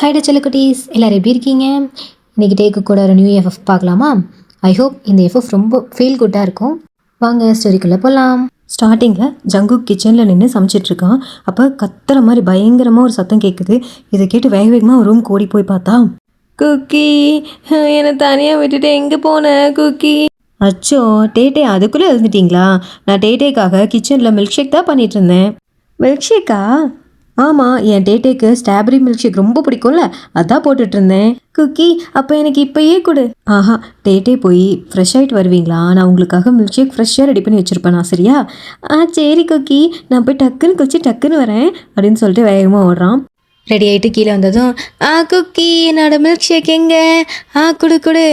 ஹைடா செல்லக்குட்டீஸ் எல்லோரும் எப்படி இருக்கீங்க? இன்றைக்கி டேக்கு கூட ஒரு நியூ எஃப்எஃப் பார்க்கலாமா? ஐ ஹோப் இந்த எஃப்எஃப் ரொம்ப ஃபீல் குட்டாக இருக்கும். வாங்க ஸ்டோரிக்குள்ளே போகலாம். ஸ்டார்டிங்கில் ஜங்கு கிச்சனில் நின்று சமைச்சிட்ருக்கான். அப்போ கத்துற மாதிரி பயங்கரமாக ஒரு சத்தம் கேட்குது. இதை கேட்டு வேக வேகமாக ஒரு ரூம் ஓடி போய் பார்த்தா, குக்கி என்னை தனியாக விட்டுட்டு எங்கே போனேன் குக்கி? அச்சோ டேட்டே, அதுக்குள்ளே இருந்துட்டிங்களா? நான் டேட்டேக்காக கிச்சனில் மில்க் ஷேக் தான் பண்ணிகிட்டு இருந்தேன். Milk Sheikha? ஆமாம், என் டேட்டேக்கு ஸ்ட்ராபெரி மில்க் ஷேக் ரொம்ப பிடிக்கும்ல, அதான் போட்டுட்டு இருந்தேன். குக்கி அப்போ எனக்கு இப்போயே கொடு. ஆஹா, டேட்டே போய் ஃப்ரெஷ் ஆகிட்டு வருவீங்களா? நான் உங்களுக்காக மில்க் ஷேக் ஃப்ரெஷ்ஷாக ரெடி பண்ணி வச்சுருப்பேனா? சரியா? சரி குக்கி, நான் போய் டக்குன்னு குளிச்சு டக்குன்னு வரேன் அப்படின்னு சொல்லிட்டு வேகமாக ஓடுறான். ரெடி ஆகிட்டு கீழே வந்ததும், குக்கி என்னோட மில்க் ஷேக் எங்கே? குடு குடு.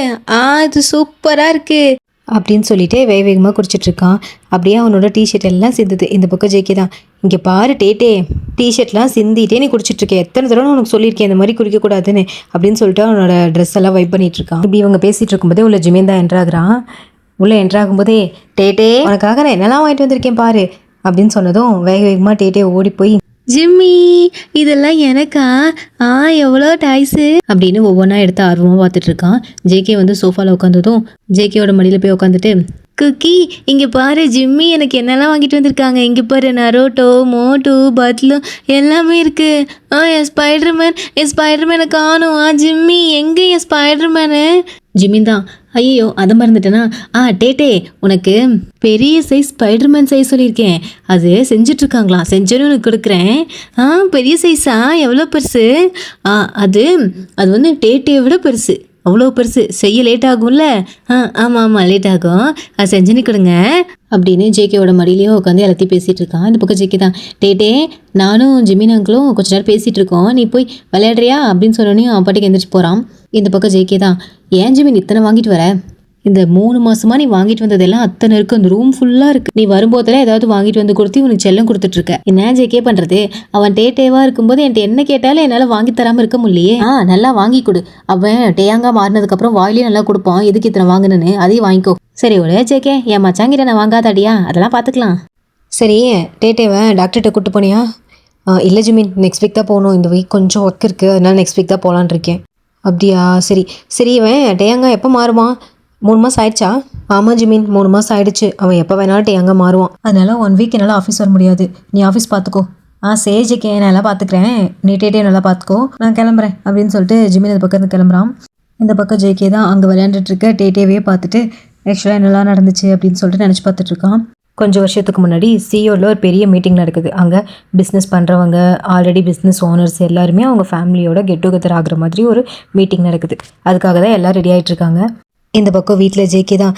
இது சூப்பராக இருக்குது அப்படின்னு சொல்லிட்டு வேகமாக குடிச்சிட்ருக்கான். அப்படியே அவனோட டிஷர்ட் எல்லாம் சிந்துது. இந்த பக்கம் ஜேக்கே தான், இங்கே பாரு டேட்டே, டிஷர்ட்லாம் சிந்திட்டே நீ குடிச்சிட்ருக்கேன், எத்தனை தடவை உனக்கு சொல்லியிருக்கேன் இந்த மாதிரி குடிக்கக்கூடாதுன்னு அப்படின்னு சொல்லிட்டு அவனோட ட்ரெஸ் எல்லாம் வைப் பண்ணிகிட்ருக்கான். இப்படி இவங்க பேசிகிட்டு இருக்கும்போதே உள்ள ஜிமேன் தான் என்ட்ராகிறான். உள்ளே என்ட்ராகும்போதே, டேட்டே உனக்காக நான் என்னெல்லாம் வாங்கிட்டு வந்திருக்கேன் பாரு அப்படின்னு சொன்னதும் வேகமாக டேட்டே ஓடி போய், ஜிம்மி இதெல்லாம் எனக்கா? எவ்வளோ டாய்ஸு அப்படின்னு ஒவ்வொன்றா எடுத்து ஆர்வமாக பார்த்துட்டு இருக்கான். ஜேகே வந்து சோஃபாவில் உட்காந்ததும் ஜேகேயோட மடியில் போய் உட்காந்துட்டு, குக்கி இங்கே பாரு ஜிம்மி எனக்கு என்னெல்லாம் வாங்கிட்டு வந்திருக்காங்க, இங்கே பாரு நரோட்டோ, மோட்டு, பட்லு எல்லாமே இருக்குது. என் ஸ்பைடர்மேனை காணும். ஜிம்மி எங்கே என் ஸ்பைடர்மேனு? ஜிம்மின் தான், ஐயோ அதை மறந்துட்டேனா? டேட்டே உனக்கு பெரிய சைஸ் ஸ்பைடர்மேன் சைஸ் சொல்லியிருக்கேன், அது செஞ்சிட்ருக்காங்களாம், செஞ்சோன்னு உனக்கு கொடுக்குறேன். பெரிய சைஸா? எவ்வளோ பெருசு? அது அது வந்து டேட்டையை விட பெருசு, அவ்வளோ பெருசு. செய்ய லேட் ஆகும்ல? ஆமாம் லேட் ஆகும், அது செஞ்சுன்னு கொடுங்க அப்படின்னு ஜேகேவோட மடியிலையும் உட்காந்து எல்லாத்தையும் பேசிகிட்டு இருக்கான். இந்த பக்கம் ஜேகே தான், டேட்டே நானும் ஜிமின் அங்கிளும் கொஞ்ச நேரம் பேசிகிட்டு இருக்கோம், நீ போய் விளையாடுறியா அப்படின்னு சொன்னோன்னே அவன் பாட்டுக்கு எந்திரிச்சு போகிறான். இந்த பக்கம் ஜேகே தான், ஏன் ஜிமின் இத்தனை வாங்கிட்டு வர? இந்த 3 மாதமா நீ வாங்கிட்டு வந்ததெல்லாம் அத்தனை இருக்குது, அந்த ரூம் ஃபுல்லாக இருக்குது. நீ வரும்போதெல்லாம் ஏதாவது வாங்கிட்டு வந்து கொடுத்து உனக்கு செல்லம் கொடுத்துட்ருக்க. என்ன ஜேகே பண்ணுறது? அவன் டேட்டேவாக இருக்கும்போது என்கிட்ட என்ன கேட்டாலும் என்னால் வாங்கி தராமல் இருக்க முடியலையே. நல்லா வாங்கி கொடு. அவன் டேயாங்கா மாறினதுக்கப்புறம் வாயிலையும் நல்லா கொடுப்பான், எதுக்கு இத்தனை வாங்கினு அதையும் வாங்கிக்கோ. சரி ஒரே ஜேகே, என் மச்சாங்கிட்ட நான் வாங்காதாடியா, அதெல்லாம் பார்த்துக்கலாம். சரி டேட்டேவை டாக்டர்கிட்ட கூப்பிட்டு போனியா? இல்லை ஜிமின், நெக்ஸ்ட் வீக் தான் போகணும், இந்த வீக் கொஞ்சம் ஒர்க் இருக்குது, அதனால நெக்ஸ்ட் வீக் தான் போகலான் இருக்கேன். அப்படியா? சரி சரி, இவன் டேயாங்கா எப்போ மாறுவான்? 3 மாதம் ஆயிடுச்சா? ஆமாம் ஜிமின், 3 மாதம் ஆயிடுச்சு. அவன் எப்போ வேணாலும் டேயாங்கா மாறுவான், அதனால 1 வீக் என்னால் ஆஃபீஸ் வர முடியாது, நீ ஆஃபீஸ் பார்த்துக்கோ. சரி ஜேகே, நான் நல்லா பார்த்துக்கிறேன், நீ டேட்டே நல்லா பார்த்துக்கோ, நான் கிளம்புறேன் அப்படின்னு சொல்லிட்டு ஜிமின் இந்த பக்கம் கிளம்புறான். இந்த பக்கம் ஜேகே தான் அங்கே விளையாண்டுட்டு இருக்க டேட்டேவே பார்த்துட்டு ஆக்சுவலாக என்னெல்லாம் நடந்துச்சு அப்படின்னு சொல்லிட்டு நினச்சி பார்த்துட்ருக்கான். கொஞ்சம் வருஷத்துக்கு முன்னாடி சியோவில் ஒரு பெரிய மீட்டிங் நடக்குது. அங்கே பிஸ்னஸ் பண்ணுறவங்க, ஆல்ரெடி பிஸ்னஸ் ஓனர்ஸ் எல்லாருமே அவங்க ஃபேமிலியோட கெட் டுகெதர் ஆகிற மாதிரி ஒரு மீட்டிங் நடக்குது. அதுக்காக தான் எல்லோரும் ரெடி ஆகிட்ருக்காங்க. இந்த பக்கம் வீட்டில் ஜேகே தான்,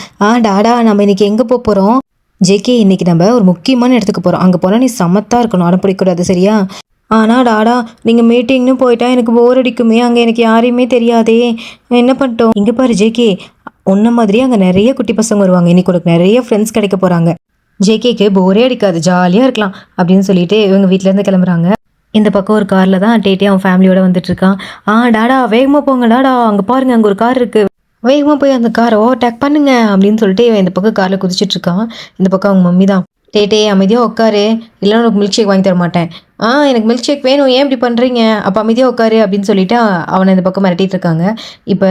டாடா நம்ம இன்றைக்கி எங்கே போகிறோம்? ஜேகே இன்றைக்கி நம்ம ஒரு முக்கியமான இடத்துக்கு போகிறோம், அங்கே போனால் நீ சமத்தாக இருக்கணும், அடம் பிடிக்கூடாது சரியா? ஆனால் டாடா நீங்கள் மீட்டிங்னு போயிட்டா எனக்கு போர் அடிக்குமே, அங்கே எனக்கு யாரையுமே தெரியாதே, என்ன பண்ணிட்டோம்? இங்கே பாரு ஜேகே, உன்ன மாதிரி அங்கே நிறைய குட்டி பசங்க வருவாங்க, இன்னைக்கு உனக்கு நிறைய ஃப்ரெண்ட்ஸ் கிடைக்க போகிறாங்க, ஜேகேக்கு போரே அடிக்காது, ஜாலியாக இருக்கலாம் அப்படின்னு சொல்லிட்டு இவங்க வீட்டிலேருந்து கிளம்புறாங்க. இந்த பக்கம் ஒரு காரில் தான் டேட்டே அவன் ஃபேமிலியோட வந்துட்டுருக்கான். டாடா வேகமாக போங்க டாடா, அங்கே பாருங்கள் அங்கே ஒரு கார் இருக்குது, வேகமாக போய் அந்த காரை ஓவர்டேக் பண்ணுங்க அப்படின்னு சொல்லிட்டு இவன் இந்த பக்கம் காரில் குதிச்சிட்ருக்கான். இந்த பக்கம் அவங்க மம்மி தான், டேட்டே அமைதியாக உட்காரு, இல்லைன்னா உனக்கு மில்க் ஷேக் வாங்கி தர மாட்டேன். எனக்கு மில்க் ஷேக் வேணும், ஏன் இப்படி பண்ணுறீங்க? அப்போ அமைதியாக உட்காரு அப்படின்னு சொல்லிட்டு அவனை இந்த பக்கம் மிரட்டிகிட்டு இருக்காங்க. இப்போ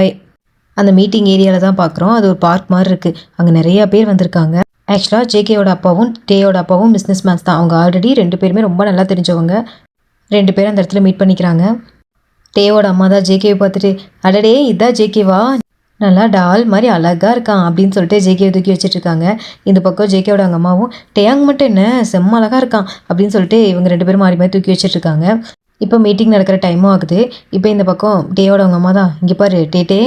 அந்த மீட்டிங் ஏரியாவில் தான் பார்க்குறோம், அது ஒரு பார்க் மாதிரி இருக்குது, அங்கே நிறையா பேர் வந்திருக்காங்க. ஆக்சுவலாக ஜேகேயோட அப்பாவும் டேயோட அப்பாவும் பிஸ்னஸ் மேன்ஸ் தான். அவங்க ஆல்ரெடி 2 பேருமே ரொம்ப நல்லா தெரிஞ்சவங்க. 2 பேரும் அந்த இடத்துல மீட் பண்ணிக்கிறாங்க. டேயோட அம்மா தான் ஜேகேவை பார்த்துட்டு, அடடே இதான் ஜேகேவா, நல்லா டால் மாதிரி அழகாக இருக்கான் அப்படின்னு சொல்லிட்டு ஜேகேவை தூக்கி வச்சுட்ருக்காங்க. இந்த பக்கம் ஜேகேவோட அவங்க அம்மாவும், டேயாங் மட்டும் என்ன செம்ம அழகாக இருக்கான் அப்படின்னு சொல்லிட்டு இவங்க 2 பேரும் மாறி மாறி தூக்கி வச்சுட்ருக்காங்க. இப்போ மீட்டிங் நடக்கிற டைமும் ஆகுது. இப்போ இந்த பக்கம் டேயோட அவங்க அம்மா தான், இங்கே பாரு டேட்டே,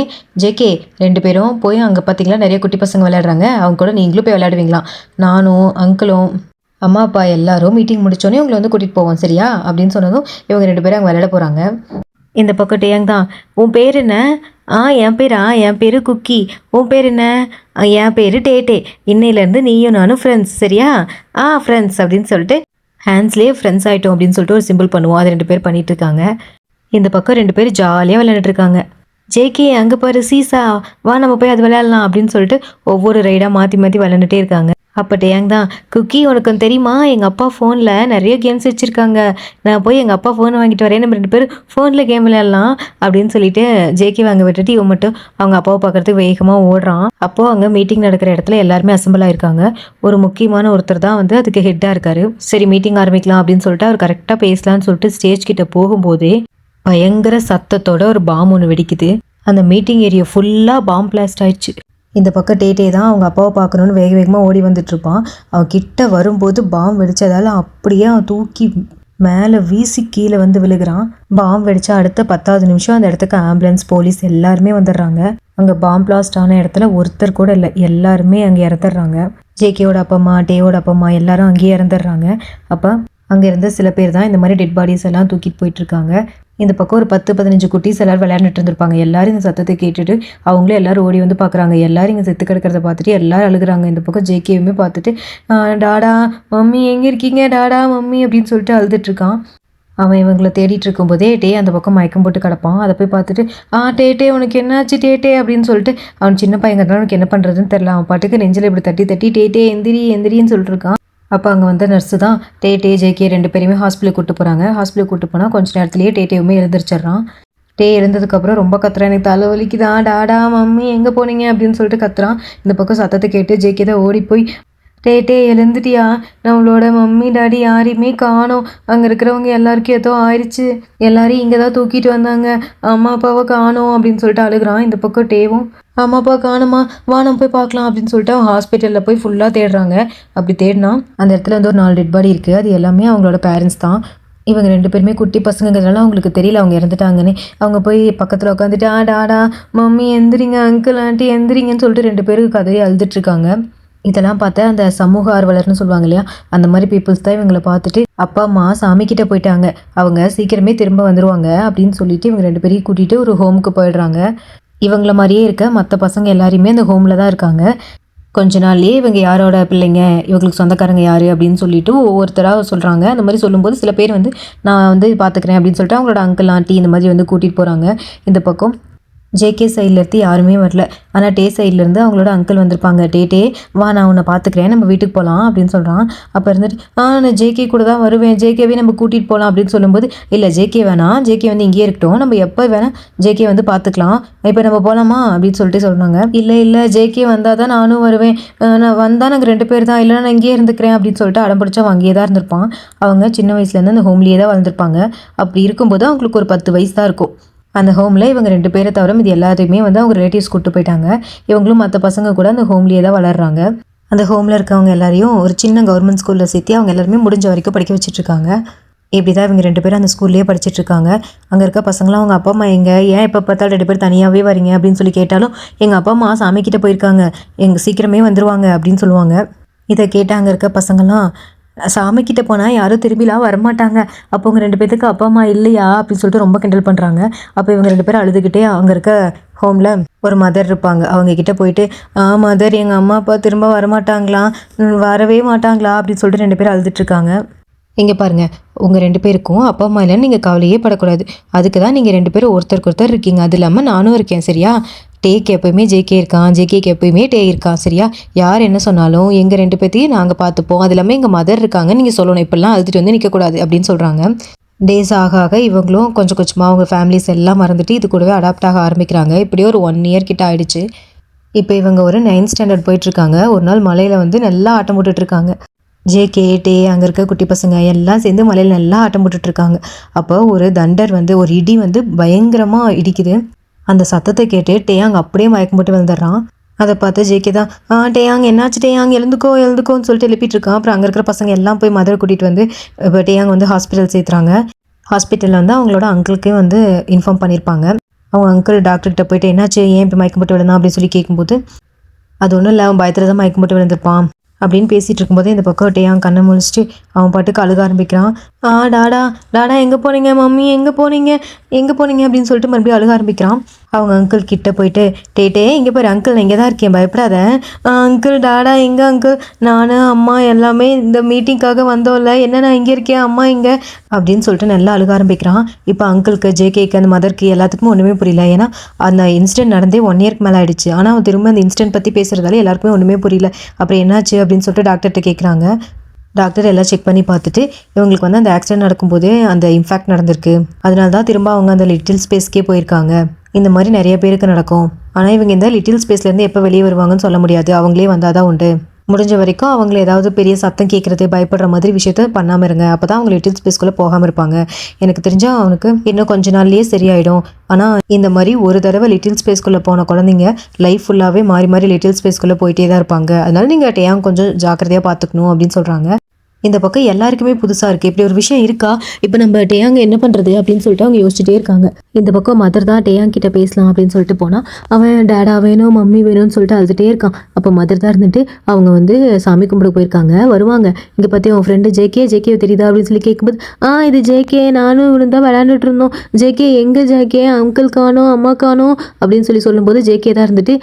ஜேகே 2 பேரும் போய் அங்கே பார்த்தீங்களா நிறைய குட்டி பசங்க விளையாடுறாங்க, அவங்க கூட நீங்களும் போய் விளையாடுவீங்களா? நானும் அங்கிளும் அம்மா அப்பா எல்லாரும் மீட்டிங் முடிச்சோடனே உங்களை வந்து கூட்டிகிட்டு போவோம் சரியா அப்படின்னு சொன்னதும் இவங்க 2 பேரும் அங்கே விளையாட போகிறாங்க. இந்த பக்கம் டேயாங் தான், உன் பேர் என்ன? என் பேர் குக்கி. உன் பேர் என்ன? என் பேர் டேட்டே. இன்னையிலேருந்து நீயும் நானும் ஃப்ரெண்ட்ஸ் சரியா? ஃப்ரெண்ட்ஸ் அப்படின்னு சொல்லிட்டு ஹேண்ட்ஸ்லேயே ஃப்ரெண்ட்ஸ் ஆகிட்டோம் அப்படின்னு சொல்லிட்டு ஒரு சிம்பிள் பண்ணுவோம். அது 2 பேர் பண்ணிகிட்டு இருக்காங்க. இந்த பக்கம் 2 பேர் ஜாலியாக விளையாண்டுட்ருக்காங்க. ஜேகே அங்கே பாரு சீசா, வா நம்ம போய் அது விளையாடலாம் அப்படின்னு சொல்லிட்டு ஒவ்வொரு ரைடாக மாற்றி மாற்றி விளையாண்டுட்டே இருக்காங்க. அப்போ டேயாங் தான், குக்கி உனக்கு தெரியுமா எங்கள் அப்பா ஃபோனில் நிறைய கேம்ஸ் வச்சுருக்காங்க, நான் போய் எங்கள் அப்பா ஃபோன் வாங்கிட்டு வரேன், நம்ம 2 பேரும் ஃபோனில் கேம் விளையாடலாம் அப்படின்னு சொல்லிட்டு ஜேகே வாங்க விட்டுட்டு இவன் மட்டும் அவங்க அப்பாவை பார்க்கறதுக்கு வேகமாக ஓடுறான். அப்போது அங்கே மீட்டிங் நடக்கிற இடத்துல எல்லாருமே அசம்பிள் ஆயிருக்காங்க. ஒரு முக்கியமான ஒருத்தர் தான் வந்து அதுக்கு ஹெட்டாக இருக்காரு. சரி மீட்டிங் ஆரம்பிக்கலாம் அப்படின்னு சொல்லிட்டு அவர் கரெக்டாக பேசலான்னு சொல்லிட்டு ஸ்டேஜ் கிட்ட போகும்போதே பயங்கர சத்தத்தோட ஒரு பாம் ஒன்று வெடிக்குது. அந்த மீட்டிங் ஏரியா ஃபுல்லாக பாம் பிளாஸ்ட் ஆயிடுச்சு. இந்த பக்கம் டேட்டே தான் அவங்க அப்பாவை பார்க்கணுன்னு வேக வேகமாக ஓடி வந்துட்டுருப்பான். அவன் கிட்ட வரும்போது பாம் வெடித்ததால் அப்படியே அவன் தூக்கி மேலே வீசி கீழே வந்து விழுகிறான். பாம் வெடித்தா அடுத்த 10வது நிமிஷம் அந்த இடத்துக்கு ஆம்புலன்ஸ், போலீஸ் எல்லாருமே வந்துடுறாங்க. அங்கே பாம் பிளாஸ்ட் ஆன இடத்துல ஒருத்தர் கூட இல்லை, எல்லாருமே அங்கே இறந்துடுறாங்க. ஜேகேவோட அப்பா அம்மா, டேவோட அப்பா அம்மா எல்லாரும் அங்கேயே இறந்துடுறாங்க. அப்போ அங்கே இருந்த சில பேர் தான் இந்த மாதிரி டெட் பாடிஸ் எல்லாம் தூக்கிட்டு போயிட்டுருக்காங்க. இந்த பக்கம் ஒரு 10-15 குட்டீஸ் எல்லாரும் விளையாண்டுட்டு இருந்திருப்பாங்க. எல்லாரும் இந்த சத்தத்தை கேட்டுட்டு அவங்களே எல்லாரும் ஓடி வந்து பார்க்குறாங்க. எல்லாரும் இங்கே செத்து கிடக்கிறத பார்த்துட்டு எல்லாரும் அழுகுறாங்க. இந்த பக்கம் ஜேகேவுமே பார்த்துட்டு டாடா மம்மி எங்கே இருக்கீங்க, டாடா மம்மி அப்படின்னு சொல்லிட்டு அழுதுட்ருக்கான். அவன் இவங்களை தேடிட்டு இருக்கும்போதே டே அந்த பக்கம் மயக்கம் போட்டு கிடப்பான். அதை போய் பார்த்துட்டு டே உனக்கு என்னாச்சு டே அப்படின்னு சொல்லிட்டு அவன் சின்ன பையங்கிறதுனால அவனுக்கு என்ன பண்ணுறதுன்னு தெரில. அவன் பாட்டுக்கு நெஞ்சில் இப்படி தட்டி தட்டி டே எந்திரின்னு சொல்லிட்டு இருக்கான். அப்போ அங்கே வந்த நர்ஸு தான் டே ஜேகே 2 பேரையுமே ஹாஸ்பிட்டலுக்கு கூப்பிட்டு போகிறாங்க. ஹாஸ்பிட்டலுக்கு கூப்பிட்டு போனால் கொஞ்சம் நேரத்துலேயே டேவுமே எழுந்திரிச்சிட்றான். எழுந்ததுக்கப்புறம் ரொம்ப கத்துறான், எனக்கு தலை வலிக்குதான், டாடா மம்மி எங்கே போனீங்க அப்படின்னு சொல்லிட்டு கத்துறான். இந்த பக்கம் சத்தத்தை கேட்டு ஜேகே தான் ஓடி போய் டே எழுந்துட்டியா, நம்மளோட மம்மி டாடி யாரையுமே காணோம், அங்கே இருக்கிறவங்க எல்லாருக்கும் ஏதோ ஆயிடுச்சு, எல்லாரையும் இங்கே தான் தூக்கிட்டு வந்தாங்க, அம்மா அப்பாவை காணோம் அப்படின்னு சொல்லிட்டு அழுகிறான். இந்த பக்கம் டேவும் அம்மா அப்பா காணுமா, வா நம்ம போய் பார்க்கலாம் அப்படின்னு சொல்லிட்டு அவன் ஹாஸ்பிட்டலில் போய் ஃபுல்லாக தேடுறாங்க. அப்படி தேடினா அந்த இடத்துல வந்து ஒரு 4 டெட் பாடி இருக்குது. அது எல்லாமே அவங்களோட பேரண்ட்ஸ் தான். இவங்க 2 பேருமே குட்டி பசங்கிறதுனால அவங்களுக்கு தெரியல அவங்க இறந்துட்டாங்கன்னு. அவங்க போய் பக்கத்தில் உட்காந்துட்டு டாடா மம்மி எந்திரிங்க, அங்கிள் ஆண்டி எந்திரிங்கன்னு சொல்லிட்டு 2 பேருக்கு கதையை அழுதுட்ருக்காங்க. இதெல்லாம் பார்த்தா அந்த சமூக ஆர்வலர்னு சொல்லுவாங்க இல்லையா, அந்த மாதிரி பீப்புள்ஸ் தான் இவங்களை பார்த்துட்டு அப்பா அம்மா சாமி கிட்ட போயிட்டாங்க, அவங்க சீக்கிரமே திரும்ப வந்துடுவாங்க அப்படின்னு சொல்லிட்டு இவங்க 2 பேரையும் கூட்டிகிட்டு ஒரு ஹோமுக்கு போயிடுறாங்க. இவங்கள மாதிரியே இருக்க மற்ற பசங்க எல்லாருமே அந்த ஹோமில் தான் இருக்காங்க. கொஞ்ச நாள்லேயே இவங்க யாரோட பிள்ளைங்க, இவங்களுக்கு சொந்தக்காரங்க யார் அப்படின்னு சொல்லிட்டு ஒவ்வொருத்தராக சொல்கிறாங்க. அந்த மாதிரி சொல்லும்போது சில பேர் வந்து நான் வந்து பார்த்துக்கிறேன் அப்படின்னு சொல்லிட்டு அவங்களோட அங்கிள் ஆண்டி இந்த மாதிரி வந்து கூட்டிகிட்டு போகிறாங்க. இந்த பக்கம் ஜேகே சைட்லேருந்து யாருமே வரல, ஆனால் டே சைட்லேருந்து அவங்களோட அங்கிள் வந்திருப்பாங்க. டே வா நான் உன்னை பார்த்துக்கிறேன், நம்ம வீட்டுக்கு போகலாம் அப்படின்னு சொல்கிறான். அப்போ இருந்துட்டு நான் ஜேகே கூட தான் வருவேன், ஜேகேவே நம்ம கூட்டிகிட்டு போகலாம் அப்படின்னு சொல்லும்போது இல்லை ஜேகே வேணாம், ஜேகே வந்து இங்கேயே இருக்கட்டும், நம்ம எப்போ வேணால் ஜேகே வந்து பார்த்துக்கலாம், இப்போ நம்ம போகலாமா அப்படின்னு சொல்லிட்டு சொல்கிறாங்க. இல்லை ஜேகே வந்தால் தான் நானும் வருவேன், நான் வந்தால் நாங்கள் 2 பேர் தான், இல்லைனா நான் இங்கேயே இருந்துக்கிறேன் அப்படின்னு சொல்லிட்டு அடம் பிடிச்சா அவன் அங்கேயே தான் இருந்திருப்பான். அவங்க சின்ன வயசுலேருந்து அந்த ஹோம்லேயே தான் வளர்ந்துருப்பாங்க. அப்படி இருக்கும்போது அவங்களுக்கு ஒரு 10 வயசு தான் இருக்கும். அந்த ஹோமில் இவங்க 2 பேரை தவிர இது எல்லாத்தையுமே வந்து அவங்க ரிலேட்டிவ்ஸ் கூப்பிட்டு போயிட்டாங்க. இவங்களும் மற்ற பசங்க கூட அந்த ஹோம்லேயே தான் வளர்கிறாங்க. அந்த ஹோமில் இருக்கவங்க எல்லாரையும் ஒரு சின்ன கவர்மெண்ட் ஸ்கூலில் சேர்த்து அவங்க எல்லாருமே முடிஞ்ச வரைக்கும் படிக்க வச்சுட்ருக்காங்க. இப்படி தான் இவங்க 2 பேரும் அந்த ஸ்கூல்லேயே படிச்சுட்ருக்காங்க. அங்கே இருக்க பசங்களாம் அவங்க அப்பா அம்மா எங்கே, ஏன் எப்போ பார்த்தாலும் 2 பேர் தனியாகவே வரீங்க அப்படின்னு சொல்லி கேட்டாலும் எங்கள் அப்பா அம்மா சாமிக்கிட்ட போயிருக்காங்க, எங்கள் சீக்கிரமே வந்துடுவாங்க அப்படின்னு சொல்லுவாங்க. இதை கேட்டு அங்கே இருக்க பசங்களாம் சாமிக்கிட்ட போனால் யாரும் திரும்பிலாம் வரமாட்டாங்க, அப்போ உங்கள் 2 பேத்துக்கு அப்பா அம்மா இல்லையா அப்படின்னு சொல்லிட்டு ரொம்ப கிண்டல் பண்ணுறாங்க. அப்போ இவங்க 2 பேரும் அழுதுகிட்டே அங்கே இருக்க ஹோமில் ஒரு மதர் இருப்பாங்க, அவங்க கிட்ட போயிட்டு மதர் எங்கள் அம்மா அப்பா திரும்ப வரமாட்டாங்களா, வரவே மாட்டாங்களா அப்படின்னு சொல்லிட்டு 2 பேரும் அழுதுட்ருக்காங்க. இங்கே பாருங்கள், உங்கள் 2 பேருக்கும் அப்பா அம்மா இல்லைன்னு நீங்கள் கவலையே படக்கூடாது, அதுக்கு தான் நீங்கள் 2 பேரும் ஒருத்தருக்கு ஒருத்தர் இருக்கீங்க, அது இல்லாமல் நானும் இருக்கேன் சரியா, டேக்கு எப்போயுமே ஜேகே இருக்கான், ஜேகேக்கு எப்போயுமே டே இருக்கான் சரியா, யார் என்ன சொன்னாலும் எங்கள் 2 பேர்த்தையும் நாங்கள் பார்த்துப்போம், அது இல்லாமல் எங்கள் மதர் இருக்காங்க, நீங்கள் சொல்லணும், இப்போல்லாம் அழுதுட்டு வந்து நிற்கக்கூடாது அப்படின்னு சொல்கிறாங்க. டேஸ் ஆக இவங்களும் கொஞ்சம் கொஞ்சமாக அவங்க ஃபேமிலிஸ் எல்லாம் மறந்துட்டு இது கூடவே அடாப்ட் ஆக ஆரம்பிக்கிறாங்க. இப்படியே ஒரு 1 இயர் கிட்ட ஆயிடுச்சு. இப்போ இவங்க ஒரு 9th ஸ்டாண்டர்ட் போயிட்டுருக்காங்க. ஒரு நாள் மலையில் வந்து நல்லா ஆட்டம் போட்டுட்ருக்காங்க. ஜேகே டே அங்கே இருக்க குட்டி பசங்க எல்லாம் சேர்ந்து மலையில் நல்லா ஆட்டம் போட்டுட்ருக்காங்க. அப்போ ஒரு தண்டர் வந்து ஒரு இடி வந்து பயங்கரமாக இடிக்குது. அந்த சத்தத்தை கேட்டு டேயாங் அப்படியே மயக்கம் போட்டு வந்துடுறான். அதை பார்த்து ஜேகே தான் டேயாங் என்னாச்சு டேயாங் எழுந்துக்கோன்னு சொல்லிட்டு எழுப்பிட்டு இருக்கான். அப்புறம் அங்கே இருக்கிற பசங்க எல்லாம் போய் மதரை கூட்டிகிட்டு வந்து இப்போ டேயாங் வந்து ஹாஸ்பிட்டல் சேர்த்துறாங்க. ஹாஸ்பிட்டலில் வந்து அவங்களோட அங்கிளுக்கே வந்து இன்ஃபார்ம் பண்ணியிருப்பாங்க. அவங்க அங்கிள் டாக்டர்கிட்ட போயிட்டு என்னாச்சு, ஏன் இப்போ மயக்கம் போட்டு விழுந்தான் அப்படின்னு சொல்லி கேட்கும்போது அது ஒன்றும் இல்லை, அவன் பயத்தில் தான் மயக்கம் போட்டு விழுந்திருப்பான் அப்படின்னு பேசிகிட்டு இருக்கும்போது இந்த பக்கம் டேயாங் கண்ணை முழிச்சிட்டு அவன் பாட்டுக்கு அழுக ஆரம்பிக்கிறான். டாடா எங்கே போனீங்க மம்மி, எங்கே போனீங்க அப்படின்னு சொல்லிட்டு மறுபடியும் அழுக ஆரம்பிக்கிறான். அவங்க அங்கிள் கிட்ட போயிட்டு டே இங்கே பாரு அங்கிள், நான் இங்கே தான் இருக்கேன், பயப்படாத அங்கிள். டாடா எங்கே அங்கிள், நான் அம்மா எல்லாமே இந்த மீட்டிங்காக வந்தோம்ல, என்ன நான் இங்கே இருக்கேன், அம்மா இங்கே அப்படின்னு சொல்லிட்டு நல்லா அழுக ஆரம்பிக்கிறான். இப்போ அங்கிளுக்கு, ஜேகேக்கு, அந்த மதருக்கு எல்லாத்துக்குமே ஒன்றுமே புரியல. ஏன்னா அந்த இன்சிடென்ட் நடந்தே 1 இயர்க்கு மேலே ஆயிடுச்சு. ஆனால் அவன் திரும்ப அந்த இன்சிடென்ட் பற்றி பேசுகிறதால எல்லாருக்குமே ஒன்றுமே புரியல. அப்புறம் என்னாச்சு அப்படின்னு சொல்லிட்டு டாக்டர்கிட்ட கேட்குறாங்க. டாக்டர் எல்லாம் செக் பண்ணி பார்த்துட்டு இவங்களுக்கு வந்து அந்த ஆக்சிடென்ட் நடக்கும்போதே அந்த இம்பாக்ட் நடந்திருக்கு. அதனால தான் திரும்ப அவங்க அந்த லிட்டில் ஸ்பேஸ்க்கே போயிருக்காங்க. இந்த மாதிரி நிறைய பேருக்கு நடக்கும். ஆனால் இவங்க இந்த லிட்டில் ஸ்பேஸ்லேருந்து எப்போ வெளியே வருவாங்கன்னு சொல்ல முடியாது. அவங்களே வந்தால் தான் உண்டு. முடிஞ்ச வரைக்கும் அவங்கள ஏதாவது பெரிய சத்தம் கேட்குறது, பயப்படுற மாதிரி விஷயத்த பண்ணாமல் இருங்க. அப்போ தான் அவங்க லிட்டில் ஸ்பேஸ்க்குள்ளே போகாமல் இருப்பாங்க. எனக்கு தெரிஞ்சால் அவனுக்கு இன்னும் கொஞ்ச நாள்லேயே சரியாயிடும். ஆனால் இந்த மாதிரி ஒரு தடவை லிட்டில் ஸ்பேஸ்க்குள்ளே போன குழந்தைங்க லைஃப் ஃபுல்லாகவே மாறி மாறி லிட்டில் ஸ்பேஸ்க்குள்ளே போயிட்டே தான் இருப்பாங்க. அதனால நீங்கள் டேயாங் கொஞ்சம் ஜாக்கிரதையாக பார்த்துக்கணும் அப்படின்னு சொல்கிறாங்க. இந்த பக்கம் எல்லாருக்குமே புதுசாக இருக்குது. இப்படி ஒரு விஷயம் இருக்கா, இப்போ நம்ம டேயாங் என்ன பண்ணுறது அப்படின்னு சொல்லிட்டு அவங்க யோசிச்சுட்டே இருக்காங்க. இந்த பக்கம் மதர் தான் டேயாங் கிட்ட பேசலாம் அப்படின்னு சொல்லிட்டு போனால் அவன் டேடா வேணும், மம்மி வேணும்னு சொல்லிட்டு அழுதுகிட்டே இருக்கான். அப்போ மதர் தான் இருந்துட்டு அவங்க வந்து சாமி கும்பிட போயிருக்காங்க. வருவாங்க. இங்கே பற்றி அவன் ஃப்ரெண்டு ஜேகே தெரியுதா அப்படின்னு சொல்லி கேட்கும்போது, இது ஜேகே, நானும் இவனு தான் விளையாண்டுட்டு இருந்தோம். ஜேகே எங்கே ஜேகே, அங்கிள் காணோம், அம்மா காணோம் அப்படின்னு சொல்லும்போது ஜேகே தான் இருந்துட்டு,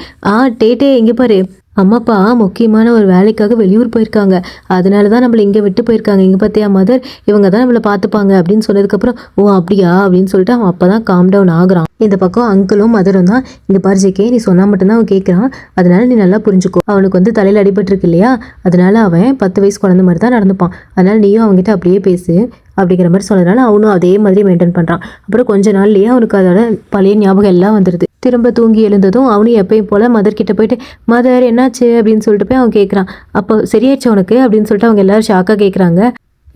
டே எங்கே பாரு, அம்மாப்பா முக்கியமான ஒரு வேலைக்காக வெளியூர் போயிருக்காங்க, அதனால தான் நம்மளை இங்கே விட்டு போயிருக்காங்க. இங்கே பார்த்தியா மதர், இவங்க தான் நம்மளை பார்த்துப்பாங்க அப்படின்னு சொன்னதுக்கப்புறம், அப்படியா அப்படின்னு சொல்லிட்டு அவன் அப்போ தான் காம் டவுன் ஆகுறான். இந்த பக்கம் அங்கிளும் மதரும் தான், இங்கே பாரு ஜேகே, நீ சொன்னால் மட்டும்தான் அவன் கேட்குறான், அதனால நீ நல்லா புரிஞ்சுக்கோ. அவனுக்கு வந்து தலையில் அடிபட்டிருக்கு இல்லையா, அதனால அவன் 10 வயசு குழந்தை மாதிரி தான் நடந்துப்பான். அதனால நீயும் அவங்ககிட்ட அப்படியே பேசு அப்படிங்கிற மாதிரி சொன்னதுனால அவனும் அதே மாதிரி மெயின்டைன் பண்ணுறான். அப்புறம் கொஞ்ச நாள்லேயே அவனுக்கு அதோட பழைய ஞாபகம் எல்லாம் வந்துடுது. திரும்ப தூங்கி எழுந்ததும் அவனும் எப்பயும் போல் மதர்கிட்ட போயிட்டு, மதர் என்னாச்சு அப்படின்னு சொல்லிட்டு போய் அவன் கேட்குறான். அப்போ சரியாச்சு உனக்கு அப்படின்னு சொல்லிட்டு அவங்க எல்லாரும் ஷாக்காக கேட்குறாங்க.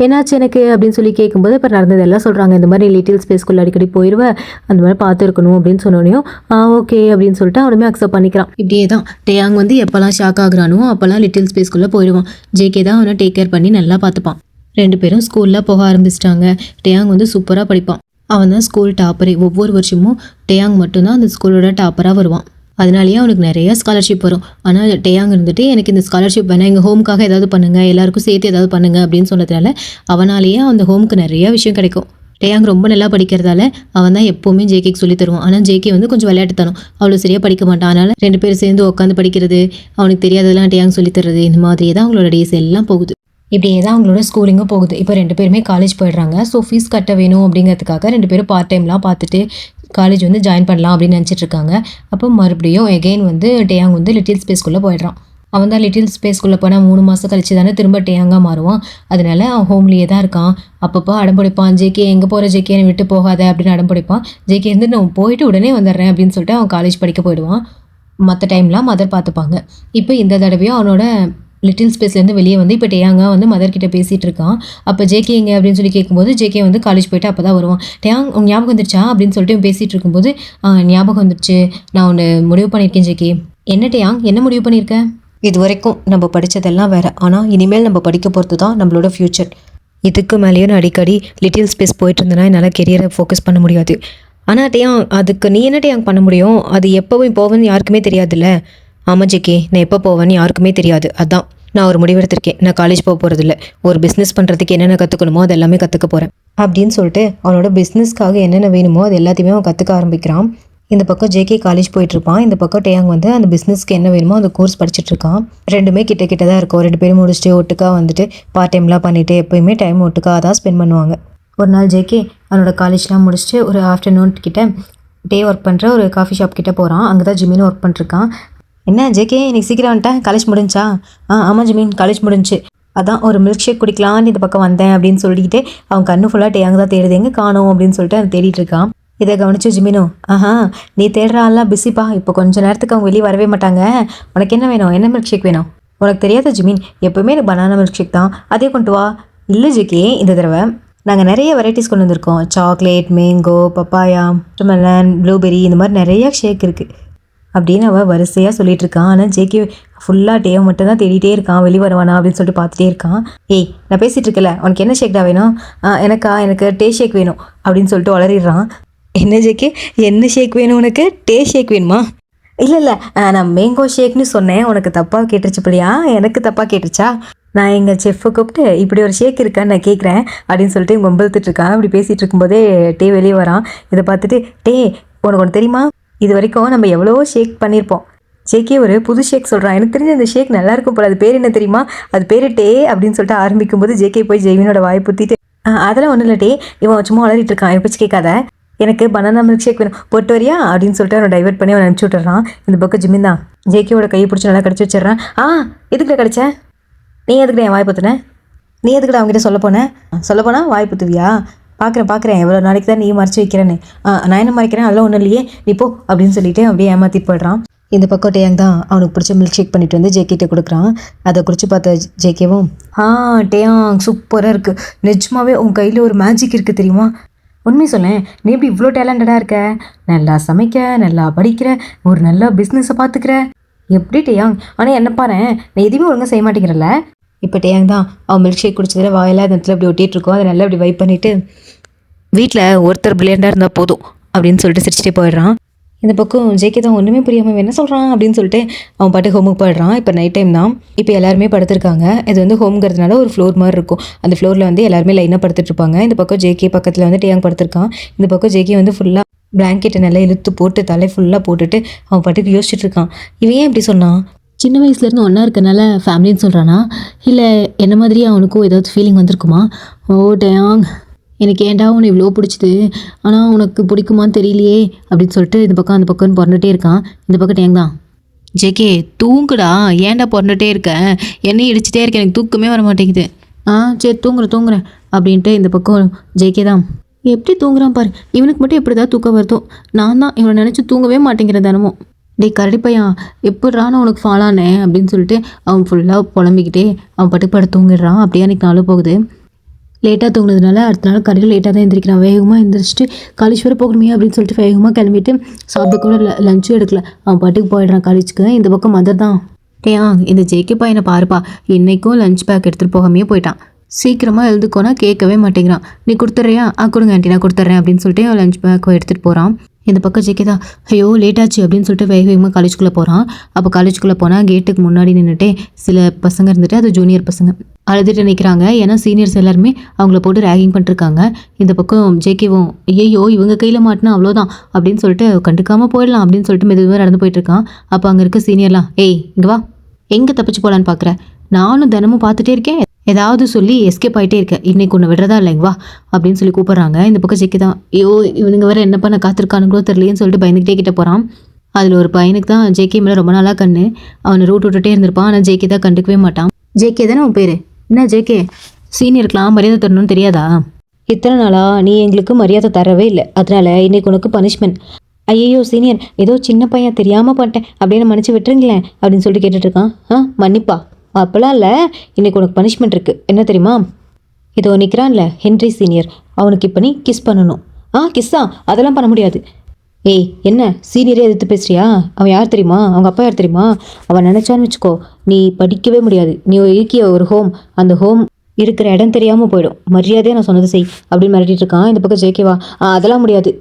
என்னாச்சு எனக்கு அப்படின்னு சொல்லி கேட்கும்போது இப்போ நடந்தது எல்லாம் சொல்கிறாங்க. இந்த மாதிரி லிட்டில் ஸ்பேஸ்க்குள்ளே அடிக்கடி போயிடுவேன், அந்த மாதிரி பார்த்துருக்கணும் அப்படின்னு சொன்னோனையும் ஓகே அப்படின்னு சொல்லிட்டு அவனுமே அக்செப்ட் பண்ணிக்கிறான். இப்படியே தான் டேயாங் வந்து எப்போல்லாம் ஷாக் ஆகுறானோ அப்போல்லாம் லிட்டில் ஸ்பேஸ்க்குள்ளே போயிடுவான். ஜேகே தான் அவனை டேக் கேர் பண்ணி நல்லா பார்த்துப்பான். 2 பேரும் ஸ்கூலில் போக ஆரம்பிச்சிட்டாங்க. டேயாங் வந்து சூப்பராக படிப்பான். அவன் தான் ஸ்கூல் டாப்பரே. ஒவ்வொரு வருஷமும் டேயாங் மட்டும்தான் அந்த ஸ்கூலோட டாப்பராக வருவான். அதனாலேயே அவனுக்கு நிறைய ஸ்காலர்ஷிப் வரும். ஆனால் டேயாங் இருந்துட்டு எனக்கு இந்த ஸ்காலர்ஷிப் வேணாம், எங்கள் ஹோமுக்காக ஏதாவது பண்ணுங்கள், எல்லாருக்கும் சேர்த்து ஏதாவது பண்ணுங்கள் அப்படின்னு சொன்னதுனால அவனாலேயே அந்த ஹோமுக்கு நிறைய விஷயம் கிடைக்கும். டேயாங் ரொம்ப நல்லா படிக்கிறதால அவன் தான் எப்போவுமே ஜேகேக்கு சொல்லி தருவான். ஆனால் ஜேகே வந்து கொஞ்சம் விளையாட்டுத்தனம், அவ்வளோ சரியாக படிக்க மாட்டான். அதனால் 2 பேரும் சேர்ந்து உட்காந்து படிக்கிறது, அவனுக்கு தெரியாததெல்லாம் டேயாங் சொல்லி தர்றது, இந்த மாதிரியே தான் அவங்களோட டேஸ் எல்லாம் போகுது. இப்படியே தான் அவங்களோட ஸ்கூலிங்கும் போகுது. இப்போ 2 பேருமே காலேஜ் போயிடுறாங்க. ஸோ ஃபீஸ் கட்ட வேணும் அப்படிங்கிறதுக்காக 2 பேரும் பார்ட் டைம்லாம் பார்த்துட்டு காலேஜ் வந்து ஜாயின் பண்ணலாம் அப்படின்னு நினச்சிட்டு இருக்காங்க. அப்போ மறுபடியும் எகெயின் வந்து டேயாங் வந்து லிட்டில் ஸ்பேஸ்க்குள்ளே போயிடுறான். அவன் தான் லிட்டில் ஸ்பேஸ்க்குள்ளே போனால் 3 மாதம் கழிச்சு தானே திரும்ப டேயாங்காக மாறுவான். அதனால அவன் ஹோம்லேயே தான் இருக்கான். அப்பப்போ அடம்பிடிப்பான், ஜேகே எங்கே போகிற ஜேகே என்னை விட்டு போகாத அப்படின்னு அடம்பிடிப்பான். ஜேகே வந்து நான் போயிட்டு உடனே வந்துடுறேன் அப்படின்னு சொல்லிட்டு அவன் காலேஜ் படிக்க போயிடுவான். மற்ற டைம்லாம் மதர் பார்த்துப்பாங்க. இப்போ இந்த தடவையும் அவனோட லிட்டில் ஸ்பேஸ்லேருந்து வெளியே வந்து இப்போ டேயாங்கா வந்து மதர்கிட்ட பேசிகிட்டு இருக்கான். அப்போ ஜேகே எங்கே அப்படின்னு சொல்லி கேட்கும்போது ஜேகே வந்து காலேஜ் போயிட்டு அப்போ தான் வருவான். டேயாங் உன் ஞாபகம் வந்துருச்சா அப்படின்னு சொல்லிட்டு பேசிகிட்டு இருக்கும்போது ஞாபகம் வந்துருச்சு, நான் ஒன்று முடிவு பண்ணியிருக்கேன் ஜேகே. என்ன டேயாங், என்ன முடிவு பண்ணியிருக்கேன்? இது வரைக்கும் நம்ம படித்ததெல்லாம் வேறு, ஆனால் இனிமேல் நம்ம படிக்க போகிறது தான் நம்மளோட ஃப்யூச்சர். இதுக்கு மேலேயும் நான் அடிக்கடி லிட்டில் ஸ்பேஸ் போயிட்டு இருந்தேன்னா என்னால் கெரியரை ஃபோக்கஸ் பண்ண முடியாது. ஆனால் டேயாங், அதுக்கு நீ என்ன டேயாங் பண்ண முடியும்? அது எப்போவும் போவேன்னு யாருக்குமே தெரியாதுல்ல. ஆமாம் ஜேகே, நான் எப்போ போவேன்னு யாருக்குமே தெரியாது. அதான் நான் ஒரு முடிவெடுத்திருக்கேன். நான் காலேஜ் போக போகிறதில்ல, ஒரு பிஸ்னஸ் பண்ணுறதுக்கு என்னென்ன கற்றுக்கணுமோ அது எல்லாமே கற்றுக்க போகிறேன் அப்படின்னு சொல்லிட்டு அவனோட பிஸ்னஸ்க்காக என்னென்ன வேணுமோ அது எல்லாத்தையுமே அவன் கற்றுக்க ஆரம்பிக்கிறான். இந்த பக்கம் ஜேகே காலேஜ் போயிட்டுருப்பான். இந்த பக்கம் டேயாங் வந்து அந்த பிஸ்னஸ்க்கு என்ன வேணுமோ அந்த கோர்ஸ் படிச்சுட்ருக்கான். 2மே கிட்ட தான் இருக்கும். 2 பேரும் முடிச்சுட்டு ஒட்டுக்கா வந்துட்டு பார்ட் டைம்லாம் பண்ணிவிட்டு எப்போயுமே டைம் ஒட்டுக்கா தான் ஸ்பெண்ட் பண்ணுவாங்க. ஒரு நாள் ஜேகே அவனோட காலேஜ்லாம் முடிச்சுட்டு ஒரு ஆஃப்டர்நூன் கிட்ட டே ஒர்க் பண்ணுற ஒரு காஃபி ஷாப் கிட்டே போகிறான். அங்கே தான் ஜிமினும் ஒர்க் பண்ணிருக்கான். என்ன ஜேகே, இன்னைக்கு சீக்கிரம் வந்துட்டேன், காலேஜ் முடிஞ்சா? ஆமாம் ஜிமின், காலேஜ் முடிஞ்சு. அதான் ஒரு மில்க் ஷேக் குடிக்கலான்னு இந்த பக்கம் வந்தேன் அப்படின்னு சொல்லிக்கிட்டு அவன் கண்ணு ஃபுல்லாக டேயாங் தான் தேடுது, எங்கே காணோம் அப்படின்னு சொல்லிட்டு அவன் தேடிட்டு இருக்கான். இதை கவனிச்சு ஜிமினோ, நீ தேடுறான்லாம் பிஸிப்பா, இப்போ கொஞ்சம் நேரத்துக்கு அவங்க வெளியே வரவே மாட்டாங்க. உனக்கு என்ன வேணும், என்ன மில்க் ஷேக் வேணும்? உனக்கு தெரியாத ஜிமின், எப்போவுமே எனக்கு பனானா மில்க் ஷேக் தான், அதே கொண்டு வா. இல்லை ஜேகே, இந்த தடவை நாங்கள் நிறைய வெரைட்டிஸ் கொண்டு வந்திருக்கோம். Chocolate, mango, papaya, melon, blueberry, இந்த மாதிரி நிறையா ஷேக் இருக்குது அப்படின்னு அவள் வரிசையாக சொல்லிட்டு இருக்கான். ஆனால் ஜேகே ஃபுல்லாக டேவை மட்டும் தான் தேடிட்டே இருக்கான், வெளியே வருவானா அப்படின்னு சொல்லிட்டு பார்த்துட்டே இருக்கான். ஏய், நான் பேசிகிட்டு இருக்கல, உனக்கு என்ன ஷேக்டா வேணும்? எனக்கு டே ஷேக் வேணும் அப்படின்னு சொல்லிட்டு வளரிடுறான். என்ன ஜேகே, என்ன ஷேக் வேணும் உனக்கு? டே ஷேக் வேணுமா? இல்லை நான் மேங்கோ ஷேக்னு சொன்னேன், உனக்கு தப்பாக கேட்டுருச்சு பிள்ளையா? எனக்கு தப்பாக கேட்டுருச்சா? நான் எங்கள் செஃப்பை கூப்பிட்டு இப்படி ஒரு ஷேக் இருக்கான்னு நான் கேட்குறேன் அப்படின்னு சொல்லிட்டு இவங்க ஒம்பழுத்துட்ருக்கான். இப்படி பேசிகிட்டு இருக்கும்போதே டே வெளியே வரான். இதை பார்த்துட்டு, டே உனக்கு ஒன்று தெரியுமா, இது வரைக்கும் நம்ம எவ்வளோ ஷேக் பண்ணியிருப்போம். ஜேகே ஒரு புது ஷேக் சொல்கிறான். எனக்கு தெரிஞ்ச அந்த ஷேக் நல்லாயிருக்கும் போல, அது பேர் என்ன தெரியுமா? அது பேர் டே அப்படின்னு சொல்லிட்டு ஆரம்பிக்கும்போது ஜேகே போய் ஜெய்வினோட வாயை புத்திட்டு அதெல்லாம் ஒன்றும் இல்லாட்டி இவன் சும்மா வளரிட்டு இருக்கான், எப்பச்சு கேட்காத. எனக்கு பனானா மில்க் ஷேக் வேணும், போட்டு வரியா அப்படின்னு சொல்லிட்டு அவனை டைவர்ட் பண்ணி அவனை அனுப்பிச்சி விட்டுறான். இந்த பக்கம் ஜிம்மின் தான் ஜேகேவோட கையை பிடிச்சி நல்லா கடிச்சு வச்சிடறான். எதுக்குடா கடிச்ச? நீ எதுக்குடா என் வாய் பத்துன? நீ எதுக்குடா அவங்ககிட்ட சொல்லப்போனா வாய் பத்துவியா? பார்க்குறேன் எவ்வளோ நாளைக்கு தான் நீ மறைச்சி வைக்கிறேன்னு. நான் என்ன மறைக்கிறேன், அதெல்லாம் ஒன்றும் இல்லையே, நீ போ அப்படின்னு சொல்லிட்டு அப்படியே ஏமாற்றிட்டு போய்ட்றான். இந்த பக்கம் டேயாங் தான் அவனுக்கு பிடிச்ச மில்க் ஷேக் பண்ணிட்டு வந்து ஜேகேட்ட கொடுக்குறான். அதை குடிச்சு பார்த்த ஜேகேவும் டேயாங் சூப்பராக இருக்குது, நிஜமாவே உன் கையில் ஒரு மேஜிக் இருக்குது தெரியுமா? உண்மை சொல்லேன், நீ எப்படி இவ்வளோ டேலண்டடாக இருக்க? நல்லா சமைக்க, நல்லா படிக்கிற, ஒரு நல்ல பிஸ்னஸை பார்த்துக்கிற, எப்படி டேயாங்? ஆனால் என்ன பாரு, நான் எதுவுமே ஒழுங்காக செய்ய மாட்டேங்கிறல்ல. இப்போ டேயாங் தான் அவன் மில்க் ஷேக் குடிச்சதில் வாயில அந்த இடத்துல இப்படி ஒட்டிகிட்டு இருக்கோம். அதை நல்லா இப்படி வைப் பண்ணிவிட்டு வீட்டில் ஒருத்தர் பிரில்லியண்டாக இருந்தால் போதும் அப்படின்னு சொல்லிட்டு சிரிச்சிட்டே போயிடுறான். இந்த பக்கம் ஜேகே தான் ஒன்றுமே புரியாமல் என்ன சொல்கிறான் அப்படின்னு சொல்லிட்டு அவன் பாட்டு ஹோமுக்கு போயிடுறான். இப்போ நைட் டைம் தான், இப்போ எல்லாருமே படுத்துருக்காங்க. இது வந்து ஹோம்ங்கிறதுனால ஒரு ஃப்ளோர் மாதிரி இருக்கும். அந்த ஃப்ளோரில் வந்து எல்லாருமே லைனாக படுத்துட்ருப்பாங்க. இந்த பக்கம் ஜேகே பக்கத்தில் வந்து டேயாங் படுத்திருக்கான். இந்த பக்கம் ஜேகே வந்து ஃபுல்லாக பிளாங்கெட்டை நல்லா இழுத்து போட்டு தலை ஃபுல்லாக போட்டுட்டு அவன் பாட்டுக்கு யோசிச்சுட்டு இருக்கான். இவன் ஏன் இப்படி சொன்னான்? சின்ன வயசுலேருந்து ஒன்றா இருக்கனால ஃபேமிலின்னு சொல்கிறானா, இல்லை என்ன மாதிரி அவனுக்கும் ஏதாவது ஃபீலிங் வந்திருக்குமா? ஓ டேயாங், எனக்கு ஏன்டா உன்னை இவ்வளோ பிடிச்சிது, ஆனால் உனக்கு பிடிக்குமான்னு தெரியலையே அப்படின்னு சொல்லிட்டு இந்த பக்கம் அந்த பக்கம்னு பிறந்துட்டே இருக்கான். இந்த பக்கம் டேங் தான் ஜேகே தூங்குடா, ஏன்டா பிறந்துட்டே இருக்கேன், என்னையும் இடிச்சிட்டே இருக்கேன், எனக்கு தூக்கமே வர மாட்டேங்குது. சரி தூங்குறேன் அப்படின்ட்டு இந்த பக்கம் ஜேகே தான் எப்படி தூங்குறான் பாரு, இவனுக்கு மட்டும் எப்படி தான் தூக்கம் வருதோ, நான் தான் இவனை நினச்சி தூங்கவே மாட்டேங்கிறேன் தினமும். கரடி பையன் எப்படிறா நான் உனக்கு ஃபாலானேன் அப்படின்னு சொல்லிட்டு அவன் ஃபுல்லாக புலம்பிக்கிட்டே அவன் பாட்டுக்கு படுத்து தூங்கிடுறான். அப்படியே அன்றைக்கி நாளும் போகுது. லேட்டாக தூங்கினதுனால அடுத்த நாள் கடையில் லேட்டாக தான் எழுந்திரிக்கிறான். வேகமாக எழுந்திரிச்சிட்டு காலேஜ் வர போகணுமே அப்படின்னு சொல்லிட்டு வேகமாக கிளம்பிட்டு சாப்பிட கூட லஞ்சும் எடுக்கல, அவன் பாட்டுக்கு போயிடுறான் காலேஜுக்கு. இந்த பக்கம் மதர் தான் இந்த ஜேகே பையனை பாருப்பா, இன்றைக்கும் லஞ்ச் பேக் எடுத்துகிட்டு போகாமையே போயிட்டான், சீக்கிரமாக எழுதுக்கோனா கேட்கவே மாட்டேங்கிறான், நீ கொடுத்துட்றியா? கொடுங்க ஆண்டி நான் கொடுத்துட்றேன் அப்படின்னு சொல்லிட்டு அவன் லஞ்ச் பேக்கை எடுத்துகிட்டு போகிறான். இந்த பக்கம் ஜேகே தான் ஐயோ லேட்டாச்சு அப்படின்னு சொல்லிட்டு வேகமாக காலேஜுக்குள்ளே போகிறான். அப்போ காலேஜுக்குள்ளே போனால் கேட்டுக்கு முன்னாடி நின்றுட்டே சில பசங்க இருந்துட்டு, அது ஜூனியர் பசங்க அழுதுட்டு நிற்கிறாங்க. ஏன்னா சீனியர்ஸ் எல்லாருமே அவங்கள போட்டு ரேகிங் பண்ணிருக்காங்க. இந்த பக்கம் ஜேகேவும் ஐயோ இவங்க கையில் மாட்டினா அவ்வளோதான் அப்படின்னு சொல்லிட்டு கண்டுக்காமல் போயிடலாம் அப்படின்னு சொல்லிட்டு மெதுவாக நடந்து போயிட்டுருக்கான். அப்போ அங்கே இருக்க சீனியர்லாம் இங்கே வா, எங்கே தப்பிச்சு போகலான்னு பார்க்குறேன், நானும் தினமும் பார்த்துட்டே இருக்கேன், ஏதாவது சொல்லி எஸ்கேப் ஆகிட்டே இருக்கேன், இன்னைக்கு ஒன்று விடுறதா இல்லைங்க வா அப்படின்னு சொல்லி கூப்பிட்றாங்க. இந்த பக்கம் ஜேகே தான் இவனுங்க வேறு என்ன பண்ண காத்திருக்கானுங்களோ தெரியலையேன்னு சொல்லிட்டு பயந்துக்கிட்டே கிட்ட போகிறான். அதில் ஒரு பையனுக்கு தான் ஜேகே மேலே ரொம்ப நாளாக கண்ணு, அவனை ரூட் விட்டுட்டே இருந்திருப்பான். ஆனால் ஜேகே தான் கண்டுக்கவே மாட்டான். ஜேகே தானே உன் பேர்? என்ன ஜேகே, சீனியருக்கெலாம் மரியாதை தரணும்னு தெரியாதா? இத்தனை நாளாக நீ எங்களுக்கு மரியாதை தரவே இல்லை, அதனால இன்னைக்கு உனக்கு பனிஷ்மெண்ட். ஐயோ சீனியர், ஏதோ சின்ன பையன் தெரியாமல் பண்ணிட்டேன் அப்படின்னு மன்னிச்சு விட்டுருங்களேன் அப்படின்னு சொல்லிட்டு கேட்டுட்ருக்கான். மன்னிப்பா? அப்போலாம் இல்லை, இன்றைக்கி உனக்கு பனிஷ்மெண்ட் இருக்குது, என்ன தெரியுமா? இதோ நிற்கிறான்ல ஹென்ரி சீனியர், அவனுக்கு இப்போ நீ கிஸ் பண்ணணும். கிஸ்ஸா? அதெல்லாம் பண்ண முடியாது. என்ன சீனியரே எதிர்த்து பேசுறியா? அவன் யார் தெரியுமா? அவங்க அப்பா யார் தெரியுமா? அவன் நினச்சான்னு வச்சுக்கோ, நீ படிக்கவே முடியாது, நீ இருக்கிய ஒரு ஹோம், அந்த ஹோம் இருக்கிற இடம் தெரியாமல் போயிடும், மரியாதையாக நான் சொன்னது செய் அப்படின்னு மிரட்டிட்டு இருக்கான். இந்த பக்கம் ஜேகேவா அதெல்லாம் முடியாது,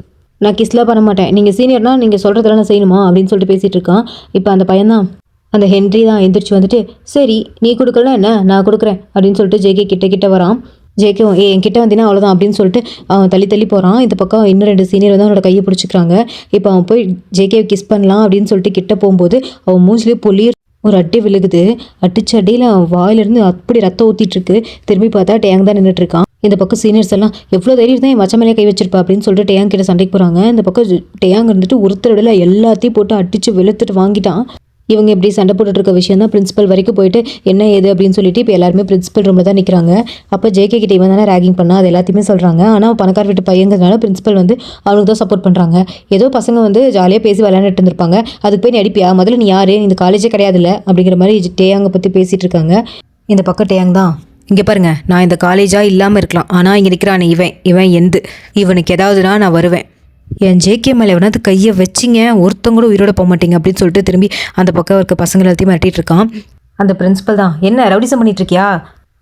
நான் கிஸ்லாம் பண்ண மாட்டேன், நீங்கள் சீனியர்னா நீங்கள் சொல்கிறதெல்லாம் நான் செய்யணுமா அப்படின்னு சொல்லிட்டு பேசிகிட்டு இருக்கான். இப்போ அந்த பையன்தான் அந்த ஹென்றி தான் எந்திரிச்சு வந்துட்டு சரி நீ கொடுக்கலாம் என்ன நான் கொடுக்குறேன் அப்படின்னு சொல்லிட்டு ஜேகே கிட்ட வரான். ஜேகேவும் என்கிட்ட வந்தீங்கன்னா அவ்வளோதான் அப்படின்னு சொல்லிட்டு அவன் தள்ளி போகிறான். இந்த பக்கம் இன்னும் 2 சீனியர் வந்து அவனோட கையை பிடிச்சிக்கிறாங்க. இப்போ அவன் போய் ஜேகேவை கிஸ் பண்ணலாம் அப்படின்னு சொல்லிட்டு கிட்ட போகும்போது அவன் மூஞ்சிலே பொலியர் ஒரு அடி விழுகுது. அடிச்ச அடியில் அவன் வாயிலிருந்து அப்படி ரத்தம் ஊற்றிட்டு இருக்கு. திரும்பி பார்த்தா டேங் தான் நின்றுட்டு இருக்கான். இந்த பக்கம் சீனியர்ஸ் எல்லாம் எவ்வளோ தைரியம் தான் என் மச்ச மேலே கை வச்சிருப்பா அப்படின்னு சொல்லிட்டு டேயாங் கிட்ட சண்டைக்கு போகிறாங்க. இந்த பக்கம் டேயாங் இருந்துட்டு ஒருத்தரோட எல்லாத்தையும் போட்டு அடித்து வெளுத்துட்டு வாங்கிட்டான். இவங்க எப்படி சண்டை போட்டுட்டு இருக்க விஷயம் தான் பிரின்சிபல் வரைக்கும் போயிட்டு என்ன ஏது அப்படின்னு சொல்லிட்டு இப்போ எல்லாருமே பிரின்சிபல் ரூமில் தான் நிற்கிறாங்க. அப்போ ஜேகே கிட்ட இவன் தானே ரேகிங் பண்ணா அது எல்லாத்தையுமே சொல்கிறாங்க. ஆனால் பணக்கார வீட்டு பையங்கிறதுனால பிரின்சிபல் வந்து அவனுக்கு தான் சப்போர்ட் பண்ணுறாங்க. ஏதோ பசங்க வந்து ஜாலியாக பேசி விளையாண்டுட்டு இருந்திருப்பாங்க, அதுக்கு போய் நீ அடிப்பியா, முதல்ல நீ யாரு, இந்த காலேஜே கிடையாதுல்ல அப்படிங்கிற மாதிரி டேயாங்கை பற்றி பேசிகிட்டு இருக்காங்க. இந்த பக்கம் டேயாங் தான் இங்கே பாருங்க, நான் இந்த காலேஜாக இல்லாமல் இருக்கலாம், ஆனால் இங்கே நிற்கிறான் இவன் இவனுக்கு ஏதாவதுனா நான் வருவேன், என் ஜேகே மேலே எவனாவது கையை வச்சிங்க ஒருத்தங்க கூட உயிரோட போக மாட்டீங்க அப்படின்னு சொல்லிட்டு திரும்பி அந்த பக்கம் இருக்க பசங்களை எல்லாத்தையும் மிரட்டிட்டு இருக்கான். அந்த பிரின்சிபல் தான் என்ன ரவுடிசம் பண்ணிட்டு இருக்கியா,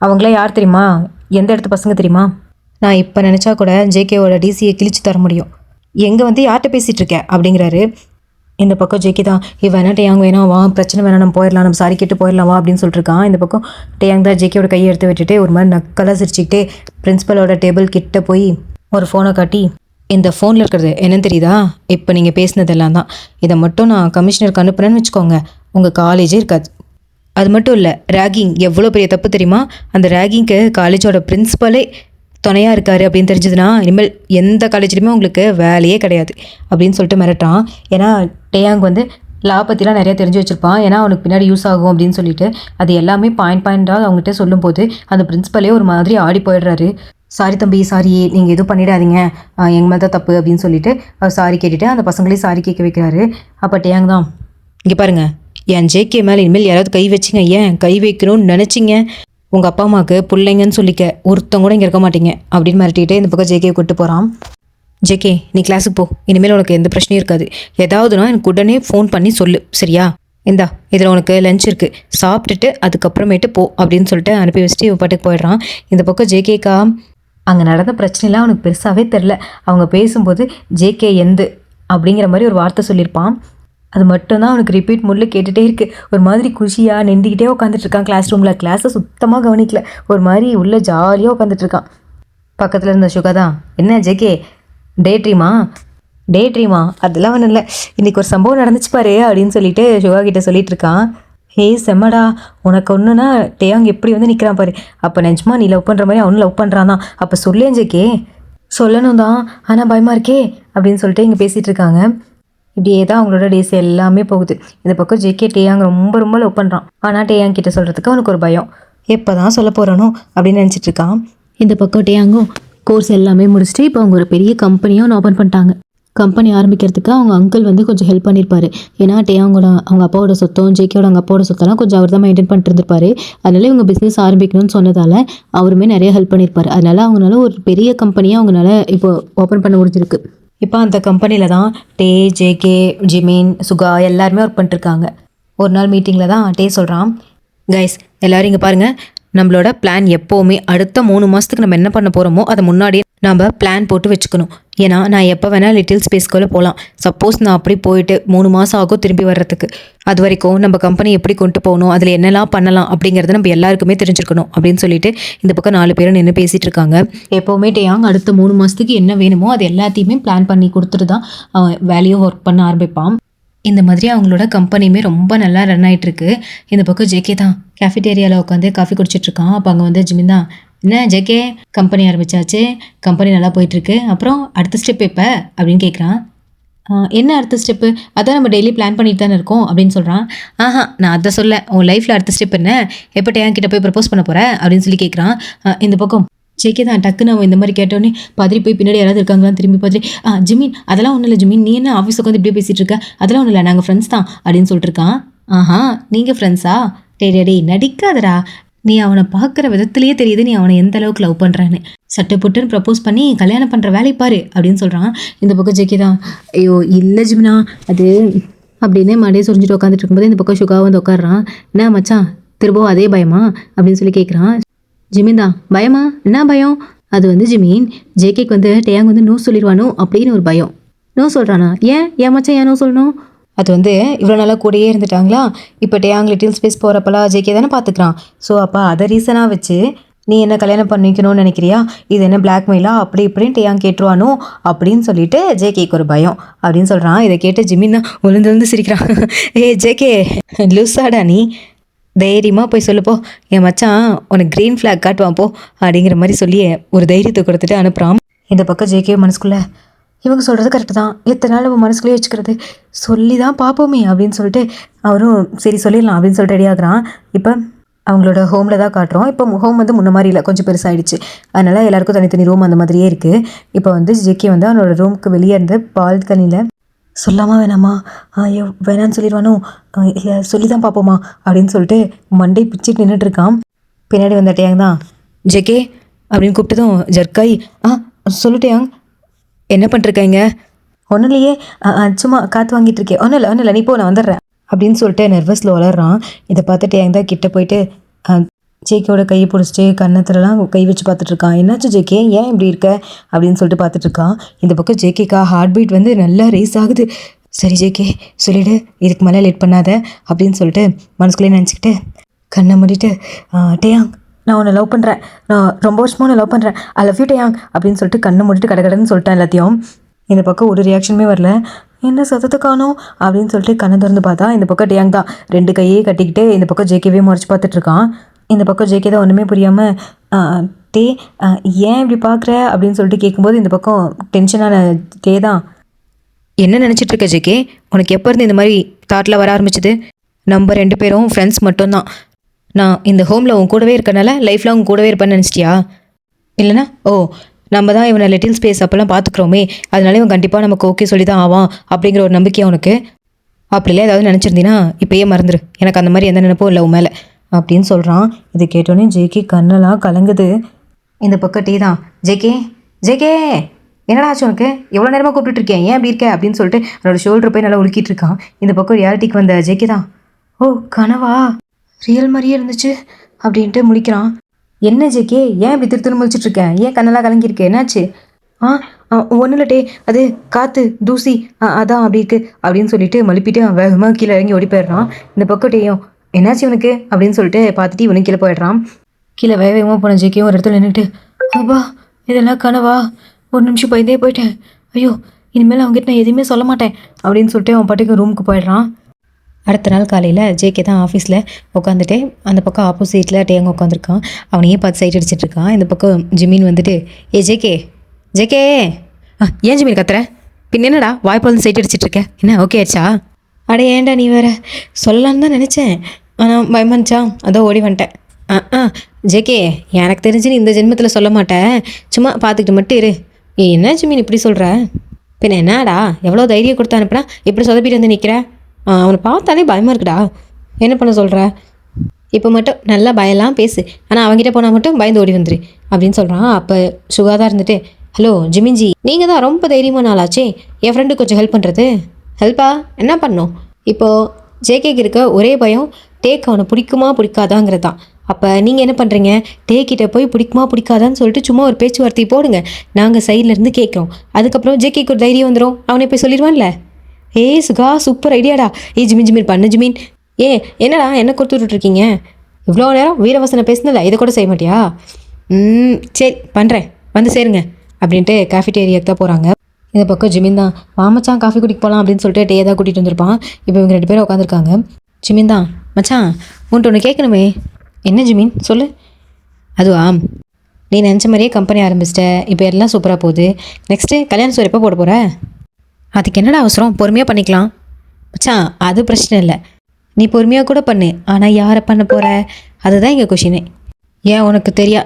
அவங்களாம் யார் தெரியுமா, எந்த இடத்து பசங்க தெரியுமா, நான் இப்போ நினச்சா கூட ஜேகேவோட டிசியை கிழிச்சு தர முடியும், எங்கே வந்து யார்கிட்ட பேசிகிட்டு இருக்கேன் அப்படிங்கிறாரு. இந்த பக்கம் ஜேகே தான் வேணா டேயாங் வேணாம் வா, பிரச்சனை வேணாம், நம்ம போயிடலாம், நம்ம சாரி கேட்டு போயிடலாம் வா அப்படின்னு சொல்லிட்டு இருக்கான். இந்த பக்கம் டேயாங் தான் ஜேகேவோட கையை எடுத்து விட்டுட்டு ஒரு மாதிரி நக்கலாக சிரிச்சுக்கிட்டே பிரின்சிபலோட டேபிள் கிட்ட போய் ஒரு ஃபோனை காட்டி இந்த ஃபோனில் இருக்கிறது என்னன்னு தெரியுதா, இப்போ நீங்கள் பேசினதெல்லாம் தான், இதை மட்டும் நான் கமிஷனருக்கு அனுப்புனேன்னு வச்சுக்கோங்க, உங்கள் காலேஜே இருக்காது. அது மட்டும் இல்லை, ரேகிங் எவ்வளோ பெரிய தப்பு தெரியுமா, அந்த ரேகிங்க்கு காலேஜோட பிரின்சிபலே துணையாக இருக்காரு அப்படின்னு தெரிஞ்சதுன்னா இனிமேல் எந்த காலேஜ்லையுமே உங்களுக்கு வேலையே கிடையாது அப்படின்னு சொல்லிட்டு மிரட்டான். ஏன்னா டேயாங் வந்து லா பற்றிலாம் நிறையா தெரிஞ்சு வச்சுருப்பான். ஏன்னா அவனுக்கு பின்னாடி யூஸ் ஆகும் அப்படின்னு சொல்லிட்டு அது எல்லாமே பாயிண்டாக அவங்ககிட்ட சொல்லும்போது அந்த பிரின்ஸிபலே ஒரு மாதிரி ஆடி போயிடுறாரு. சாரி தம்பி, சாரி, நீங்கள் எதுவும் பண்ணிடாதீங்க, எங்கள் மேலே தான் தப்பு அப்படின்னு சொல்லிட்டு அவர் சாரி கேட்டுட்டு அந்த பசங்களையும் சாரி கேட்க வைக்கிறாரு. அப்போ டேயாங் தான், இங்கே பாருங்க, என் ஜேகே மேலே இனிமேல் யாராவது கை வச்சிங்க, ஏன் கை வைக்கணும்னு நினச்சிங்க, உங்கள் அப்பா அம்மாவுக்கு பிள்ளைங்கன்னு சொல்லிக்க ஒருத்தங்க கூட இங்கே இருக்க மாட்டீங்க அப்படின்னு மிரட்டிட்டு இந்த பக்கம் ஜேகே கூட்டு போகிறான். ஜேகே, நீ கிளாஸுக்கு போ, இனிமேல் உனக்கு எந்த பிரச்சனையும் இருக்காது, ஏதாவதுனா எனக்கு உடனே ஃபோன் பண்ணி சொல்லு, சரியா? இந்தா இதில் உனக்கு லஞ்ச் இருக்குது, சாப்பிட்டுட்டு அதுக்கப்புறமேட்டு போ அப்படின்னு சொல்லிட்டு அனுப்பி வச்சுட்டு இவன் பாட்டுக்கு போயிடுறான். இந்த பக்கம் ஜேகேக்கா அங்கே நடந்த பிரச்சனைலாம் அவனுக்கு பெருசாகவே தெரில. அவங்க பேசும்போது ஜேகே எந்து அப்படிங்கிற மாதிரி ஒரு வார்த்தை சொல்லியிருப்பான். அது மட்டும்தான் அவனுக்கு ரிப்பீட் மூடில் கேட்டுகிட்டே இருக்குது. ஒரு மாதிரி குஷியாக நெண்டிக்கிட்டே உட்காந்துட்ருக்கான் கிளாஸ் ரூமில். கிளாஸை சுத்தமாக கவனிக்கல, ஒரு மாதிரி உள்ளே ஜாலியாக உட்காந்துட்ருக்கான். பக்கத்தில் இருந்த சுகா தான், என்ன ஜேகே டே ட்ரீமா அதெல்லாம் ஒன்றும் இல்லை, இன்றைக்கி ஒரு சம்பவம் நடந்துச்சு பாரு அப்படின்னு சொல்லிட்டு சுகா கிட்டே சொல்லிட்டு இருக்கான். ஹே செம்மடா, உனக்கு ஒன்றுனா டேயாங் எப்படி வந்து நிற்கிறான் பாரு, அப்போ நிஜமா நீ லவ் பண்ணுற மாதிரி அவனும் லவ் பண்ணுறான் தான். அப்போ சொல்லேன் ஜேகே. சொல்லணும் தான், ஆனால் பயமாக இருக்கே அப்படின்னு சொல்லிட்டு இங்கே பேசிகிட்டு இருக்காங்க. இப்படியே தான் அவங்களோட டேஸ் எல்லாமே போகுது. இந்த பக்கம் ஜேகே டேயாங் ரொம்ப ரொம்ப லவ் பண்ணுறான். ஆனால் டேயாங் கிட்ட சொல்கிறதுக்கு அவனுக்கு ஒரு பயம், எப்போ தான் சொல்ல போகிறானோ அப்படின்னு நினச்சிட்டு இருக்கான். இந்த பக்கம் டேயாங்கும் கோர்ஸ் எல்லாமே முடிச்சுட்டு இப்போ அவங்க ஒரு பெரிய கம்பெனியும் ஒன்று ஓப்பன் பண்ணிட்டாங்க. கம்பெனி ஆரம்பிக்கிறதுக்கு அவங்க அங்கிள் வந்து கொஞ்சம் ஹெல்ப் பண்ணியிருப்பாரு. ஏன்னா டேயாங்கோட அவங்க அப்பாவோட சொத்தம், ஜேகேயோட அவங்க அப்பாவோட சொத்தெல்லாம் கொஞ்சம் அவர் தான் மெயின்டைன் பண்ணிட்டு இருந்திருப்பாரு. அதனால இவங்க பிஸ்னஸ் ஆரம்பிக்கணும்னு சொன்னதால் அவருமே நிறைய ஹெல்ப் பண்ணியிருப்பாரு. அதனால அவங்களால ஒரு பெரிய கம்பெனியை அவங்களால இப்போ ஓப்பன் பண்ண முடிஞ்சிருக்கு. இப்போ அந்த கம்பெனியில் தான் டே, ஜேகே, ஜிமின், சுகா எல்லாருமே ஒர்க் பண்ணிட்டுருக்காங்க. ஒரு நாள் மீட்டிங்கில் தான் டே சொல்கிறான், கைஸ் எல்லோரும் இங்கே பாருங்கள், நம்மளோட பிளான் எப்போவுமே அடுத்த 3 மாதத்துக்கு நம்ம என்ன பண்ண போகிறோமோ அதை முன்னாடியே நம்ம பிளான் போட்டு வச்சுக்கணும். ஏன்னா நான் எப்போ வேணால் லிட்டில் ஸ்பேஸ்க்குள்ளே போகலாம். சப்போஸ் நான் அப்படி போயிட்டு 3 மாதம் ஆகும் திரும்பி வர்றதுக்கு. அது வரைக்கும் நம்ம கம்பெனி எப்படி கொண்டு போகணும், அதில் என்னெல்லாம் பண்ணலாம் அப்படிங்கிறத நம்ம எல்லாருக்குமே தெரிஞ்சிருக்கணும் அப்படின்னு சொல்லிட்டு இந்த பக்கம் 4 பேரும் நின்று பேசிகிட்டு இருக்காங்க. எப்போவுமே டேயாங் அடுத்த 3 மாதத்துக்கு என்ன வேணுமோ அது எல்லாத்தையுமே பிளான் பண்ணி கொடுத்துட்டு தான் அவன் வேலையும் ஒர்க் பண்ண ஆரம்பிப்பான். இந்த மாதிரி அவங்களோட கம்பெனியுமே ரொம்ப நல்லா ரன் ஆகிட்டுருக்கு. இந்த பக்கம் ஜேகே தான் கேஃபிடேரியாவில் உட்காந்து காஃபி குடிச்சிட்ருக்கான். அப்போ அங்கே வந்து ஜிமின் தான், என்ன ஜேகே கம்பெனி ஆரம்பிச்சாச்சு, கம்பெனி நல்லா போயிட்டுருக்கு, அப்புறம் அடுத்த ஸ்டெப் எப்போ அப்படின்னு கேட்குறான். என்ன அடுத்த ஸ்டெப்பு, அதான் நம்ம டெய்லி பிளான் பண்ணிட்டு தானே இருக்கோம் அப்படின்னு சொல்கிறான். நான் அதை சொல்ல, உன் லைஃப்பில் அடுத்த ஸ்டெப் என்ன, எப்போ டேயாங் கிட்ட போய் ப்ரப்போஸ் பண்ண போகிற அப்படின்னு சொல்லி கேட்குறான். இந்த பக்கம் ஜேகே தான் டக்குன்னு அவன் இந்த மாதிரி கேட்டோன்னே பதறி போய் பின்னாடி யாராவது இருக்காங்களான்னு திரும்பி பார்த்துட்டு, ஜிமின் அதெல்லாம் ஒன்றும் இல்லை ஜிமின், நீ என்ன ஆஃபீஸ் உட்காந்து இப்படியே பேசிகிட்டு இருக்க, அதெல்லாம் ஒன்றும் இல்லை, நாங்கள் ஃப்ரெண்ட்ஸ் தான் அப்படின்னு சொல்லிட்டு இருக்கான். நீங்கள் ஃப்ரெண்ட்ஸா, டே நடிக்காதடா, நீ அவனை பார்க்குற விதத்துலேயே தெரியுது நீ அவனை எந்த அளவுக்கு லவ் பண்ணுறான்னு, சட்டை போட்டுன்னு ப்ரப்போஸ் பண்ணி கல்யாணம் பண்ணுற வேலை பாரு அப்படின்னு சொல்கிறான். இந்த பக்கம் ஜேகே தான், ஐயோ இல்லை ஜிமினா அது அப்படின்னு மடையை சொரிஞ்சிட்டு உட்காந்துட்டு இருக்கும்போது இந்த பக்கம் சுகா வந்து உட்காடுறான். என்ன மச்சான் திரும்பவும் அதே பயமா அப்படின்னு சொல்லி கேட்குறான். ஜிமின் தான், பயமா, என்ன பயம்? அது வந்து ஜிமின், ஜேகேக்கு வந்து டேயாங் வந்து நோ சொல்லிடுவானோ அப்படின்னு ஒரு பயம். நோ சொல்கிறானா, ஏன் மச்சான் ஏன் நோ சொல்லணும்? அது வந்து இவ்வளோ நாளாக கூடயே இருந்துட்டாங்களா, இப்போ டேயாங் லிட்டில் ஸ்பேஸ் போகிறப்பெல்லாம் ஜேகே தானே பார்த்துக்கிறான். ஸோ அப்போ அதை ரீசனாக வச்சு நீ என்ன கல்யாணம் பண்ணிக்கணும்னு நினைக்கிறியா, இது என்ன பிளாக்மெயிலா அப்படி இப்படின்னு டேயாங் கேட்டுருவானோ அப்படின்னு சொல்லிட்டு ஜேகேக்கு ஒரு பயம் அப்படின்னு சொல்கிறான். இதை கேட்டு ஜிமின் தான் விழுந்து சிரிக்கிறான். ஜேகே லூஸாடா நீ, தைரியமாக போய் சொல்லுப்போ, என் மச்சான் உனக்கு க்ரீன் ஃப்ளாக் காட்டுவான் போ அப்படிங்கிற மாதிரி சொல்லி ஒரு தைரியத்தை கொடுத்துட்டு அனுப்புகிறான். இந்த பக்கம் ஜேகே மனசுக்குள்ளே, இவங்க சொல்கிறது கரெக்டு தான், எத்தனை நாள் அவன் மனசுக்குள்ளேயே வச்சுக்கிறது, சொல்லி தான் பார்ப்போமே அப்படின்னு சொல்லிட்டு அவரும் சரி சொல்லிடலாம் அப்படின்னு சொல்லிட்டு ரெடி ஆகுறான். இப்போ அவங்களோட ஹோமில் தான் காட்டுறோம். இப்போ ஹோம் வந்து முன்ன மாதிரி இல்லை, கொஞ்சம் பெருசாகிடுச்சு. அதனால் எல்லாேருக்கும் தனித்தனி ரூம் அந்த மாதிரியே இருக்குது. இப்போ வந்து ஜேகே வந்து அவனோட ரூமுக்கு வெளியே இருந்து பால்கனியில் சொல்லாமா வேணாமா, ஐயோ வேணான்னு சொல்லிடுவானோ, இல்லை சொல்லி தான் பார்ப்போமா அப்படின்னு சொல்லிட்டு மண்டை பிச்சுட்டு நின்றுட்டுருக்கான். பின்னாடி வந்த டேயாங் தான், ஜேகே அப்படின்னு கூப்பிட்டதும் ஜர்க்காய், சொல்லிட்டேயாங் என்ன பண்ணிருக்காங்க, ஒன்றும் இல்லையே, சும்மா காற்று வாங்கிட்டு இருக்கேன், ஒன்றும் இல்லை நீ போ நான் வந்துடுறேன் அப்படின்னு சொல்லிட்டு நர்வஸில் வளர்றான். இதை பார்த்து டேயாங் தான் கிட்ட போயிட்டு ஜேகேவோட கையை பிடிச்சிட்டு கன்னத்துலலாம் கை வச்சு பார்த்துட்ருக்கான். என்னாச்சு ஜேகே, ஏன் இப்படி இருக்க அப்படின்னு சொல்லிட்டு பார்த்துட்ருக்கான். இந்த பக்கம் ஜேகேக்கா ஹார்ட் பீட் வந்து நல்லா ரேஸ் ஆகுது. சரி ஜேகே சொல்லிவிடு, இதுக்கு மேலே லேட் பண்ணாத அப்படின்னு சொல்லிட்டு மனசுக்குள்ளே நினச்சிக்கிட்டு கண்ணை மூடிட்டு, டேயாங் நான் உன்னை லவ் பண்ணுறேன், நான் ரொம்ப வருஷமாக உன்னை லவ் பண்ணுறேன், ஐ லவ் யூ டேயாங் அப்படின்னு சொல்லிட்டு கண்ணை மூடிட்டு கடகடன்னு சொல்லிட்டேன் எல்லாத்தையும். இந்த பக்கம் ஒரு ரியாக்ஷனுமே வரல. என்ன சத்தத்தை காணோம் அப்படின்னு சொல்லிட்டு கண்ணை திறந்து பார்த்தா இந்த பக்கம் டேயாங் தான் 2 கையே கட்டிக்கிட்டு இந்த பக்கம் ஜேகேவே முறைச்சி பார்த்துட்ருக்கான். இந்த பக்கம் ஜேகே தான் ஒன்றுமே புரியாமல் டே ஏன் இப்படி பார்க்குற அப்படின்னு சொல்லிட்டு கேட்கும்போது இந்த பக்கம் டென்ஷனான டே தான், என்ன நினச்சிட்டு இருக்க ஜேகே? உனக்கு எப்போ இருந்து இந்த மாதிரி தாட்டில் வர ஆரம்பிச்சது? நம்ம 2 பேரும் ஃப்ரெண்ட்ஸ் மட்டும்தான். நான் இந்த ஹோமில் உன் கூடவே இருக்கனால லைஃப்பில் உன் கூடவே இருப்பேன்னு நினச்சிட்டியா? இல்லைனா ஓ, நம்ம தான் இவனை லிட்டில் ஸ்பேஸ் அப்போல்லாம் பார்த்துக்குறோமே, அதனால இவன் கண்டிப்பாக நமக்கு ஓகே சொல்லி தான் ஆவான் அப்படிங்கிற ஒரு நம்பிக்கை உனக்கு. அப்படிலாம் ஏதாவது நினச்சிருந்தீங்கன்னா இப்போயே மறந்துடு. எனக்கு அந்த மாதிரி எந்த நினைப்பும் இல்லை உன் மேலே அப்படின்னு சொல்கிறான். இது கேட்டோன்னே ஜேகே கண்ணெல்லாம் கலங்குது. இந்த பக்கம் டீ தான், ஜேகே ஜேகே என்னடா ஆச்சு உனக்கு? எவ்வளோ நேரமாக கூப்பிட்டுருக்கேன், ஏன் அப்படி இருக்க அப்படின்னு சொல்லிட்டு அவனோட ஷோல்டர் போய் நல்லா உலுக்கிட்டு இருக்கான். இந்த பக்கம் ரியாலிட்டிக்கு வந்த ஜேகே தான், ஓ கனவா, ரியல் மாதிரியே இருந்துச்சு அப்படின்ட்டு முழிக்கிறான். என்ன ஜேகே, ஏன் இப்படி திருத்துன்னு முழிச்சிட்ருக்கேன்? ஏன் கண்ணெல்லாம் கலங்கியிருக்கேன், என்னாச்சு? ஒன்றும் இல்லை டே, அது காற்று தூசி அதான் அப்படி இருக்கு அப்படின்னு சொல்லிட்டு மழுப்பிட்டு அவன் வேகமாக கீழே இறங்கி ஓடி போயிடுறான். இந்த பக்கம் டேயும் என்னாச்சு இவனுக்கு அப்படின்னு சொல்லிட்டு பார்த்துட்டு இவனும் கீழே போயிடுறான். கீழே வேகமாக போன ஜேகேயும் ஒரு இடத்துல நின்றுட்டு, அப்பா இதெல்லாம் கனவா, ஒரு நிமிஷம் பயந்தே போயிட்டேன், ஐயோ இனிமேல் அவங்ககிட்ட நான் எதுவுமே சொல்ல மாட்டேன் அப்படின்னு சொல்லிட்டு அவன் பாட்டுக்கு ரூமுக்கு போயிடுறான். அடுத்த நாள் காலையில் ஜேகே தான் ஆஃபீஸில் உட்காந்துட்டு அந்த பக்கம் ஆப்போசிட்டில் டேங்க உட்காந்துருக்கான். அவனையே பார்த்து சைட் அடிச்சிட்டு இருக்கான். இந்த பக்கம் ஜிமின் வந்துட்டு, ஏ ஜேகே ஜேகே ஏன் ஜிமின் கத்துற? பின் என்னடா வாய்ப்பு சைட் அடிச்சிட்டு இருக்க, என்ன ஓகே ஆயிடுச்சா? அடே ஏன்டா நீ வேற, சொல்லலான்னு தான் நினச்சேன், ஆனால் பயமாச்சா அதான் ஓடி வந்துட்டேன். ஜேகே எனக்கு தெரிஞ்சு நீ இந்த ஜென்மத்தில் சொல்ல மாட்டேன், சும்மா பார்த்துக்கிட்டு மட்டும் இரு. என்ன ஜிமின் இப்படி சொல்கிற? பின்ன என்னடா எவ்வளோ தைரியம் கொடுத்து அனுப்புனா இப்படி சொதப்பிட்டு வந்து நிற்கிற? அவனை பார்த்தாலே பயமாக இருக்குடா, என்ன பண்ண சொல்கிற? இப்போ மட்டும் நல்லா பயம்லாம் பேசு, ஆனால் அவங்ககிட்ட போனால் மட்டும் பயந்து ஓடி வந்துரு அப்படின்னு சொல்கிறான். அப்போ சுகாதான் இருந்துட்டு, ஹலோ ஜிமின்ஜி, நீங்கள் தான் ரொம்ப தைரியமான ஆளாச்சே, என் ஃப்ரெண்டு கொஞ்சம் ஹெல்ப் பண்ணுறது. ஹெல்ப்பா என்ன பண்ணோம்? இப்போது ஜேகேக்கு இருக்க ஒரே பயம் டேக் அவனை பிடிக்குமா பிடிக்காதாங்கிறது தான். அப்போ நீங்கள் என்ன பண்ணுறீங்க, டேக்கிட்ட போய் பிடிக்குமா பிடிக்காதான்னு சொல்லிட்டு சும்மா ஒரு பேச்சுவார்த்தை போடுங்க, நாங்கள் சைட்லேருந்து கேட்குறோம். அதுக்கப்புறம் ஜேகேக்கு ஒரு தைரியம் வந்துடும், அவனை போய் சொல்லிடுவான்ல. சுகா சூப்பர் ஐடியாடா. ஜிமின் ஜிமின் பண்ணு ஜிமின். என்னடா என்ன கொடுத்துட்ருக்கீங்க? இவ்வளோ நேரம் வீரவசனை பேசினதில்ல, இதை கூட செய்ய மாட்டியா? சரி பண்ணுறேன், வந்து சேருங்க அப்படின்ட்டு கேஃபிடேரியாவுக்கு தான் போகிறாங்க. இந்த பக்கம் ஜிமின் தான், மாமச்சான் காஃபி குடிக்க போகலாம் அப்படின்னு சொல்லிட்டு டே தான் கூட்டிகிட்டு வந்திருப்பான். இப்போ இவங்க 2 பேரும் உட்காந்துருக்காங்க. ஜிமின் தான், மச்சான் உன்ட்டு ஒன்று கேட்கணுமே. என்ன ஜிமின் சொல்லு. அதுவா, நீ நினச்ச மாதிரியே கம்பெனி ஆரம்பிச்சிட்ட, இப்போ எல்லாம் சூப்பராக போகுது. நெக்ஸ்ட்டு கல்யாண சோறு எப்போ போட போகிற? அதுக்கு என்னடா அவசரம், பொறுமையாக பண்ணிக்கலாம். மச்சான் அது பிரச்சனை இல்லை, நீ பொறுமையாக கூட பண்ணு, ஆனால் யாரை பண்ண போகிற அதுதான் எங்கள் கொஷினே. ஏன் உனக்கு தெரியா?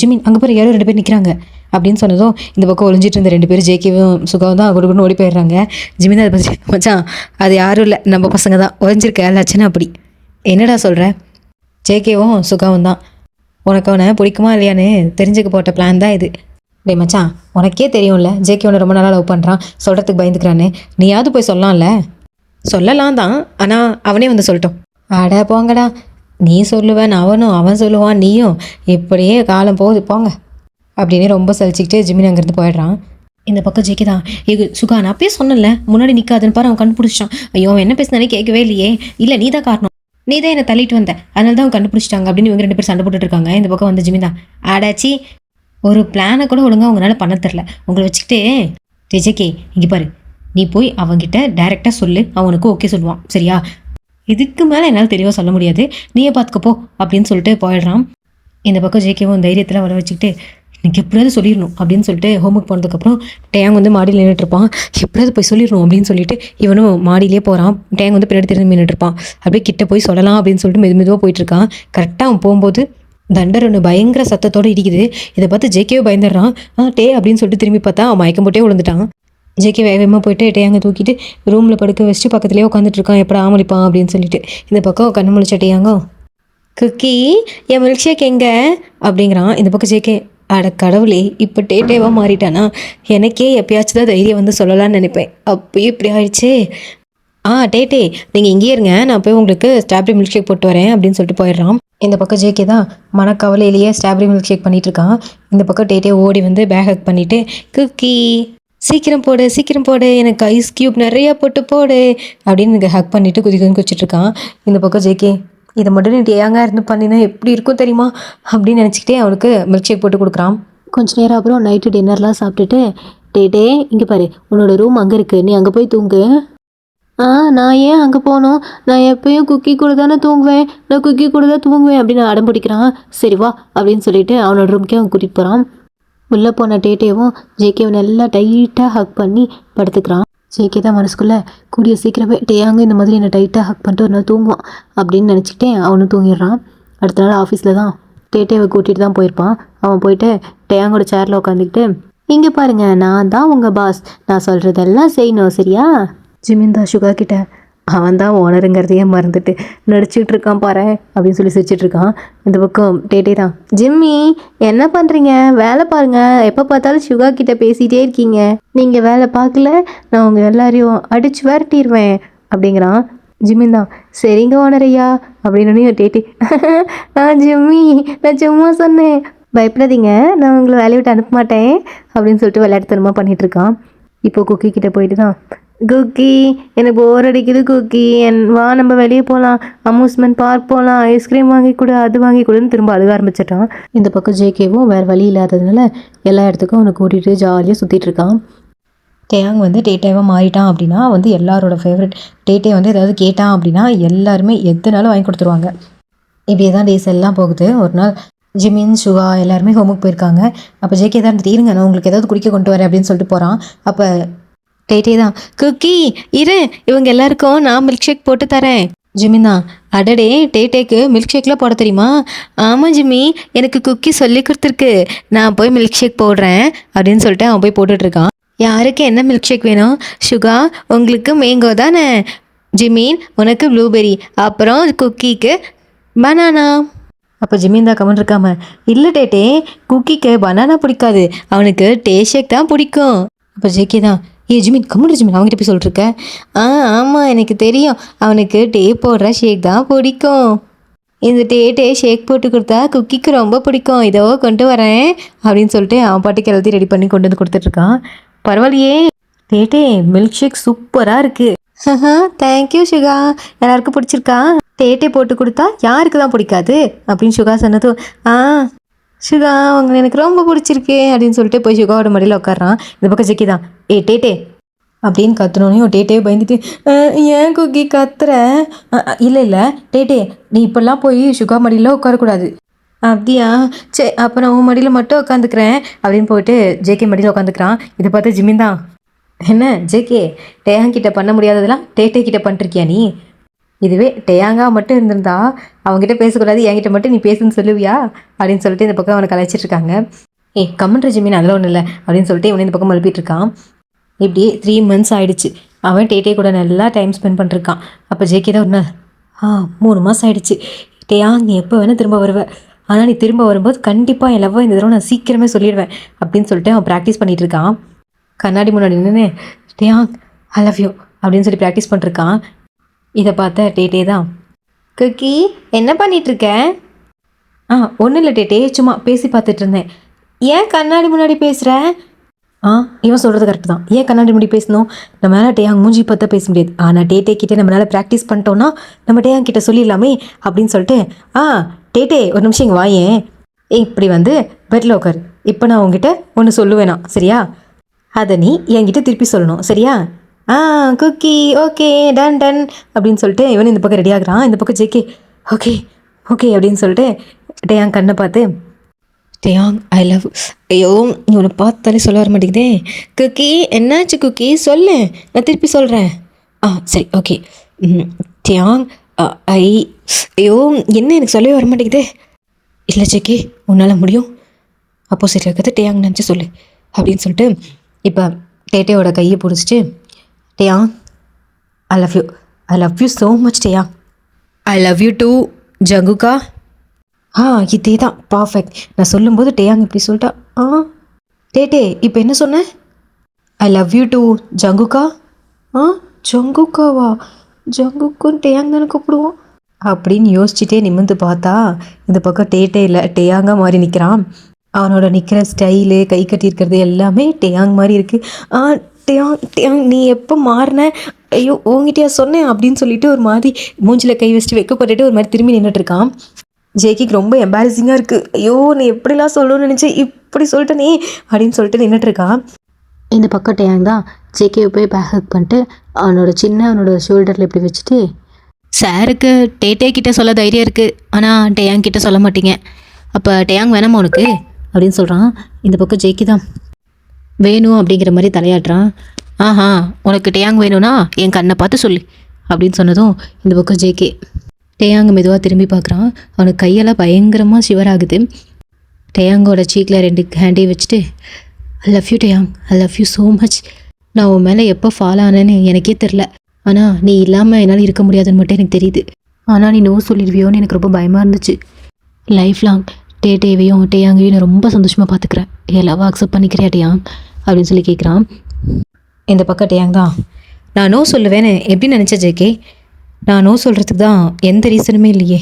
ஜிமின் அங்கே போகிற யாரோ 2 பேர் நிற்கிறாங்க அப்படின்னு சொன்னதும் இந்த பக்கம் ஒளிஞ்சிட்டு இருந்த 2 பேர் ஜேகேவும் சுகாவும் தான் கொடுக்குன்னு ஓடி போயிடுறாங்க. ஜிமின் அதை பற்றி, மச்சான் அது யாரும் இல்லை, நம்ம பசங்க தான், ஒழிஞ்சிருக்க லட்சணம் அப்படி. என்னடா சொல்கிற? ஜேகேவும் சுகாவும் தான். உனக்கு அவனை பிடிக்குமா இல்லையான்னு தெரிஞ்சுக்க போட்ட பிளான் தான் இது. டே மச்சான், உனக்கே தெரியும்ல ஜேகே உன்னை ரொம்ப நாளாக லவ் பண்ணுறான், சொல்கிறதுக்கு பயந்துக்கிறான்னு. நீயாவது போய் சொல்லலாம்ல. சொல்லலாம் தான், ஆனால் அவனே வந்து சொல்லட்டும். அட போங்கடா, நீ சொல்லுவேன் அவனும், அவன் சொல்லுவான் நீயும், இப்படியே காலம் போகுது போங்க அப்படின்னு ரொம்ப சலிச்சிக்கிட்டு ஜிமின் அங்கேருந்து போயிடுறான். இந்த பக்கம் ஜேகே தான், சுகா நான் அப்பயே சொன்னல முன்னாடி நிற்காதுன்னு பாரு, அவன் கண்டுபிடிச்சான். ஐயோ அவன் என்ன பேசினானே கேட்கவே இல்லையே. இல்லை நீ தான் காரணம், நீ தான் என்னை தள்ளிட்டு வந்த, அதனால தான் அவன் கண்டுபிடிச்சிட்டாங்க அப்படின்னு இவங்க 2 பேர் சண்டை போட்டுட்டு இருக்காங்க. இந்த பக்கம் வந்து ஜிமின் தான், ஆடாச்சி ஒரு பிளானை கூட ஒழுங்காக உங்களால் பண்ண தெரில, உங்களை வச்சுக்கிட்டே. ஜேகே இங்கே பாரு, நீ போய் அவங்ககிட்ட டைரெக்டாக சொல்லு, அவனுக்கு ஓகே சொல்லுவான் சரியா? இதுக்கு மேலே என்னால் தெளிவாக சொல்ல முடியாது, நீயே பார்த்துக்கப்போ அப்படின்னு சொல்லிட்டு போயிடுறான். இந்த பக்கம் ஜேகேவும் தைரியத்தில் வர வச்சுக்கிட்டு, எனக்கு எப்படியாவது சொல்லிடணும் அப்படின்னு சொல்லிட்டு ஹோம்ஒர்க் போனதுக்கப்புறம் டேங் வந்து மாடியில் நின்றுட்டுருப்பான். எப்படியாவது போய் சொல்லிடணும் அப்படின்னு சொல்லிட்டு இவனும் மாடியிலே போகிறான். டேங் வந்து பின்னாடி திரும்பி நின்றுட்டுருப்பான். அப்படியே கிட்ட போய் சொல்லலாம் அப்படின்னு சொல்லிட்டு மெதுவாக போயிட்டுருக்கான். கரெக்டாக அவன் போகும்போது தண்டர் ஒன்று பயங்கர சத்தத்தோடு இடிக்குது. இதை பார்த்து ஜேகேவை பயந்துடுறான். டே அப்படின்னு சொல்லிட்டு திரும்பி பார்த்தா அவன் மயக்கம் போட்டே விழுந்துட்டான். ஜேகே வேகமாக போயிட்டு டேயாங்க தூக்கிட்டு ரூமில் படுக்க வச்சுட்டு பக்கத்துலேயே உட்காந்துட்டு இருக்கான், எப்படா ஆமளிப்பான் அப்படின்னு சொல்லிட்டு. இந்த பக்கம் கண்ணு முழிச்ச டேயாங்க, குக்கி என் மில்க் ஷேக் எங்கே அப்படிங்கிறான். இந்த பக்கம் ஜேகே, அட கடவுளே இப்போ டேவாக மாறிட்டானா, எனக்கே எப்பயாச்சும் தான் தைரியம் வந்து சொல்லலான்னு நினைப்பேன், அப்பயும் இப்படி ஆயிடுச்சே. டே நீங்கள் இங்கேயே இருங்க, நான் போய் உங்களுக்கு ஸ்ட்ராபெரி மில்க் ஷேக் போட்டு வரேன் அப்படின்னு சொல்லிட்டு போயிடுறான். இந்த பக்கம் ஜேகே தான் மனக்கவலையிலேயே ஸ்ட்ராபெரி மில்க் ஷேக் பண்ணிகிட்டு இருக்கான். இந்த பக்கம் டே ஓடி வந்து பேக் ஹக் பண்ணிவிட்டு, குக்கி சீக்கிரம் போடு எனக்கு ஐஸ் க்யூப் நிறையா போட்டு போடு அப்படின்னு எனக்கு ஹக் பண்ணிவிட்டு குதிச்சிட்ருக்கான். இந்த பக்கம் ஜேகே, இதை மட்டும் நீ டேயாங்க இருந்து பண்ணினா எப்படி இருக்கும் தெரியுமா அப்படின்னு நினச்சிக்கிட்டே அவனுக்கு மில்க் ஷேக் போட்டு கொடுக்குறான். கொஞ்சம் நேரம் அப்புறம் நைட்டு டின்னர்லாம் சாப்பிட்டுட்டு, டே இங்கே பாரு உன்னோட ரூம் அங்கே இருக்குது, நீ அங்கே போய் தூங்கு. நான் ஏன் அங்கே போகணும், நான் எப்பயும் குக்கி கூட தானே தூங்குவேன், நான் குக்கி கூட தான் தூங்குவேன் அப்படின்னு அடம் பிடிக்கிறான். சரி வா அப்படின்னு சொல்லிட்டு அவனோட ரூம்க்கே அவன் கூட்டிகிட்டு போகிறான். உள்ளே போன டேட்டேவும் ஜேகேவை நல்லா டைட்டாக ஹக் பண்ணி படுத்துக்கிறான். ஜேகே தான் மனசுக்குள்ளே கூடிய சீக்கிரமே டேயாங்க இந்த மாதிரி என்னை டைட்டாக ஹக் பண்ணிட்டு ஒரு நாள் தூங்குவான் அப்படின்னு நினச்சிக்கிட்டே அவனும் தூங்கிடுறான். அடுத்த நாள் ஆஃபீஸில் தான் டேட்டேவை கூட்டிகிட்டு தான் போயிருப்பான். அவன் போயிட்டு டேயாங்கோட சேரில் உட்காந்துக்கிட்டு, இங்கே பாருங்க நான் தான் உங்கள் பாஸ், நான் சொல்கிறதெல்லாம் செய்யணும் சரியா? ஜிமின் தான் சுகா கிட்ட, அவன் தான் ஓனருங்கிறதையே மறந்துட்டு நடிச்சிட்டு இருக்கான் பாரு அப்படின்னு சொல்லி சிரிச்சிட்டு இருக்கான். இந்த பக்கம் டேட்டே தான், ஜிம்மி என்ன பண்ணுறீங்க, வேலை பாருங்க, எப்போ பார்த்தாலும் சுகா கிட்ட பேசிகிட்டே இருக்கீங்க, நீங்கள் வேலை பார்க்கல நான் உங்கள் எல்லாரையும் அடித்து விரட்டிடுவேன் அப்படிங்கிறான். ஜிம்மின் தான், சரிங்க ஓனரையா அப்படின்னு டேட்டே, ஜிம்மி நான் சும்மா சொன்னேன், பயப்படாதீங்க நான் உங்களை வேலையை விட்டு அனுப்ப மாட்டேன் அப்படின்னு சொல்லிட்டு விளையாட்டுத்தனமாக பண்ணிகிட்டு இருக்கான். இப்போ குக்கி கிட்டே போயிட்டு தான், குக்கி எனக்கு போர் அடிக்குது குக்கி, வா நம்ம வெளியே போகலாம், அம்யூஸ்மெண்ட் பார்க் போகலாம், ஐஸ்கிரீம் வாங்கி கொடு அது வாங்கி கொடுன்னு திரும்ப அழுக ஆரம்பிச்சிட்டான். இந்த பக்கம் ஜேகேவும் வேறு வழி இல்லாததுனால எல்லா இடத்துக்கும் அவனை கூட்டிகிட்டு ஜாலியாக சுற்றிட்டு இருக்கான். டேயாங் வந்து டேட்டாவாக மாறிட்டான் அப்படின்னா வந்து எல்லாரோட ஃபேவரட். டேட்டே வந்து ஏதாவது கேட்டான் அப்படின்னா எல்லாருமே எதுனாலும் வாங்கி கொடுத்துருவாங்க. இப்படியே தான் டேஸ் எல்லாம் போகுது. ஒரு நாள் ஜிமின் சுகா எல்லாருமே ஹோமுக்கு போயிருக்காங்க. அப்போ ஜேகே தான் இருந்துட்டு, இருங்க நான் உங்களுக்கு ஏதாவது குடிக்க கொண்டு வரேன் அப்படின்னு சொல்லிட்டு போகிறான். அப்போ டேட்டே தான், குக்கி இரு இவங்க எல்லாருக்கும் நான் மில்க் ஷேக் போட்டு தரேன். ஜிமின் தான், அடடே டேட்டேக்கு மில்க் ஷேக்லாம் போட தெரியுமா? ஆமாம் ஜிம்மி எனக்கு குக்கி சொல்லி கொடுத்துருக்கு, நான் போய் மில்க் ஷேக் போடுறேன் அப்படின்னு சொல்லிட்டு அவன் போய் போட்டுட்ருக்கான். யாருக்கு என்ன மில்க் ஷேக் வேணும்? சுகா உங்களுக்கு மேங்கோ தானே, ஜிமின் உனக்கு ப்ளூபெரி, அப்புறம் குக்கிக்கு பனானா. அப்போ ஜிமின் தான் கமெண்ட் இருக்காம, இல்லை டேட்டே குக்கிக்கு பனானா பிடிக்காது, அவனுக்கு டே ஷேக் தான் பிடிக்கும். அப்போ ஜேகே தான், ஜிமின் கம்முன்னு ஜிமின் அவங்ககிட்ட போய் சொல்லிட்டுருக்க. ஆமாம் எனக்கு தெரியும், அவனுக்கு டே போடுற ஷேக் தான் பிடிக்கும், இந்த டே ஷேக் போட்டு கொடுத்தா குக்கிக்கு ரொம்ப பிடிக்கும், இதோ கொண்டு வரேன் அப்படின்னு சொல்லிட்டு அவன் பாட்டுக்கு எல்லாத்தையும் ரெடி பண்ணி கொண்டு வந்து கொடுத்துட்ருக்கான். பரவாயில்லையே டேட்டே மில்க் ஷேக் சூப்பராக இருக்குது. தேங்க்யூ சுகா, எல்லாருக்கும் பிடிச்சிருக்கா? டேட்டே போட்டு கொடுத்தா யாருக்கு தான் பிடிக்காது அப்படின்னு சுகா சொன்னதும், சுகா உங்களை எனக்கு ரொம்ப பிடிச்சிருக்கு அப்படின்னு சொல்லிட்டு போய் சுகாவோட மடியில் உட்காரான். இந்த பக்கம் ஜெக்கி தான், டேட்டே அப்படின்னு கத்துனோனையும் டேட்டே பயந்துட்டு, ஏன் குக்கி கத்துற? இல்லை டேட்டே நீ இப்பெல்லாம் போய் சுகா மடியில் உட்காரக்கூடாது. அப்படியா சரி அப்போ நான் உன் மடியில் மட்டும் உட்காந்துக்கிறேன் அப்படின்னு போயிட்டு ஜேகே மடியில் உட்காந்துக்கிறான். இதை பார்த்து ஜிமின் தான், என்ன ஜேகே டேயாங் கிட்ட பண்ண முடியாததெல்லாம் டேட்டே கிட்ட பண்ணிருக்கியா நீ? இதுவே டேயாங்கா மட்டும் இருந்திருந்தா அவங்ககிட்ட பேசக்கூடாது, என்கிட்ட மட்டும் நீ பேசுன்னு சொல்லுவியா அப்படின்னு சொல்லிட்டு இந்த பக்கம் அவனை கலாய்ச்சிட்டு இருக்காங்க. கமெண்ட்ரி ஜிமின் அதெல்லாம் ஒன்றும் இல்லை அப்படின்னு சொல்லிட்டு இவனை இந்த பக்கம் மழுப்பிட்டு இருக்கான். இப்படி 3 months ஆகிடுச்சு, அவன் டேட்டே கூட நல்லா டைம் ஸ்பெண்ட் பண்ணிருக்கான். அப்போ ஜேகே தான் ஒன்று, 3 மாதம் ஆகிடுச்சு, டேயாங் நீ எப்போ வேணால் திரும்ப வருவ, ஆனால் நீ திரும்ப வரும்போது கண்டிப்பாக என் லவ்வை இந்த தடவை நான் சீக்கிரமே சொல்லிடுவேன் அப்படின்னு சொல்லிட்டு அவன் ப்ராக்டிஸ் பண்ணிகிட்டு இருக்கான். கண்ணாடி முன்னாடி நின்று டேயாங் ஐ லவ் யூ அப்படின்னு சொல்லி ப்ராக்டிஸ் பண்ணிருக்கான். இதை பார்த்த டேட்டே தான், குக்கி என்ன பண்ணிகிட்ருக்க? ஒன்றும் இல்லை டேட்டே சும்மா பேசி பார்த்துட்டு இருந்தேன். ஏன் கண்ணாடி முன்னாடி பேசுகிற? இவன் சொல்கிறது கரெக்டு தான், ஏன் கண்ணாடி முன்னாடி பேசணும்? நம்மளால் டேயாங் மூஞ்சி பார்த்தா பேச முடியாது, ஆனால் டேட்டே கிட்டே நம்மளால் ப்ராக்டிஸ் பண்ணிட்டோன்னா நம்ம டேயாங் கிட்ட சொல்லிடலாமே அப்படின்னு சொல்லிட்டு, டேட்டே ஒரு நிமிஷம் இங்கே வாயேன், இப்படி வந்து பெட்டில் உட்காரு, இப்போ நான் உங்ககிட்ட ஒன்று சொல்லுவேனா சரியா, அதை நீ என்கிட்ட திருப்பி சொல்லணும் சரியா? குக்கி ஓகே டன் டன் அப்படின்னு சொல்லிட்டு இவன் இந்த பக்கம் ரெடி ஆகுறான். இந்த பக்கம் ஜேகே ஓகே ஓகே அப்படின்னு சொல்லிட்டு டேயாங் கண்ணை பார்த்து, டேயாங் ஐ லவ், ஐயோ இவனை பார்த்தாலே சொல்ல வர மாட்டேங்குதே. குக்கி என்னாச்சு குக்கி சொல்லு, நான் திருப்பி சொல்கிறேன். சரி ஓகே டேயாங் ஐயோ என்ன எனக்கு சொல்லவே வர மாட்டேங்குதே. இல்லை ஜேகே உன்னால் முடியும், அப்போசிட்டில் இருக்கிறது டேயாங் நினச்சி சொல்லு அப்படின்னு சொல்லிட்டு இப்போ டேட்டேயோட கையை பிடிச்சிட்டு, Taehyung I love you so much Taehyung, I love you too ஜங்குக்கா. இதே தான் பர்ஃபெக்ட், நான் சொல்லும்போது டேயாங் இப்படி சொல்லிட்டா. டேட்டே இப்போ என்ன சொன்ன? ஐ லவ் யூ டூ ஜங்குக்கா. ஜங்குக்காவா? ஜங்குக்குன்னு டேயாங் தானே கூப்பிடுவோம் அப்படின்னு யோசிச்சுட்டே நிமிர்ந்து பார்த்தா இந்த பக்கம் டேட்டே இல்லை டேயாங்கா மாதிரி நிற்கிறான். அவனோட நிற்கிற ஸ்டைலு கை கட்டியிருக்கிறது எல்லாமே டேயாங் மாதிரி இருக்குது. டேயாங் நீ எப்போ மாறின? ஐயோ உங்ககிட்டயா சொன்னேன் அப்படின்னு சொல்லிட்டு ஒரு மாதிரி மூஞ்சில் கை வச்சுட்டு வைக்கப்பட்டுட்டு ஒரு மாதிரி திரும்பி நின்றுட்டுருக்கான். ஜேகிக்கு ரொம்ப எம்பாரசிங்காக இருக்குது, ஐயோ நீ எப்படிலாம் சொல்லணும்னு நினச்சி இப்படி சொல்லிட்டனே அப்படின்னு சொல்லிட்டு நின்றுட்டுருக்கான். இந்த பக்கம் டேயாங் தான், ஜேகேவை போய் பேக் ஹக் பண்ணிட்டு அவனோட ஷோல்டரில் இப்படி வச்சுட்டு, சாருக்கு டேட்டே கிட்ட சொல்ல தைரியம் இருக்குது, ஆனால் டேயாங் கிட்ட சொல்ல மாட்டீங்க. அப்போ டேயாங் வேணாமா உனக்கு அப்படின்னு சொல்கிறான். இந்த பக்கம் ஜேகே தான் வேணும் அப்படிங்கிற மாதிரி தலையாட்டுறான். ஆஹா, உனக்கு டேயாங் வேணும்னா என் கண்ணை பார்த்து சொல்லு அப்படின்னு சொன்னதும் இந்த பக்கம் ஜேகே டேயாங் மெதுவாக திரும்பி பார்க்குறான். அவனுக்கு கையெல்லாம் பயங்கரமாக ஷிவர் ஆகுது. டேயாங்கோட சீக்கில் 2 ஹேண்டையும் வச்சுட்டு, I love you Taehyung, I love you so much. நான் உன் மேலே எப்போ ஃபாலோ ஆனேன்னு எனக்கே தெரில, ஆனால் நீ இல்லாமல் என்னால் இருக்க முடியாதுன்னு மட்டும் எனக்கு தெரியுது. ஆனால் நீ நோ சொல்லிடுவியோன்னு எனக்கு ரொம்ப பயமாக இருந்துச்சு. லைஃப் லாங் டேட்டேவையும் டேயாங்கையும் நான் ரொம்ப சந்தோஷமாக பார்த்துக்கிறேன். என் லவ் அக்செப்ட் பண்ணிக்கிறியா டேயாங் அப்படின்னு சொல்லி கேட்குறான். இந்த பக்கம் டேயாங் தான், நான் நோ சொல்லுவேன்னு எப்படி நினச்ச ஜேகே? நான் நோ சொல்கிறதுக்கு தான் எந்த ரீசனுமே இல்லையே.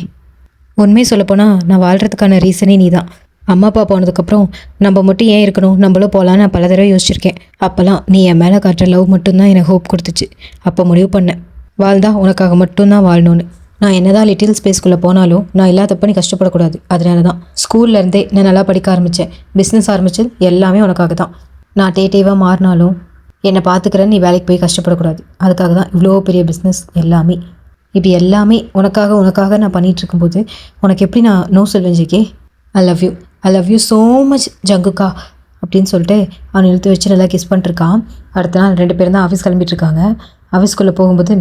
உண்மையை சொல்லப்போனால் நான் வாழ்கிறதுக்கான ரீசனே நீ தான். அம்மா அப்பா போனதுக்கப்புறம் நம்ம மட்டும் ஏன் இருக்கணும், நம்மளும் போகலான்னு நான் பல தடவை யோசிச்சிருக்கேன். அப்போல்லாம் நீ என் மேலே காட்டுற லவ் மட்டும்தான் எனக்கு ஹோப் கொடுத்துச்சு. அப்போ முடிவு பண்ணேன், வாழ்ந்தா உனக்காக மட்டும்தான் வாழணும்னு. நான் என்னதான் லிட்டில் ஸ்பேஸ்க்குள்ளே போனாலும் நான் இல்லாதப்ப நீ கஷ்டப்படக்கூடாது. அதனால தான் ஸ்கூல்லேருந்தே நான் நல்லா படிக்க ஆரம்பித்தேன், பிஸ்னஸ் ஆரம்பித்தது எல்லாமே உனக்காக தான். நான் டேட்டேவாக மாறினாலும் என்னை பார்த்துக்கிறேன்னு நீ வேலைக்கு போய் கஷ்டப்படக்கூடாது. அதுக்காக தான் இவ்வளோ பெரிய பிஸ்னஸ் எல்லாமே. இப்படி எல்லாமே உனக்காக நான் பண்ணிகிட்டு இருக்கும்போது உனக்கு எப்படி நான் நோ சொல்வேன் JK? I love you so much ஜங்குக்கா அப்படின்னு சொல்லிட்டு அவனை இழுத்து வச்சு நல்லா கிஸ் பண்ணிட்டுருக்கான். அடுத்த நாள் 2 பேரும் தான் ஆஃபீஸ் கிளம்பிட்டுருக்காங்க. ஆஃபீஸ்க்குள்ளே போகும்போது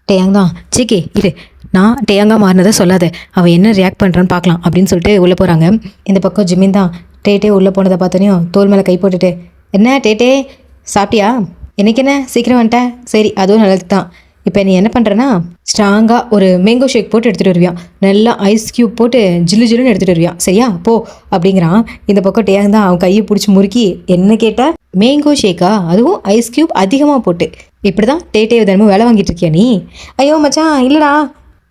டேயாங் தான், ஜேகே இரு, நான் டேயாங்கா மாறினதை சொல்லாத, அவன் என்ன ரியாக்ட் பண்ணுறான்னு பார்க்கலாம் அப்படின்னு சொல்லிட்டு உள்ளே போகிறாங்க. இந்த பக்கம் ஜிமின் தான் டேட்டே உள்ளே போனதை பார்த்தோனையும் தோல் மேலே கை போட்டுட்டு, என்ன டேட்டே சாப்பிட்டியா? இன்னைக்கு என்ன சீக்கிரம் வந்துட்டேன்? சரி, அதுவும் நல்லது தான். இப்போ நீ என்ன பண்ணுறேன்னா ஸ்ட்ராங்காக ஒரு மேங்கோ ஷேக் போட்டு எடுத்துகிட்டு வருவியான், நல்லா ஐஸ் க்யூப் போட்டு ஜில்லுன்னு எடுத்துகிட்டு வருவியான், சரியா போ அப்படிங்கிறான். இந்த பக்கம் டேயாங் தான் அவன் கையை பிடிச்சி முறுக்கி, என்ன கேட்டால் மேங்கோ ஷேக்கா, அதுவும் ஐஸ் க்யூப் அதிகமாக போட்டு, இப்படி தான் டேட்டே தினமும் வேலை வாங்கிட்டு இருக்கியா நீ? ஐயோ மச்சான் இல்லைடா,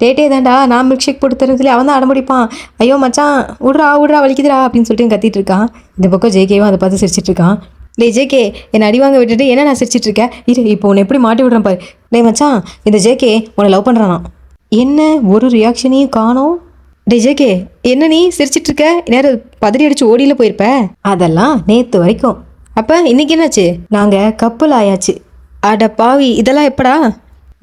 டேட்டே தான்டா, நான் மில்க் ஷேக் போட்டு தரதுல அவன் தான் அடம்பிடிப்பான். ஐயோ மச்சான் விட்றா வலிக்குதுடா அப்படின்னு சொல்லிட்டு கத்திட்டு இருக்கான். இந்த பக்கம் ஜேகேவும் அதை பார்த்து சிரிச்சிட்டு இருக்கான். டே ஜேகே, என்னை அடி வாங்க விட்டுட்டு என்ன நான் சிரிச்சிட்டு இருக்கேன்? இரு, இப்போ உன்னை எப்படி மாட்டி விடுறேன் பாரு. டே மச்சான், இந்த ஜேகே உன்னை லவ் பண்ணுறானா? என்ன ஒரு ரியாக்ஷனையும் காணோம்? டே ஜேகே, என்ன நீ சிரிச்சிட்டு இருக்க? நேரம் பதறி அடிச்சு ஓடியில் போயிருப்ப. அதெல்லாம் நேற்று வரைக்கும். அப்போ இன்னைக்கு என்னாச்சு? நாங்கள் கப்பல் ஆயாச்சு. அட பாவி, இதெல்லாம் எப்படா?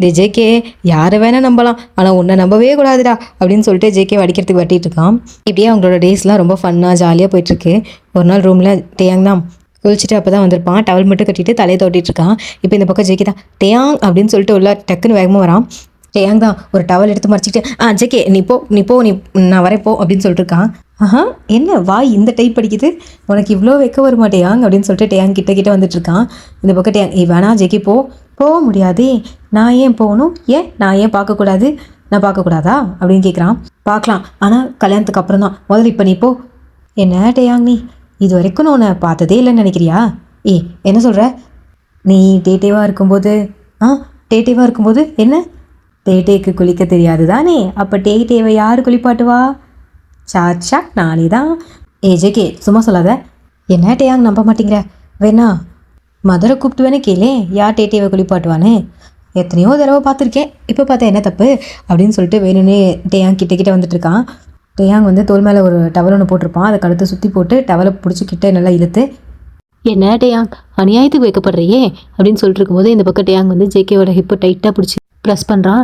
டே ஜேகே, யாரை வேணால் நம்பலாம், ஆனால் உன்னை நம்பவே கூடாதுடா அப்படின்னு சொல்லிட்டு ஜேகே அடிக்கிறதுக்கு வட்டிட்டு இருக்கான். இப்படியே அவங்களோட டேஸ்லாம் ரொம்ப ஃபன்னாக ஜாலியாக போயிட்டுருக்கு. ஒரு நாள் ரூமில் டேயாங் தான் குளிச்சுட்டு அப்போ தான் வந்திருப்பான். டவல் மட்டும் கட்டிட்டு தலையை தோட்டிட்டு இருக்கான். இப்போ இந்த பக்கம் ஜேகே தான் டேயாங் அப்படின்னு சொல்லிட்டு உள்ள டக்குன்னு வேகமாக வரான். டேயாங் தான் ஒரு டவல் எடுத்து மறைச்சிக்கிட்டு, ஜேகே நீ போ நான் வரேன் போ அப்படின்னு சொல்லிட்டு இருக்கான். ஆஹா, என்ன வாய் இந்த டைப் படிக்குது, உனக்கு இவ்வளோ வைக்க வருமா டேயாங் அப்படின்னு சொல்லிட்டு டேயாங் கிட்ட வந்துட்டு இருக்கான். இந்த பக்கம் டேயாங், வேணா ஜேகே போக முடியாதே, நான் ஏன் போகணும், நான் ஏன் பார்க்கக்கூடாது, நான் பார்க்கக்கூடாதா அப்படின்னு கேட்குறான். பார்க்கலாம், ஆனால் கல்யாணத்துக்கு அப்புறம் தான், முதல்ல இப்போ நீ போ. என்ன டேயாங், நீ இது வரைக்கும் நான் உன்னை பார்த்ததே இல்லைன்னு நினைக்கிறியா? என்ன சொல்கிற நீ? டேட்டேவாக இருக்கும்போது என்ன டேட்டேக்கு குளிக்க தெரியாது தானே? அப்போ டேட்டேவை யார் குளிப்பாட்டுவா? சாச்சா நானே தான். ஜேகே சும்மா சொல்லாத. என்ன டேயாங் நம்ப மாட்டேங்கிற? வேணா மதரை கூப்பிட்டு வேணே கேளே, யார் டேட்டேவை குளிப்பாட்டுவானே? எத்தனையோ தடவை பார்த்துருக்கேன், இப்போ பார்த்தா என்ன தப்பு அப்படின்னு சொல்லிட்டு வேணும்னே டேயாங் கிட்ட வந்துட்டு இருக்கான். டேயாங் தோல் மேலே ஒரு டவல் ஒன்று போட்டிருப்பான், அதை கழுத்தை சுற்றி போட்டு டவலை பிடிச்சி கிட்ட நல்லா இழுத்து, என்ன டேயாங் அநியாயத்துக்கு வைக்கப்படுறியே அப்படின்னு சொல்லிட்டு இருக்கும்போது இந்த பக்கம் டேயாங் ஜேகேவோட ஹிப்பை டைட்டாக பிடிச்சி ப்ரெஸ் பண்ணுறான்.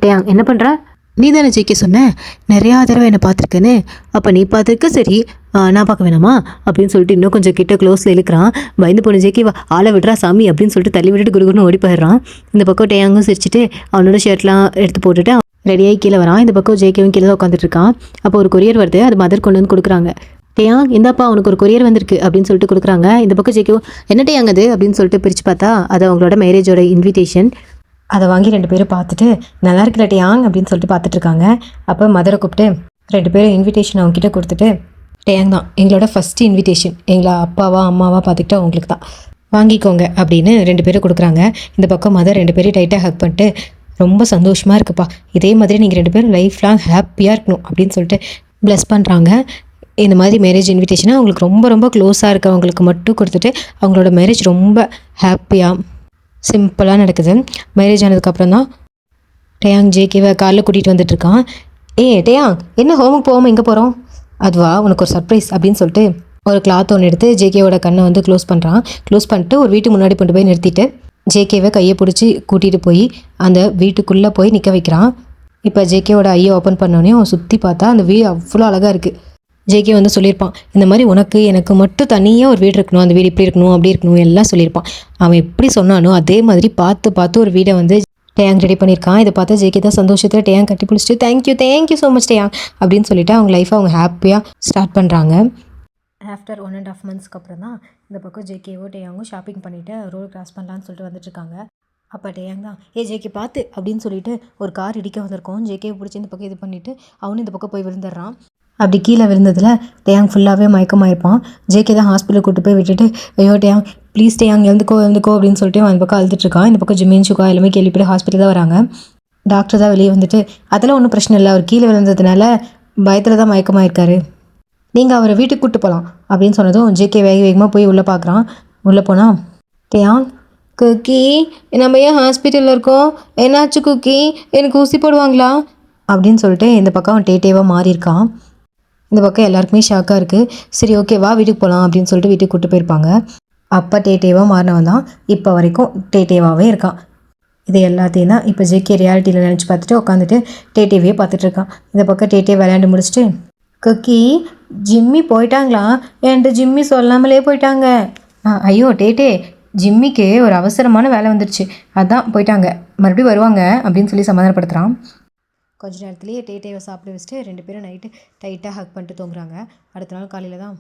டேயாங் என்ன பண்ணுற? நீ தானே ஜேகே சொன்ன நிறையா தடவை என்னை பார்த்துருக்கேன்னு, அப்போ நீ பார்த்துருக்க, சரி நான் பார்க்க வேணாமா அப்படின்னு சொல்லிட்டு இன்னும் கொஞ்சம் கிட்ட க்ளோஸில் இழுக்கிறான். பயந்து போன ஜேகே, ஆளை விடுறா சாமி அப்படின்னு சொல்லிட்டு தள்ளி விட்டுட்டு குருகுன்னு ஓடி போயிடுறான். இந்த பக்கம் டேயாங்கும் சிரிச்சிட்டு அவனோட ஷர்ட்லாம் எடுத்து போட்டுட்டு ரெடியாகி கீழே வரான். இந்த பக்கம் ஜேகேவும் கீழே தான் உட்காந்துட்டு இருக்கான். அப்போ ஒரு கொரியர் வருது, அது மதர் கொண்டு வந்து கொடுக்குறாங்க. டேயாங் இந்தாப்பா உனக்கு ஒரு கொரியர் வந்திருக்கு அப்படின்னு சொல்லிட்டு கொடுக்குறாங்க. இந்த பக்கம் ஜேகேவும் என்ன டேயாங் அது அப்படின்னு சொல்லிட்டு பிரித்து பார்த்தா அது அவங்களோட மேரேஜோட இன்விடேஷன். அதை வாங்கி 2 பேரும் பார்த்துட்டு நல்லா இருக்குல்ல டேயாங் அப்படின்னு சொல்லிட்டு பார்த்துட்ருக்காங்க. அப்போ மதரை கூப்பிட்டு 2 பேரும் இன்விடேஷன் அவங்ககிட்ட கொடுத்துட்டு, டேயாங் தான் எங்களோட ஃபஸ்ட்டு இன்விடேஷன், எங்களை அப்பாவா அம்மாவா பார்த்துக்கிட்டு அவங்களுக்கு தான், வாங்கிக்கோங்க அப்படின்னு 2 பேரும் கொடுக்குறாங்க. இந்த பக்கம் மதர் 2 பேரும் டைட்டாக ஹக் பண்ணிட்டு, ரொம்ப சந்தோஷமாக இருக்குப்பா, இதே மாதிரி நீங்கள் 2 பேரும் லைஃப் லாங் ஹாப்பியாக இருக்கணும் அப்படின்னு சொல்லிட்டு ப்ளஸ் பண்ணுறாங்க. இந்த மாதிரி மேரேஜ் இன்விடேஷனை அவங்களுக்கு ரொம்ப ரொம்ப க்ளோஸாக இருக்கவங்களுக்கு மட்டும் கொடுத்துட்டு அவங்களோட மேரேஜ் ரொம்ப ஹாப்பியாக சிம்பிளாக நடக்குது. மேரேஜ் ஆனதுக்கப்புறம் தான் டேயாங் ஜேகேவை காரில் கூட்டிகிட்டு வந்துட்டுருக்கான். டேயாங் என்ன ஹோமுக்கு போகாமல் எங்கே போகிறோம்? அதுவா உனக்கு ஒரு சர்ப்ரைஸ் அப்படின்னு சொல்லிட்டு ஒரு கிளாத் ஒன்று எடுத்து ஜேகேவோட கண்ணை வந்து க்ளோஸ் பண்ணுறான். க்ளோஸ் பண்ணிட்டு ஒரு வீட்டு முன்னாடி கொண்டு போய் நிறுத்திட்டு ஜேகேவை கையை பிடிச்சி கூட்டிகிட்டு போய் அந்த வீட்டுக்குள்ளே போய் நிற்க வைக்கிறான். இப்போ ஜேகேவோட ஐயை ஓப்பன் பண்ணோடனே அவன் சுற்றி பார்த்தா அந்த வீடு அவ்வளோ அழகாக இருக்குது. ஜேகே வந்து சொல்லியிருப்பான், இந்த மாதிரி உனக்கு எனக்கு மட்டும் தனியாக ஒரு வீடு இருக்கணும், அந்த வீடு இப்படி இருக்கணும் அப்படி இருக்கணும் எல்லாம் சொல்லியிருப்பான். அவன் எப்படி சொன்னானோ அதே மாதிரி பார்த்து பார்த்து ஒரு வீடை வந்து டேயாங் ரெடி பண்ணியிருக்கான். இதை பார்த்தா ஜேகே தான் சந்தோஷத்தில் டேயாங் கட்டி பிடிச்சிட்டு தேங்க்யூ ஸோ மச் டேயாங் அப்படின்னு சொல்லிட்டு அவங்க லைஃப்பை அவங்க ஹாப்பியாக ஸ்டார்ட் பண்ணுறாங்க. ஆஃப்டர் 1.5 months அப்புறம் தான் இந்த பக்கம் ஜேகேவோ டேயாங்கும் ஷாப்பிங் பண்ணிவிட்டு ரோடு கிராஸ் பண்ணலான்னு சொல்லிட்டு வந்துட்டுருக்காங்க. அப்போ டேயாங் தான் ஜேகே பார்த்து அப்படின்னு சொல்லிட்டு ஒரு கார் இடிக்க வந்திருக்கோம். ஜேகேவை பிடிச்சி இந்த பக்கம் இது பண்ணிவிட்டு அவனும் இந்த பக்கம் போய் விழுந்துடுறான். அப்படி கீழே விழுந்ததில் டேயாங் ஃபுல்லாகவே மயக்கமாயிருப்பான். ஜேகே தான் ஹாஸ்பிட்டலுக்கு கூட்டு போய் விட்டுட்டு ஐயோ டேயாங் ப்ளீஸ் டேயாங் எழுந்துக்கோ அப்படின்னு சொல்லிட்டு அந்த பக்கம் அழுதுட்டுருக்கான். இந்த பக்கம் ஜிமின் சுகா எல்லாமே கேள்விப்பட்டு ஹாஸ்பிட்டல் தான் வராங்க. டாக்டர் தான் வெளியே வந்துட்டு அதெல்லாம் ஒன்றும் பிரச்சனை இல்லை, அவர் கீழே விழுந்ததுனால பயத்தில் தான் மயக்கமாயிருக்காரு, நீங்கள் அவரை வீட்டுக்கு கூப்பிட்டு போகலாம் அப்படின்னு சொன்னதும் ஜேகே வேகமாக போய் உள்ளே பார்க்குறான். உள்ளே போனால் டேயாங் குக்கி நம்ம ஏன் ஹாஸ்பிட்டலில் இருக்கோம், என்னாச்சு குக்கி, எனக்கு ஊசி போடுவாங்களா அப்படின்னு சொல்லிட்டு இந்த பக்கம் டேட்டேவாக மாறியிருக்கான். இந்த பக்கம் எல்லாருக்குமே ஷாக்காக இருக்குது. சரி ஓகே வா வீட்டுக்கு போகலாம் அப்படின்னு சொல்லிட்டு வீட்டுக்கு கூப்பிட்டு போயிருப்பாங்க. அப்போ டேட்டேவாக மாறினவன் தான் இப்போ வரைக்கும் டேட்டேவாகவே இருக்கான். இது எல்லாத்தையும் தான் இப்போ ஜேகே ரியாலிட்டியில் நினச்சி பார்த்துட்டு உட்காந்துட்டு டேட்டேவே பார்த்துட்ருக்கான். இந்த பக்கம் டேட்டே விளையாண்டு முடிச்சுட்டு குக்கி ஜிம்மி போயிட்டாங்களா, என்கிட்ட ஜிம்மி சொல்லாமலே போயிட்டாங்க. ஐயோ டேட்டே ஜிம்மிக்கு ஒரு அவசரமான வேலை வந்துடுச்சு, அதான் போயிட்டாங்க, மறுபடியும் வருவாங்க அப்படின்னு சொல்லி சமாதானப்படுத்துகிறான். கொஞ்ச நேரத்துலேயே டேட்டேவை சாப்பிட வச்சுட்டு 2 பேரும் நைட்டு டைட்டாக ஹக் பண்ணிட்டு தூங்குறாங்க. அடுத்த நாள் காலையில் தான்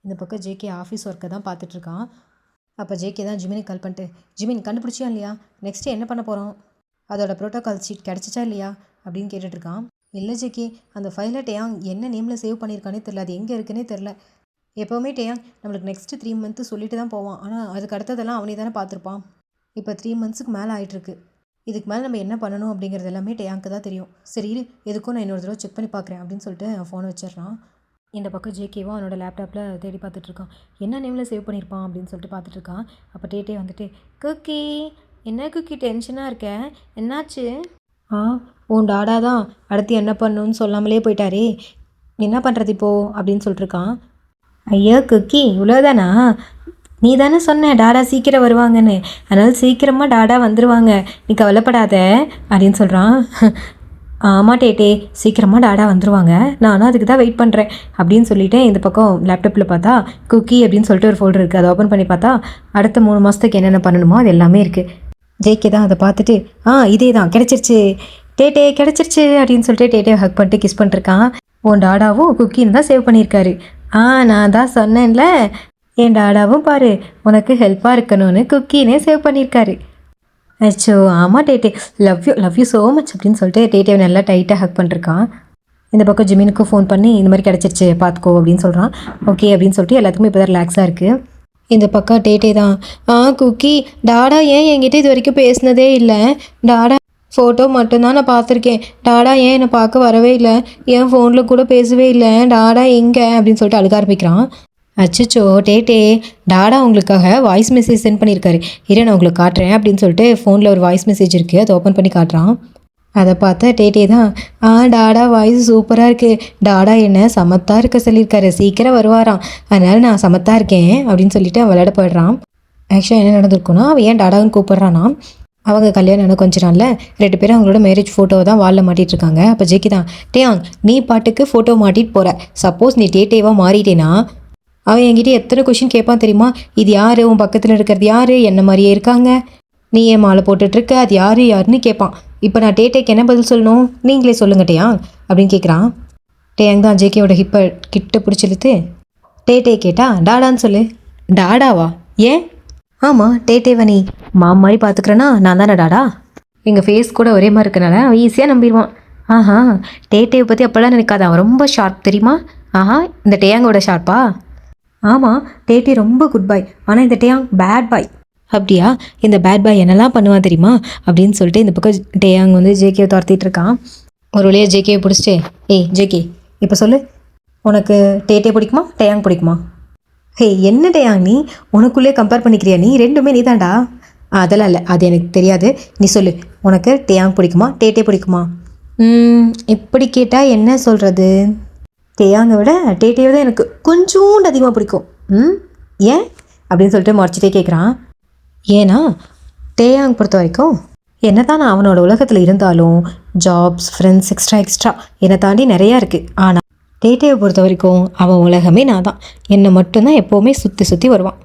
இந்த பக்கம் ஜேகே ஆஃபீஸ் ஒர்க்கை தான் பார்த்துட்ருக்கான். அப்போ ஜேகே தான் ஜிமினுக்கு கால் பண்ணிட்டு ஜிமின் கண்டுபிடிச்சியா இல்லையா, நெக்ஸ்ட்டு என்ன பண்ண போகிறோம், அதோட ப்ரோட்டோகால் ஷீட் கிடச்சிச்சா இல்லையா அப்படின்னு கேட்டுட்ருக்கான். இல்லை ஜேகே அந்த ஃபைலை டேயாங் என்ன நேமில் சேவ் பண்ணியிருக்கானே தெரில, அது எங்கே இருக்குன்னே தெரில. எப்போவுமே டேயாங் நம்மளுக்கு நெக்ஸ்ட்டு 3 months சொல்லிட்டு தான் போவான், ஆனால் அதுக்கு அடுத்ததெல்லாம் அவனே தானே பார்த்துருப்பான். இப்போ 3 monthsக்கு மேலே ஆகிட்டுருக்கு, இதுக்கு மேலே நம்ம என்ன பண்ணணும் அப்படிங்கிறது எல்லாமே டேயாங்க்கு தான் தெரியும். சரி எதுக்கும் நான் இன்னொரு தடவை செக் பண்ணி பார்க்குறேன் அப்படின்னு சொல்லிட்டு ஃபோனை வச்சிடுறான். இந்த பக்கம் ஜேகேவும் அவனோட லேப்டாப்பில் தேடி பார்த்துட்ருக்கான், என்ன நேமில் சேவ் பண்ணியிருப்பான் அப்படின்னு சொல்லிட்டு பார்த்துட்ருக்கான். அப்போ டேட்டே வந்துட்டு குக்கி என்ன குக்கி டென்ஷனாக இருக்க, என்னாச்சு, உன் டாடா தான் அடுத்து என்ன பண்ணணும்னு சொல்லாமலே போயிட்டாரே, என்ன பண்ணுறது இப்போது அப்படின்னு சொல்லிட்டுருக்கான். ஐயோ குக்கி இவ்வளோதானா, நீ தானே சொன்ன டாடா சீக்கிரம் வருவாங்கன்னு, அதனால் சீக்கிரமாக டாடா வந்துடுவாங்க, நீ கவலைப்படாத அப்படின்னு சொல்கிறான். ஆமாம் டேட்டே சீக்கிரமாக டாடா வந்துடுவாங்க, நானும் அதுக்கு தான் வெயிட் பண்ணுறேன் அப்படின்னு சொல்லிவிட்டு இந்த பக்கம் லேப்டாப்பில் பார்த்தா குக்கி அப்படின்னு சொல்லிட்டு ஒரு ஃபோல்டர் இருக்குது. அதை ஓப்பன் பண்ணி பார்த்தா அடுத்த 3 மாதத்துக்கு என்னென்ன பண்ணணுமோ அது எல்லாமே இருக்குது. ஜேகே தான் அதை பார்த்துட்டு இதே தான் கிடச்சிருச்சு டேட்டே கிடச்சிருச்சு அப்படின்னு சொல்லிட்டு டேட்டே ஹக் பண்ணிட்டு கிஸ் பண்ணிருக்கான். உன் டாடாவும் குக்கின்னு தான் சேவ் பண்ணியிருக்காரு. நான் தான் சொன்னேன்ல, என் டாடாவும் பாரு உனக்கு ஹெல்ப்பாக இருக்கணும்னு குக்கினே சேவ் பண்ணியிருக்காரு. அச்சோ ஆமாம் டேட்டே லவ் யூ ஸோ மச் அப்படின்னு சொல்லிட்டு டேட்டேவை நல்லா டைட்டாக ஹக் பண்ணிருக்கான். இந்த பக்கம் ஜிமினுக்கு ஃபோன் பண்ணி இந்த மாதிரி கிடச்சிருச்சு பார்த்துக்கோ அப்படின்னு சொல்கிறான். ஓகே அப்படின்னு சொல்லிட்டு எல்லாத்துக்குமே இப்போ தான் ரிலாக்ஸாக இருக்குது. இந்த பக்கம் டேட்டே தான் குக்கி டாடா ஏன் என்கிட்ட இது வரைக்கும் பேசினதே இல்லை, டாடா ஃபோட்டோ மட்டும்தான் நான் பார்த்துருக்கேன், டாடா ஏன் என்னை பார்க்க வரவே இல்லை, என் ஃபோனில் கூட பேசவே இல்லை, டாடா எங்கே அப்படின்னு சொல்லிட்டு அழுக ஆரம்பிக்கிறான். அச்சோ டேட்டே டாடா உங்களுக்காக வாய்ஸ் மெசேஜ் சென்ட் பண்ணியிருக்காரு, இரு நான் உங்களுக்கு காட்டுறேன் அப்படின்னு சொல்லிட்டு ஃபோனில் ஒரு வாய்ஸ் மெசேஜ் இருக்குது, அதை ஓப்பன் பண்ணி காட்டுறான். அதை பார்த்தா டேட்டே தான் டாடா வாய்ஸ் சூப்பராக இருக்குது, டாடா என்ன சமத்தாக இருக்க சொல்லியிருக்காரு, சீக்கிரம் வருவாராம், அதனால் நான் சமத்தாக இருக்கேன் அப்படின்னு சொல்லிட்டு அவன் விளையாட போயிடுறான். ஆக்சுவலாக என்ன நடந்திருக்குன்னா அவன் ஏன் டாடான்னு கூப்பிட்றான்னா அவங்க கல்யாணம் கொஞ்ச நாளில் 2 பேரும் அவங்களோட மேரேஜ் ஃபோட்டோவை தான் வாலில் மாட்டிகிட்ருக்காங்க. அப்போ ஜேகே தான் டேயாங் நீ பாட்டுக்கு ஃபோட்டோ மாட்டிட்டு போகிற, சப்போஸ் நீ டேட்டேவாக மாறிட்டேன்னா அவன் என்கிட்ட எத்தனை கொஷின் கேட்பான் தெரியுமா, இது யார், உன் பக்கத்தில் இருக்கிறது யார், என்ன மாதிரியே இருக்காங்க, நீ ஏன் மாலை போட்டுட்ருக்க, அது யாருன்னு கேட்பான். இப்போ நான் டேட்டேக்கு என்ன பதில் சொல்லணும், நீங்களே சொல்லுங்க டேயாங் அப்படின்னு கேட்குறான். டேயாங் தான் ஜேகேவோட ஹிப்பை கிட்ட பிடிச்சிழுத்து டேட்டே கேட்டா டாடான்னு சொல்லு. டாடாவா, ஏன், ஆமாம் டேட்டேவை நீ மாம் மாதிரி பார்த்துக்கிறேன்னா நான் தானே டாடா, எங்கள் ஃபேஸ் கூட ஒரே மாதிரி இருக்கனால அவன் ஈஸியாக நம்பிடுவான். டேட்டேவை பற்றி அப்போல்லாம் நினைக்காத, அவன் ரொம்ப ஷார்ப் தெரியுமா, இந்த டேயாங்கோட ஷார்ப்பா, ஆமாம் டேட்டே ரொம்ப குட் பாய், ஆனால் இந்த டேயாங் பேட் பாய். அப்படியா, இந்த பேட் பாய் என்னெல்லாம் பண்ணுவான் தெரியுமா அப்படின்னு சொல்லிட்டு இந்த பக்கம் டேயாங் வந்து ஜேகேவை துரத்திட்டு இருக்கான். ஒரு வழியாக ஜேகேவை பிடிச்சிட்டு ஜேகே இப்போ சொல்லு, உனக்கு டேட்டே பிடிக்குமா டேயாங் பிடிக்குமா, என்ன டேயாங் நீ உனக்குள்ளே கம்பேர் பண்ணிக்கிறியா, நீ ரெண்டுமே நீ தான்டா, அதெல்லாம் இல்லை அது எனக்கு தெரியாது, நீ சொல்லு உனக்கு டேயாங் பிடிக்குமா டேட்டே பிடிக்குமா. இப்படி கேட்டால் என்ன சொல்கிறது, டேயாங்கை விட டேட்டையை தான் எனக்கு கொஞ்சோண்டு அதிகமாக பிடிக்கும். ஏன் அப்படின்னு சொல்லிட்டு முறைச்சிட்டே கேட்குறான். ஏன்னா டேயாங் பொறுத்த வரைக்கும் என்ன தான் நான் அவனோட உலகத்தில் இருந்தாலும் ஜாப்ஸ், ஃப்ரெண்ட்ஸ், எக்ஸ்ட்ரா என்னை தாண்டி நிறையா இருக்குது. ஆனால் டேட்டையை பொறுத்த வரைக்கும் அவன் உலகமே நான் தான். என்னை மட்டும்தான் எப்போவுமே சுற்றி வருவான்.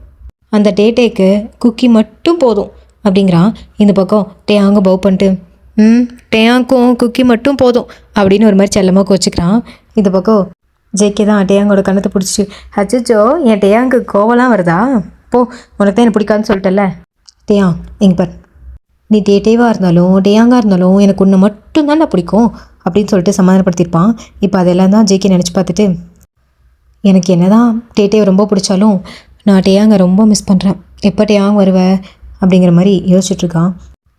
அந்த டேட்டைக்கு குக்கி மட்டும் போதும் அப்படிங்கிறான். இந்த பக்கம் டேயாங்க பவ் பண்ணிட்டு டேயாங்கும் குக்கி மட்டும் போதும் அப்படின்னு ஒரு மாதிரி செல்லமாக கோச்சிக்கிறான். இந்த பக்கம் ஜேகே தான் டேயாங்கோட கண்ணத்தை பிடிச்சிட்டு, அச்சோ என் டேயாங்கு கோவலாம் வருதா, போ உனக்கு தான் எனக்கு பிடிக்காதுன்னு சொல்லிட்டல. டேயாங் எங்க பார், நீ டேட்டேவாக இருந்தாலும் டேயாங்காக இருந்தாலும் எனக்கு ஒன்று மட்டும்தான் நான் பிடிக்கும் அப்படின்னு சொல்லிட்டு சமாதானப்படுத்தியிருப்பான். இப்போ அதெல்லாம் தான் ஜேகே நினச்சி பார்த்துட்டு, எனக்கு என்ன தான் டேட்டேவை ரொம்ப பிடிச்சாலும் நான் டேயாங்கை ரொம்ப மிஸ் பண்ணுறேன், எப்போ டேயாங் வருவேன் அப்படிங்கிற மாதிரி யோசிச்சுட்ருக்கான்.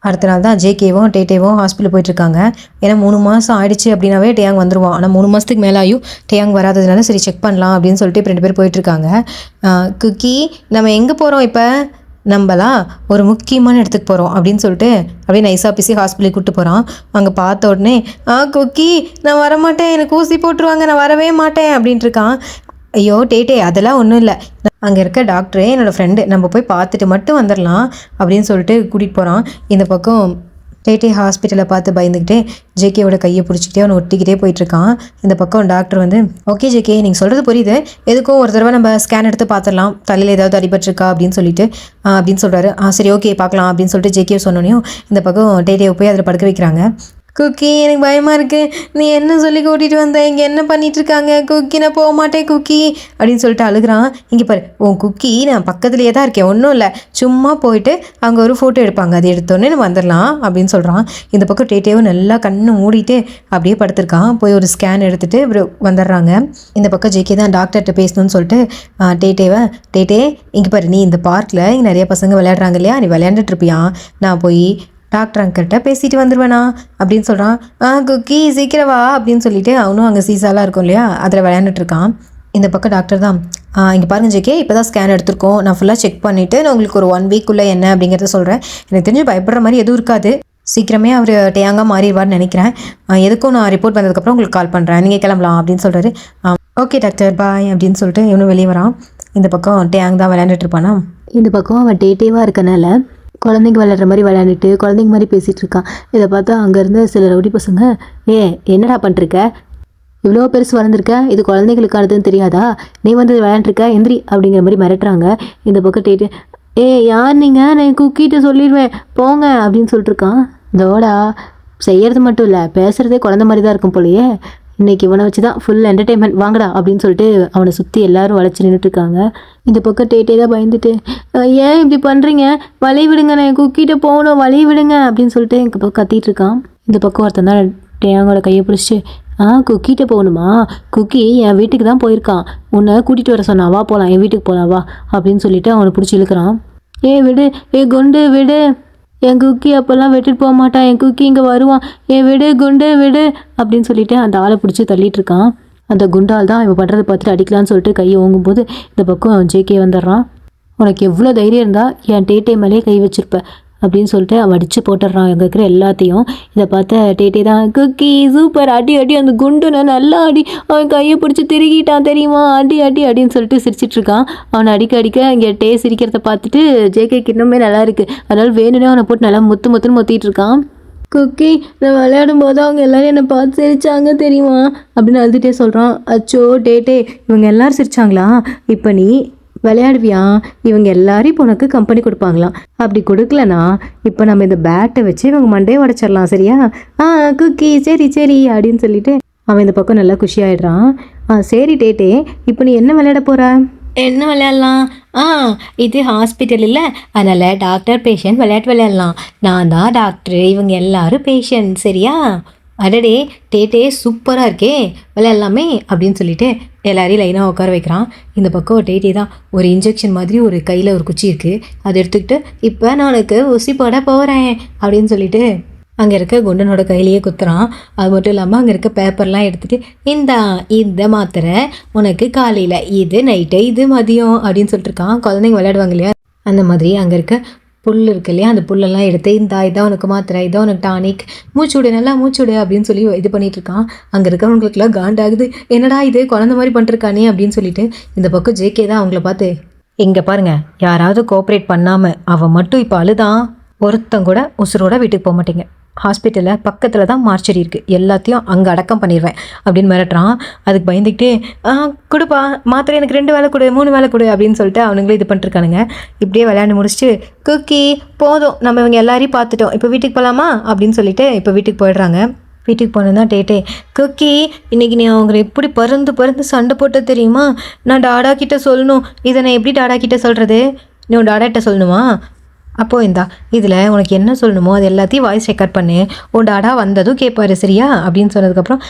அடுத்த நாள் தான் ஜேகேவும் டேட்டேவும் ஹாஸ்பிட்டல் போயிட்டுருக்காங்க. ஏன்னா 3 மாதம் ஆயிடுச்சு அப்படின்னாவே டேயாங் வந்துடுவான். ஆனால் 3 மாதத்துக்கு மேலாயும் டேயாங் வராததுனால சரி செக் பண்ணலாம் அப்படின்னு சொல்லிட்டு இப்போ 2 பேர் போயிட்டுருக்காங்க. குக்கி நம்ம எங்கே போகிறோம் இப்போ, நம்மலாம் ஒரு முக்கியமான இடத்துக்கு போகிறோம் அப்படின்னு சொல்லிட்டு அப்படியே நைஸாக பேசி ஹாஸ்பிட்டலுக்கு கூப்பிட்டு போகிறான். அங்கே பார்த்த உடனே குக்கி நான் வரமாட்டேன், எனக்கு ஊசி போட்டுருவாங்க, நான் வரவே மாட்டேன் அப்படின்ட்டு இருக்கான். ஐயோ டேட்டே அதெல்லாம் ஒன்றும் இல்லை, அங்கே இருக்க டாக்டரே என்னோடய ஃப்ரெண்டு, நம்ம போய் பார்த்துட்டு மட்டும் வந்துடலாம் அப்படின்னு சொல்லிட்டு கூட்டிகிட்டு போகிறான். இந்த பக்கம் டேட்டே ஹாஸ்பிட்டலை பார்த்து பயந்துக்கிட்டே ஜேகேவோட கையை பிடிச்சிக்கிட்டே அவனை ஒட்டிக்கிட்டே போயிட்டுருக்கான். இந்த பக்கம் டாக்டர் வந்து, ஓகே ஜேகே நீங்கள் சொல்கிறது புரியுது, எதுக்கும் ஒரு தடவை நம்ம ஸ்கேன் எடுத்து பார்த்துடலாம், தலையில் ஏதாவது அடிபட்டிருக்கா அப்படின்னு சொல்லிட்டு அப்படின்னு சொல்கிறாரு. சரி ஓகே பார்க்கலாம் அப்படின்னு சொல்லிட்டு ஜேகே சொன்னோனையும் இந்த பக்கம் டேட்டேவை போய் அதில் படுக்க வைக்கிறாங்க. குக்கி எனக்கு பயமாக இருக்குது, நீ என்ன சொல்லி கூட்டிகிட்டு வந்த, இங்கே என்ன பண்ணிகிட்ருக்காங்க குக்கி, நான் போக மாட்டேன் குக்கி அப்படின்னு சொல்லிட்டு அழுகிறான். இங்கே பாரு உன் குக்கி நான் பக்கத்துலேயே தான் இருக்கேன், ஒன்றும் இல்லை, சும்மா போயிட்டு அங்கே ஒரு ஃபோட்டோ எடுப்பாங்க, அது எடுத்தோடனே நம்ம வந்துடலாம் அப்படின்னு சொல்கிறான். இந்த பக்கம் டேட்டேவும் நல்லா கண்ணை மூடிட்டு அப்படியே படுத்திருக்கான். போய் ஒரு ஸ்கேன் எடுத்துகிட்டு வந்துடுறாங்க. இந்த பக்கம் ஜேகே தான் டாக்டர்கிட்ட பேசணும்னு சொல்லிட்டு டேட்டே இங்கே பாரு, நீ இந்த பார்க்கில் இங்கே நிறைய பசங்க விளையாடுறாங்க இல்லையா, நீ விளையாண்டுட்ருப்பியா, நான் போய் டாக்டர் அங்கிட்ட பேசிட்டு வந்துடுவேண்ணா அப்படின்னு சொல்கிறான். குக்கி சீக்கிரம் வா அப்படின்னு சொல்லிட்டு அவனும் அங்கே சீசாலாம் இருக்கும் இல்லையா, அதில் விளையாண்டுட்ருக்கான். இந்த பக்கம் டாக்டர் தான், இங்கே பாருங்க ஜேகே, இப்போ தான் ஸ்கேன் எடுத்திருக்கோம், நான் ஃபுல்லாக செக் பண்ணிவிட்டு நான் உங்களுக்கு ஒரு 1 வீக்குள்ளே என்ன அப்படிங்கிறத சொல்கிறேன். எனக்கு தெரிஞ்சு பயப்படுற மாதிரி எதுவும் இருக்காது, சீக்கிரமே அவர் டேயாங்காக மாறிடுவார்னு நினைக்கிறேன். எதுக்கும் நான் ரிப்போர்ட் வந்ததுக்கப்புறம் உங்களுக்கு கால் பண்ணுறேன், நீங்கள் கிளம்பலாம் அப்படின்னு சொல்கிறாரு. ஓகே டாக்டர் பாய் அப்படின்னு சொல்லிட்டு இவனும் வெளியே வரான். இந்த பக்கம் டேயாங் தான் விளையாண்டுட்டு இருப்பானா. இந்த பக்கம் அவன் டேட்டேவாக இருக்கனால குழந்தைங்க விளையாடுற மாதிரி விளையாண்டுட்டு குழந்தைங்க மாதிரி பேசிகிட்டு இருக்கான். இதை பார்த்தா அங்கேருந்து சில ரவுடி பசங்க, என்னடா பண்ணிருக்க, இவ்வளோ பெருசு வளர்ந்துருக்க, இது குழந்தைங்களுக்கானதுன்னு தெரியாதா, நீ வந்து விளையாண்டுருக்க எந்திரி அப்படிங்கிற மாதிரி மிரட்டுறாங்க. இந்த பக்கம் டேட்டு, யார் நீங்கள், நான் குக்கிட்ட சொல்லிடுவேன் போங்க அப்படின்னு சொல்லிட்டுருக்கான். இதோடா செய்கிறது மட்டும் இல்லை பேசுகிறதே குழந்த மாதிரி தான் இருக்கும் போலையே, இன்றைக்கி இவனை வச்சு தான் ஃபுல் என்டர்டெயின்மெண்ட் வாங்கடா அப்படின்னு சொல்லிட்டு அவனை சுற்றி எல்லோரும் வளைச்சி நின்றுட்டுருக்காங்க. இந்த பக்கம் டேட்டே தான் பயந்துட்டு, ஏன் இப்படி பண்ணுறீங்க, வழி விடுங்க, நான் என் குக்கிட்ட போகணும், வழி விடுங்க அப்படின்னு சொல்லிட்டு எங்கள் பக்கம் கத்திட்டு இருக்கான். இந்த பக்கம் ஒருத்தன் தான் டேயாங்கோட கையை பிடிச்சிட்டு, குக்கிட்ட போகணுமா, குக்கி என் வீட்டுக்கு தான் போயிருக்கான், உன்னை கூட்டிகிட்டு வர சொன்னா, வா போகலாம், என் வீட்டுக்கு போகலாம் வா அப்படின்னு சொல்லிட்டு அவனை பிடிச்சி இழுக்கிறான். விடு, குண்டு விடு, என் குக்கி அப்போல்லாம் விட்டுட்டு போக மாட்டான், என் குக்கி இங்கே வருவான், விடு குண்டு விடு அப்படின்னு சொல்லிட்டு அந்த ஆளை பிடிச்சி தள்ளிட்டு இருக்கான். அந்த குண்டால் தான் இவன் பண்ணுறதை பார்த்துட்டு அடிக்கலான்னு சொல்லிட்டு கையை ஓங்கும்போது இந்த பக்கம் ஜேகே வந்துடுறான். உனக்கு எவ்வளோ தைரியம் இருந்தால் என் டேட்டே மேலே கை வச்சிருப்ப அப்படின்னு சொல்லிட்டு அவன் அடித்து போட்டுடுறான் அங்கே இருக்கிற எல்லாத்தையும். இதை பார்த்த டேட்டே தான், குக்கி சூப்பர், அடி அடி, அந்த குண்டுனை நல்லா அடி, அவன் கையை பிடிச்சி திருகிட்டான் தெரியுமா, அடி அடி அப்படின்னு சொல்லிட்டு சிரிச்சிட்ருக்கான். அவனை அடிக்க இங்கே சிரிக்கிறத பார்த்துட்டு ஜேகேக்கு இன்னுமே நல்லா இருக்குது, அதனால் வேணும்னே அவனை போட்டு நல்லா முத்துன்னு மொத்திட்டு இருக்கான். குக்கி நான் விளையாடும் போது அவங்க எல்லோரும் என்னை பார்த்து சிரிச்சாங்க தெரியுமா அப்படின்னு அழுதுகிட்டே சொல்கிறான். அச்சோ டேட்டே, இவங்க எல்லோரும் சிரிச்சாங்களா, இப்போ நீ விளையாடுவியா, இவங்க எல்லாரும் இப்போ உனக்கு கம்பெனி கொடுப்பாங்களாம், அப்படி கொடுக்கலனா இப்போ நம்ம இந்த பேட்டை வச்சு இவங்க மண்டையை உடச்சிடலாம் சரியா. குக்கி சரி சரி அப்படின்னு சொல்லிட்டு அவன் இந்த பக்கம் நல்லா குஷியாயிடுறான். சரி டேட்டே, இப்போ நீ என்ன விளையாட போகிற, என்ன விளையாடலாம், இது ஹாஸ்பிட்டல் இல்லை, அதனால் டாக்டர் பேஷண்ட் விளையாட்டு விளையாடலாம், நான் தான் டாக்டரு, இவங்க எல்லாரும் பேஷண்ட் சரியா. அடடே டேட்டே சூப்பராக இருக்கே, விளையாடலாமே அப்படின்னு சொல்லிட்டு எல்லாரையும் லைனாக உட்கார வைக்கிறான். இந்த பக்கம் டேட்டே தான் ஒரு இன்ஜெக்ஷன் மாதிரி ஒரு கையில் ஒரு குச்சி இருக்குது, அதை எடுத்துக்கிட்டு இப்போ நான் உனக்கு ஊசி போட போகிறேன் அப்படின்னு சொல்லிட்டு அங்கே இருக்க குண்டனோட கையிலேயே குத்துறான். அது மட்டும் இல்லாமல் அங்கே இருக்க பேப்பர்லாம் எடுத்துகிட்டு இந்த மாத்திரை உனக்கு காலையில், இது நைட்டு, இது மதியம் அப்படின்னு சொல்லிட்டுருக்கான். குழந்தைங்க விளையாடுவாங்க இல்லையா, அந்த மாதிரி அங்கே இருக்க புல் இருக்கு இல்லையா, அந்த புல்லெல்லாம் எடுத்து இதான் உனக்கு மாத்திரை, இதான் உனக்கு டானிக், மூச்சு விடு நல்லா மூச்சு விடு அப்படின்னு சொல்லி இது பண்ணிட்டு இருக்கான். அங்கே இருக்கிறவங்களுக்குலாம் காண்டாகுது, என்னடா இது குழந்த மாதிரி பண்ணிருக்கானே அப்படின்னு சொல்லிட்டு. இந்த பக்கம் ஜேகே தான் அவங்கள பார்த்து, இங்கே பாருங்க, யாராவது கோஆப்ரேட் பண்ணாமல் அவன் மட்டும் இப்போ அழுதான், ஒருத்தன் கூட உசுரோட வீட்டுக்கு போக மாட்டீங்க. ஹாஸ்பிட்டலில் பக்கத்தில் தான் மார்ச்சரி இருக்குது, எல்லாத்தையும் அங்கே அடக்கம் பண்ணிடுவேன் அப்படின்னு மிரட்டுறான். அதுக்கு பயந்துக்கிட்டே கொடுப்பா மாத்திரை, எனக்கு 2 வேலை கொடு 3 வேலை கொடு அப்படின்னு சொல்லிட்டு அவனுங்களே இது பண்ணிருக்கானுங்க. இப்படியே விளையாண்டு முடிச்சுட்டு, குக்கி போதும் நம்ம இவங்க எல்லாரையும் பார்த்துட்டோம், இப்போ வீட்டுக்கு போகலாமா அப்படின்னு சொல்லிட்டு இப்போ வீட்டுக்கு போயிடுறாங்க. வீட்டுக்கு போனதான் டேட்டே, குக்கி இன்னைக்கு நீ அவங்க எப்படி பருந்து சண்டை போட்ட தெரியுமா, நான் டாடா கிட்ட சொல்லணும், இதை நான் எப்படி டாடா கிட்ட சொல்கிறது, நீ உன் டாடா கிட்ட சொல்லணுமா, அப்போது இந்தா இதில் உனக்கு என்ன சொல்லணுமோ அது எல்லாத்தையும் வாய்ஸ் ரெக்கார்ட் பண்ணு, உன் டாடா வந்ததும் கேட்பாரு சரியா அப்படின்னு சொன்னதுக்கப்புறம்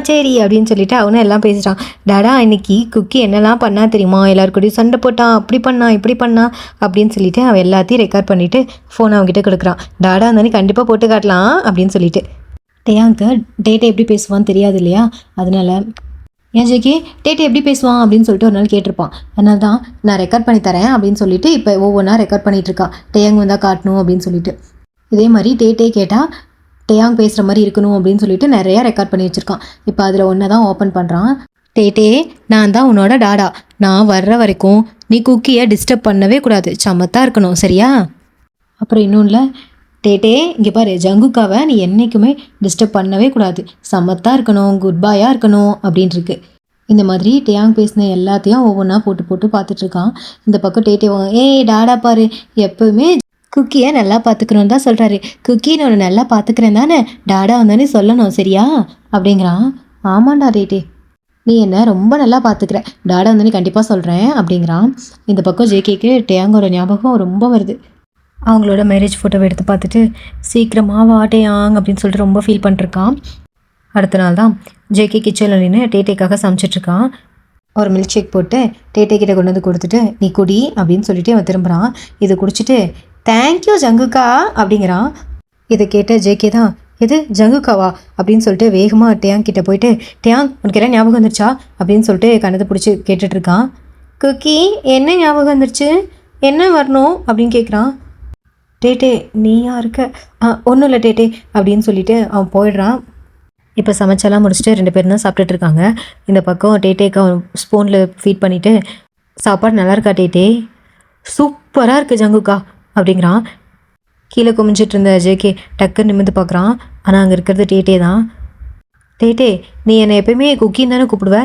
சரி அப்படின்னு சொல்லிட்டு அவனும் எல்லாம் பேசிட்டான். டாடா இன்னைக்கு குக்கி என்னெல்லாம் பண்ணா தெரியுமா, எல்லாருக்கூடையும் சண்டை போட்டான், அப்படி பண்ணா இப்படி பண்ணா அப்படின்னு சொல்லிட்டு அவன் எல்லாத்தையும் ரெக்கார்ட் பண்ணிவிட்டு ஃபோனை அவங்ககிட்ட கொடுக்குறான். டாடா இருந்தானே கண்டிப்பாக போட்டு காட்டலாம் அப்படின்னு சொல்லிட்டு. டேயாங்க்கு டேட்டை எப்படி பேசுவான்னு தெரியாது இல்லையா, அதனால ஏன் ஜேகே டேட்டை எப்படி பேசுவான் அப்படின்னு சொல்லிட்டு ஒரு நாள் கேட்டிருப்பான். அதனால தான் நான் ரெக்கார்ட் பண்ணி தரேன் அப்படின்னு சொல்லிட்டு இப்போ ஒவ்வொன்றா ரெக்கார்ட் பண்ணிகிட்டு இருக்கான், டேயாங் வந்தால் காட்டணும் அப்படின்னு சொல்லிட்டு. இதே மாதிரி டேட்டே கேட்டால் டேயாங் பேசுகிற மாதிரி இருக்கணும் அப்படின்னு சொல்லிட்டு நிறையா ரெக்கார்ட் பண்ணி வச்சுருக்கான். இப்போ அதில் ஒன்றை தான் ஓப்பன் பண்ணுறான். டேட்டே நான் தான் உன்னோட டாடா, நான் வர்ற வரைக்கும் நீ குக்கியை டிஸ்டர்ப் பண்ணவே கூடாது, சமத்தாக இருக்கணும் சரியா. அப்புறம் இன்னொன்றில், டேட்டே இங்கே பாரு, ஜங்குக்காவை நீ என்றைக்குமே டிஸ்டர்ப் பண்ணவே கூடாது, சமத்தாக இருக்கணும், குட் பாயாக இருக்கணும் அப்படின்ட்டுருக்கு. இந்த மாதிரி டேயாங் பேசின எல்லாத்தையும் ஒவ்வொன்றா போட்டு போட்டு பார்த்துட்ருக்கான். இந்த பக்கம் டேட்டே டாடா பாரு, எப்போவுமே குக்கியை நல்லா பார்த்துக்கணுன்னு தான் சொல்கிறாரு, குக்கி நான் நல்லா பார்த்துக்கிறேன் தானே, டாடா வந்தானே சொல்லணும் சரியா அப்படிங்கிறான். ஆமாண்டா டேட்டே, நீ என்ன ரொம்ப நல்லா பார்த்துக்கிற, டாடா வந்தானே கண்டிப்பாக சொல்கிறேன் அப்படிங்கிறான். இந்த பக்கம் ஜேகேக்கு டேயாங்கோட ஞாபகம் ரொம்ப வருது. அவங்களோட மேரேஜ் ஃபோட்டோவை எடுத்து பார்த்துட்டு சீக்கிரமாக வாட்டேயாங் அப்படின்னு சொல்லிட்டு ரொம்ப ஃபீல் பண்ணிருக்கான். அடுத்த நாள் தான் ஜேகே கிச்சனில் நின்று டேட்டேக்காக சமைச்சிட்ருக்கான். ஒரு மில்க் ஷேக் போட்டு டேட்டே கிட்ட கொண்டு வந்து கொடுத்துட்டு நீ குடி அப்படின்னு சொல்லிட்டு அவன் திரும்புகிறான். இதை குடிச்சிட்டு தேங்க்யூ ஜங்குக்கா அப்படிங்கிறான். இதை கேட்ட ஜேகே தான், எது ஜங்குக்காவா அப்படின்னு சொல்லிட்டு வேகமாக டேயாங் கிட்டே போயிட்டு, டேயாங் உனக்கு எல்லாம் ஞாபகம் வந்துருச்சா அப்படின்னு சொல்லிட்டு கண்ணத்தை பிடிச்சி கேட்டுட்ருக்கான். குக்கி என்ன ஞாபகம் வந்துருச்சு, என்ன வரணும் அப்படின்னு கேட்குறான். டேட்டே நீயா இருக்க, ஒன்றும் இல்லை டேட்டே அப்படின்னு சொல்லிட்டு அவன் போயிடுறான். இப்போ சமைச்செல்லாம் முடிச்சுட்டு 2 பேரும் தான் சாப்பிட்டுட்டு இருக்காங்க. இந்த பக்கம் டேட்டேக்கு அவன் ஸ்பூனில் ஃபீட் பண்ணிவிட்டு, சாப்பாடு நல்லா இருக்கா டேட்டே, சூப்பராக இருக்குது ஜங்குக்கா அப்படிங்கிறான். கீழே குமிஞ்சிட்டு இருந்த ஜேகே டக்குன்னு நிமிர்ந்து பார்க்குறான். ஆனால் அங்கே இருக்கிறது டேட்டே தான். டேட்டே நீ என்னை எப்பயுமே குக்கின்னு தானே கூப்பிடுவ,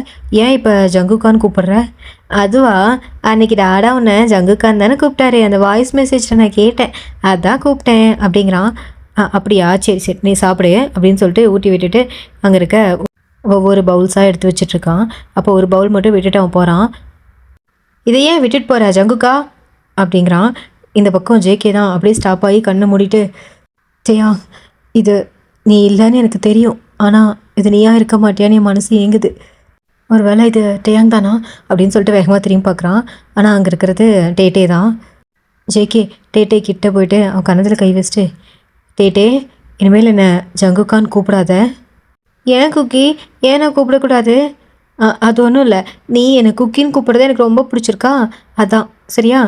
ஏன் இப்போ ஜங்குக்கான்னு கூப்பிடுற, அதுவா அன்னைக்கு டாடா உன்னை ஜங்குக்கான்னு தானே கூப்பிட்டாரு, அந்த வாய்ஸ் மெசேஜில் நான் கேட்டேன் அதான் கூப்பிட்டேன் அப்படிங்கிறான். அப்படியா சரி சரி நீ சாப்பிடு அப்படின்னு சொல்லிட்டு ஊட்டி விட்டுட்டு அங்கே இருக்க ஒவ்வொரு பவுல்ஸாக எடுத்து வச்சிட்ருக்கான். அப்போ ஒரு பவுல் மட்டும் விட்டுட்டு அவன் போகிறான். இதை ஏன் விட்டுட்டு போகிற ஜங்குக்கா அப்படிங்கிறான். இந்த பக்கம் ஜேகே தான் அப்படியே ஸ்டாப் ஆகி கண்ணை மூடிட்டு, டேயா இது நீ இல்லைன்னு எனக்கு தெரியும், ஆனால் இது நீயா இருக்க மாட்டியான்னு என் மனசு ஏங்குது, ஒரு வேளை இது டேயாங் தானா அப்படின்னு சொல்லிட்டு வேகமாக திரும்பி பார்க்குறான். ஆனால் அங்கே இருக்கிறது டேட்டே தான். ஜேகே டேட்டே கிட்டே போயிட்டு அவன் கன்னத்தில் கை வச்சுட்டு, டேட்டே இனிமேல் என்ன ஜங்குக்கான்னு கூப்பிடாத. ஏன் குக்கி, ஏன் நான் கூப்பிடக்கூடாது, அது ஒன்றும் இல்லை, நீ என்னை குக்கின்னு கூப்பிட்றது எனக்கு ரொம்ப பிடிச்சிருக்கா அதான் சரியா,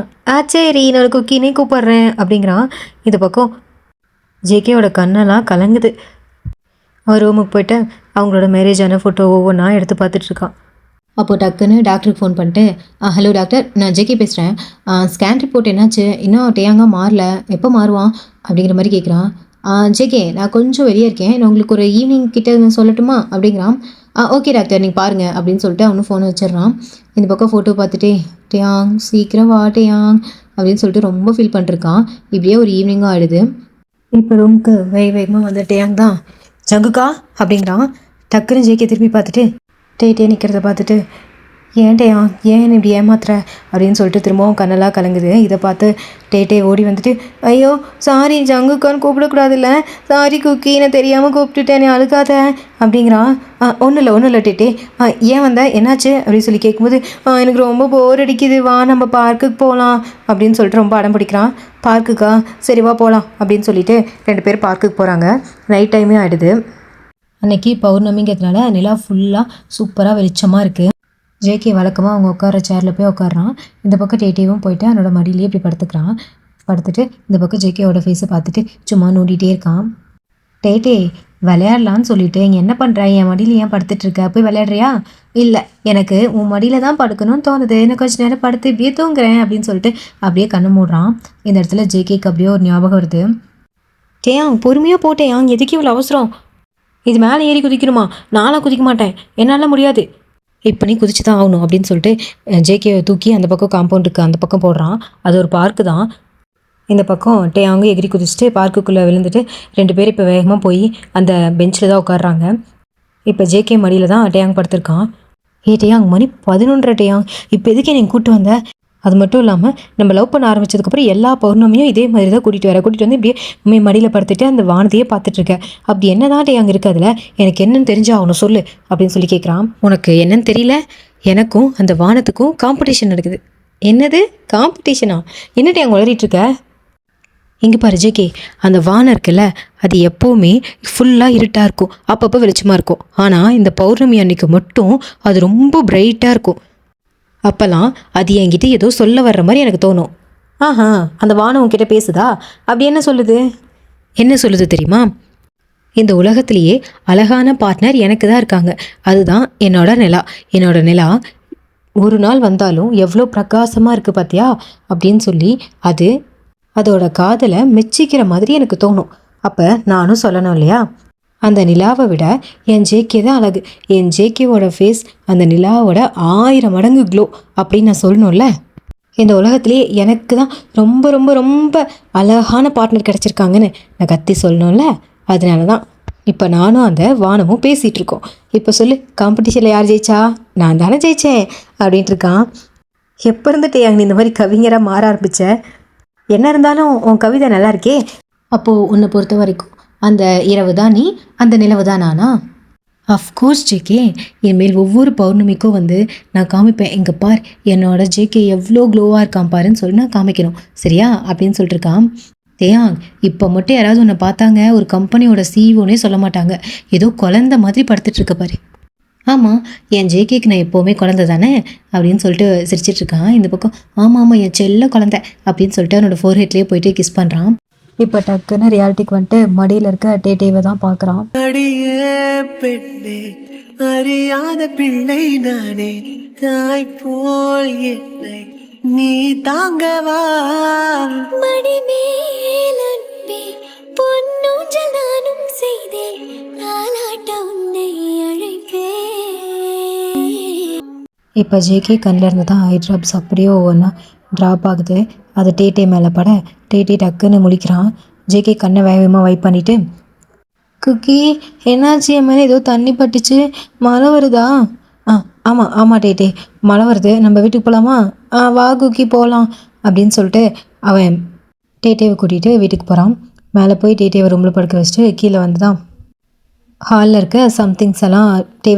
சரி நான் குக்கின்னே கூப்பிட்றேன் அப்படிங்கிறான். இந்த பக்கம் ஜேகேவோட கண்ணெல்லாம் கலங்குது. அவன் ரூமுக்கு போய்ட்டு அவங்களோட மேரேஜான ஃபோட்டோ ஒவ்வொன்றா எடுத்து பார்த்துட்ருக்கான். அப்போது டக்குன்னு டாக்டருக்கு ஃபோன் பண்ணிட்டு, ஹலோ டாக்டர் நான் ஜேகே பேசுகிறேன், ஸ்கேன் ரிப்போர்ட் என்னாச்சு, இன்னும் டேயாங்க மாறல, எப்போ மாறுவான் அப்படிங்கிற மாதிரி கேட்குறான். ஜேகே நான் கொஞ்சம் வெளியே இருக்கேன், நான் உங்களுக்கு ஒரு ஈவினிங் கிட்டே சொல்லட்டுமா அப்படிங்கிறான். ஓகே டாக்டர் நீங்கள் பாருங்கள் அப்படின்னு சொல்லிட்டு அவனும் ஃபோனை வச்சிடுறான். இந்த பக்கம் ஃபோட்டோ பார்த்துட்டே டேயாங் சீக்கிரம் வா டேயாங் அப்படின்னு சொல்லிட்டு ரொம்ப ஃபீல் பண்ணிருக்கான். இப்படியே ஒரு ஈவினிங்கும் ஆகிடுது. இப்போ ரூமுக்கு வேகமாக வந்து டேயாங் தான் ஜங்குக்கா அப்படிங்கிறான். டக்குன்னு ஜேகே திரும்பி பார்த்துட்டு டேட்டே நிற்கிறத பார்த்துட்டு, ஏன் டேயா ஏன் இப்படி ஏமாத்துற அப்படின்னு சொல்லிட்டு திரும்பவும் கண்ணெல்லாம் கலங்குது. இதை பார்த்து டேட்டே ஓடி வந்துட்டு, ஐயோ சாரி ஜங்குக்கான்னு கூப்பிடக்கூடாதுல்ல, சாரி குக்கி நான் தெரியாமல் கூப்பிட்டுட்டேன், நீ அழுகாத அப்படிங்கிறான். ஒன்றும் இல்லை டேட்டே, ஏன் வந்த என்னாச்சு அப்படின்னு சொல்லி கேட்கும்போது, எனக்கு ரொம்ப போர் அடிக்குது, வா நம்ம பார்க்குக்கு போகலாம் அப்படின்னு சொல்லிட்டு ரொம்ப அடம் பிடிக்கிறான். பார்க்குக்கா சரி வா போகலாம் அப்படின்னு சொல்லிட்டு 2 பேர் பார்க்குக்கு போகிறாங்க. நைட் டைமே ஆகிடுது. அன்றைக்கி பௌர்ணமிங்கிறதுனால நிலா ஃபுல்லாக சூப்பராக வெளிச்சமாக இருக்குது. ஜேகே வழக்கமாக அவங்க உட்கார சேரில் போய் உட்காடுறான். இந்த பக்கம் டேட்டேவும் போயிட்டு அவனோட மடியிலேயே இப்படி படுத்துக்கிறான். படுத்துட்டு இந்த பக்கம் ஜேகேவோட ஃபேஸை பார்த்துட்டு சும்மா நோண்டிகிட்டே இருக்கான். டேட்டே விளையாடலான்னு சொல்லிட்டு இங்கே என்ன பண்ணுற, என் மடியில் ஏன் படுத்துட்டு இருக்க, போய் விளையாடுறியா? இல்லை, எனக்கு உன் மடியில் தான் படுக்கணும்னு தோணுது, எனக்கு கொஞ்சம் நேரம் படுத்து இப்படியே தூங்குறேன் அப்படின்னு சொல்லிட்டு அப்படியே கண்ணு மூடுறான். இந்த இடத்துல ஜேகேக்கு அப்படியே ஒரு ஞாபகம் வருது. டேயாங் பொறுமையாக போட்டேயாங், எதுக்கு இவ்வளோ அவசரம்? இது மேலே ஏறி குதிக்கணுமா? நானும் குதிக்க மாட்டேன், என்னால் முடியாது. இப்போ நீ குதிச்சு தான் ஆகணும் அப்படின்னு சொல்லிட்டு ஜேகேவை தூக்கி அந்த பக்கம் காம்பவுண்டுக்கு அந்த பக்கம் போடுறான். அது ஒரு பார்க்கு தான். இந்த பக்கம் டேயாங்க எகிரி குதிச்சுட்டு பார்க்குக்குள்ளே விழுந்துட்டு 2 பேர் இப்போ வேகமாக போய் அந்த பெஞ்சில் தான் உட்காடுறாங்க. இப்போ ஜேகே மடியில் தான் டேயாங் படுத்திருக்கான். டேயாங் மணி 11:30 டேயாங், இப்போ எதுக்கே நீங்கள் கூப்பிட்டு வந்த? அது மட்டும் இல்லாமல் நம்ம லவ் பண்ண ஆரம்பித்ததுக்கப்புறம் எல்லா பௌர்ணமியும் இதே மாதிரி தான் கூட்டிகிட்டு வந்து இப்படியே மடியில் படுத்துட்டு அந்த வானத்தையே பார்த்துட்ருக்கேன். அப்படி என்ன தான் டேயாங் இருக்குது அதில், எனக்கு என்னன்னு தெரிஞ்சாகணும் சொல்லு அப்படின்னு சொல்லி கேட்குறான். உனக்கு என்னன்னு தெரியல, எனக்கும் அந்த வானத்துக்கும் காம்படிஷன் நடக்குது. என்னது காம்படிஷனா? என்ன டேயாங் வளரிட்டுருக்க? இங்கே பாரு ஜேகே, அந்த வானம் இருக்குல்ல, அது எப்போவுமே ஃபுல்லாக இருட்டாக இருக்கும், அப்பப்போ வெளிச்சமாக இருக்கும். ஆனால் இந்த பௌர்ணமி அன்னைக்கு மட்டும் அது ரொம்ப பிரைட்டாக இருக்கும். அப்போல்லாம் அது என்கிட்ட ஏதோ சொல்ல வர்ற மாதிரி எனக்கு தோணும். ஆஹா, அந்த வானம் உன்கிட்ட பேசுதா? அப்படி என்ன சொல்லுது? என்ன சொல்லுது தெரியுமா? இந்த உலகத்திலேயே அழகான பார்ட்னர் எனக்கு தான் இருக்காங்க, அதுதான் என்னோட நிலா ஒரு நாள் வந்தாலும் எவ்வளோ பிரகாசமாக இருக்குது பார்த்தியா அப்படின்னு சொல்லி அதோட காதலை மெச்சிக்கிற மாதிரி எனக்கு தோணும். அப்போ நானும் சொல்லணும் இல்லையா, அந்த நிலாவை விட என் ஜேகே தான் அழகு, என் ஜேகேவோட ஃபேஸ் அந்த நிலாவோட 1000 மடங்கு க்ளோ அப்படின்னு நான் சொல்லணும்ல. இந்த உலகத்துலேயே எனக்கு தான் ரொம்ப ரொம்ப ரொம்ப அழகான பார்ட்னர் கிடச்சிருக்காங்கன்னு நான் கத்தி சொல்லணும்ல. அதனால தான் இப்போ நானும் அந்த வானமும் பேசிகிட்டு இருக்கோம். இப்போ சொல்லு, காம்படிஷனில் யார் ஜெயிச்சா? நான் தானே ஜெயித்தேன் அப்படின்ட்டு இருக்கான். எப்போ இருந்துட்டு நீ இந்த மாதிரி கவிஞராக மாற ஆரம்பித்த? என்ன இருந்தாலும் உன் கவிதை நல்லா இருக்கே. அப்போது உன்னை பொறுத்த வரைக்கும் அந்த இரவு தான் நீ, அந்த நிலவு தான் நானா? அஃப்கோர்ஸ் ஜேகே, இனிமேல் ஒவ்வொரு பௌர்ணமிக்கும் நான் காமிப்பேன், எங்கே பார் என்னோட ஜேகே எவ்வளோ க்ளோவாக இருக்கான் பாருன்னு சொல்லி நான் காமிக்கணும், சரியா அப்படின்னு சொல்லிட்டுருக்கான். டேயாங், இப்போ மட்டும் யாராவது உன்னை பார்த்தாங்க ஒரு கம்பெனியோட சிஇஓனே சொல்ல மாட்டாங்க, ஏதோ குழந்த மாதிரி படுத்துட்ருக்க பாரு. ஆமாம், என் ஜேகேக்கு நான் எப்போவுமே குழந்தை தானே அப்படின்னு சொல்லிட்டு சிரிச்சிட்ருக்கான். இந்த பக்கம் ஆமாம் என் செல்ல குழந்தை அப்படின்னு சொல்லிட்டு அவனோட ஃபோர்ஹெட்லேயே போயிட்டு கிஸ் பண்ணுறான். இப்போ டக்குன்னு ரியாலிட்டிக்கு மடியில் இருக்க டேட்டேவை தான் பார்க்குறான். அறியாத பிள்ளை நானே, தாய் போல் என்னை நீ தாங்கவா, மடி மேல் அன்பே பொன்னூஞ்சல் நானும் செய்தேன், தாலாட்ட உன்னை அழைப்பேன். இப்போ ஜேகே கண்ணில் இருந்து தான் ஐ ட்ராப்ஸ் அப்படியே ஒவ்வொன்றா ட்ராப் ஆகுது. அது டேட்டே மேலே பட டேட்டே டக்குன்னு முழிக்கிறான். ஜேகே கண்ணை வேகமாக வைப் பண்ணிவிட்டு, குக்கி என்னாச்சு, என் மேலே ஏதோ தண்ணி பட்டுச்சு, மழை வருதா? ஆமாம் டேட்டே, மழை வருது, நம்ம வீட்டுக்கு போகலாமா? வா குக்கி போகலாம் அப்படின்னு சொல்லிட்டு அவன் டேட்டேவை கூட்டிகிட்டு வீட்டுக்கு போகிறான். மேலே போய் டேட்டேவை ரூமில் படுக்க வச்சுட்டு கீழே தான் ஹாலில் இருக்க சம்திங்ஸ் எல்லாம்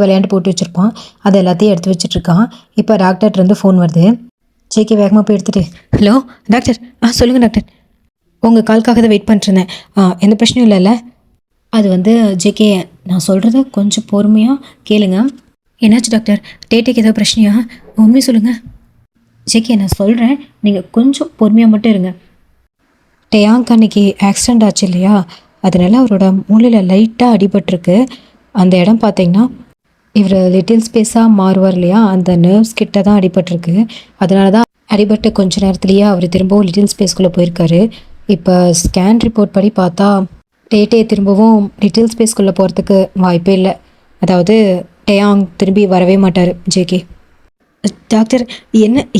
விளையாண்டு போட்டு வச்சுருப்பான், அதை எல்லாத்தையும் எடுத்து வச்சுட்ருக்கான். இப்போ டாக்டர்கிட்டருந்து ஃபோன் வருது. ஜேகே வேகமாக போய் எடுத்துகிட்டு, ஹலோ டாக்டர். சொல்லுங்கள் டாக்டர், உங்கள் கால்க்காக தான் வெயிட் பண்ணிட்டுருந்தேன். எந்த பிரச்சனையும் இல்லைல்ல? அது ஜேகே, நான் சொல்கிறத கொஞ்சம் பொறுமையாக கேளுங்க. என்னாச்சு டாக்டர், டேட்டேக்கு ஏதோ பிரச்சனையா? உண்மையை சொல்லுங்கள். ஜேகே, நான் சொல்கிறேன், நீங்கள் கொஞ்சம் பொறுமையாக மட்டும் இருங்க. டேயாங்க் அன்னைக்கு ஆக்சிடெண்ட் ஆச்சு இல்லையா, அதனால அவரோட மூளையில் லைட்டாக அடிபட்டிருக்கு. அந்த இடம் பார்த்தீங்கன்னா இவர் லிட்டில் ஸ்பேஸாக மாறுவார் இல்லையா, அந்த நர்வ்ஸ் கிட்ட தான் அடிபட்டிருக்கு. அதனால தான் அடிபட்டு கொஞ்ச நேரத்துலேயே அவர் திரும்பவும் லிட்டில் ஸ்பேஸ்குள்ளே போயிருக்காரு. இப்போ ஸ்கேன் ரிப்போர்ட் படி பார்த்தா டேட்டே திரும்பவும் லிட்டில் ஸ்பேஸ்குள்ளே போகிறதுக்கு வாய்ப்பே இல்லை. அதாவது டேயாங் திரும்பி வரவே மாட்டார். ஜேகே, டாக்டர்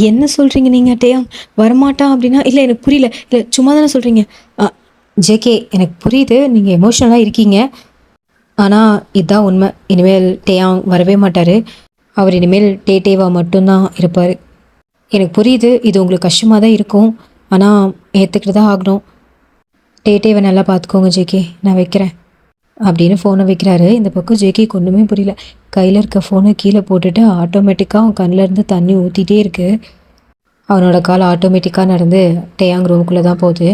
என்ன சொல்கிறீங்க நீங்கள்? டேயாங் வரமாட்டான் அப்படின்னா? இல்லை எனக்கு புரியல, இல்லை சும்மா தானே சொல்கிறீங்க. ஜேகே, எனக்கு புரியுது நீங்கள் எமோஷ்னலாக இருக்கீங்க, ஆனால் இதுதான் உண்மை. இனிமேல் டேயாங் வரவே மாட்டார், அவர் இனிமேல் டேட்டேவா மட்டும்தான் இருப்பார். எனக்கு புரியுது, இது உங்களுக்கு கஷ்டமாக தான் இருக்கும், ஆனால் ஏற்றுக்கிட்டு தான் ஆகணும். டேட்டேவை நல்லா பார்த்துக்கோங்க ஜேகே, நான் வைக்கிறேன் அப்படின்னு ஃபோனை வைக்கிறாரு. இந்த பக்கம் ஜேகே ஒன்றுமே புரியல. கையில் இருக்க ஃபோனை கீழே போட்டுட்டு ஆட்டோமேட்டிக்காக அவன் கண்ணிலேருந்து தண்ணி ஊற்றிட்டே இருக்குது. அவனோட கால் ஆட்டோமேட்டிக்காக நடந்து டேயாங் ரூமுக்குள்ளே தான் போகுது.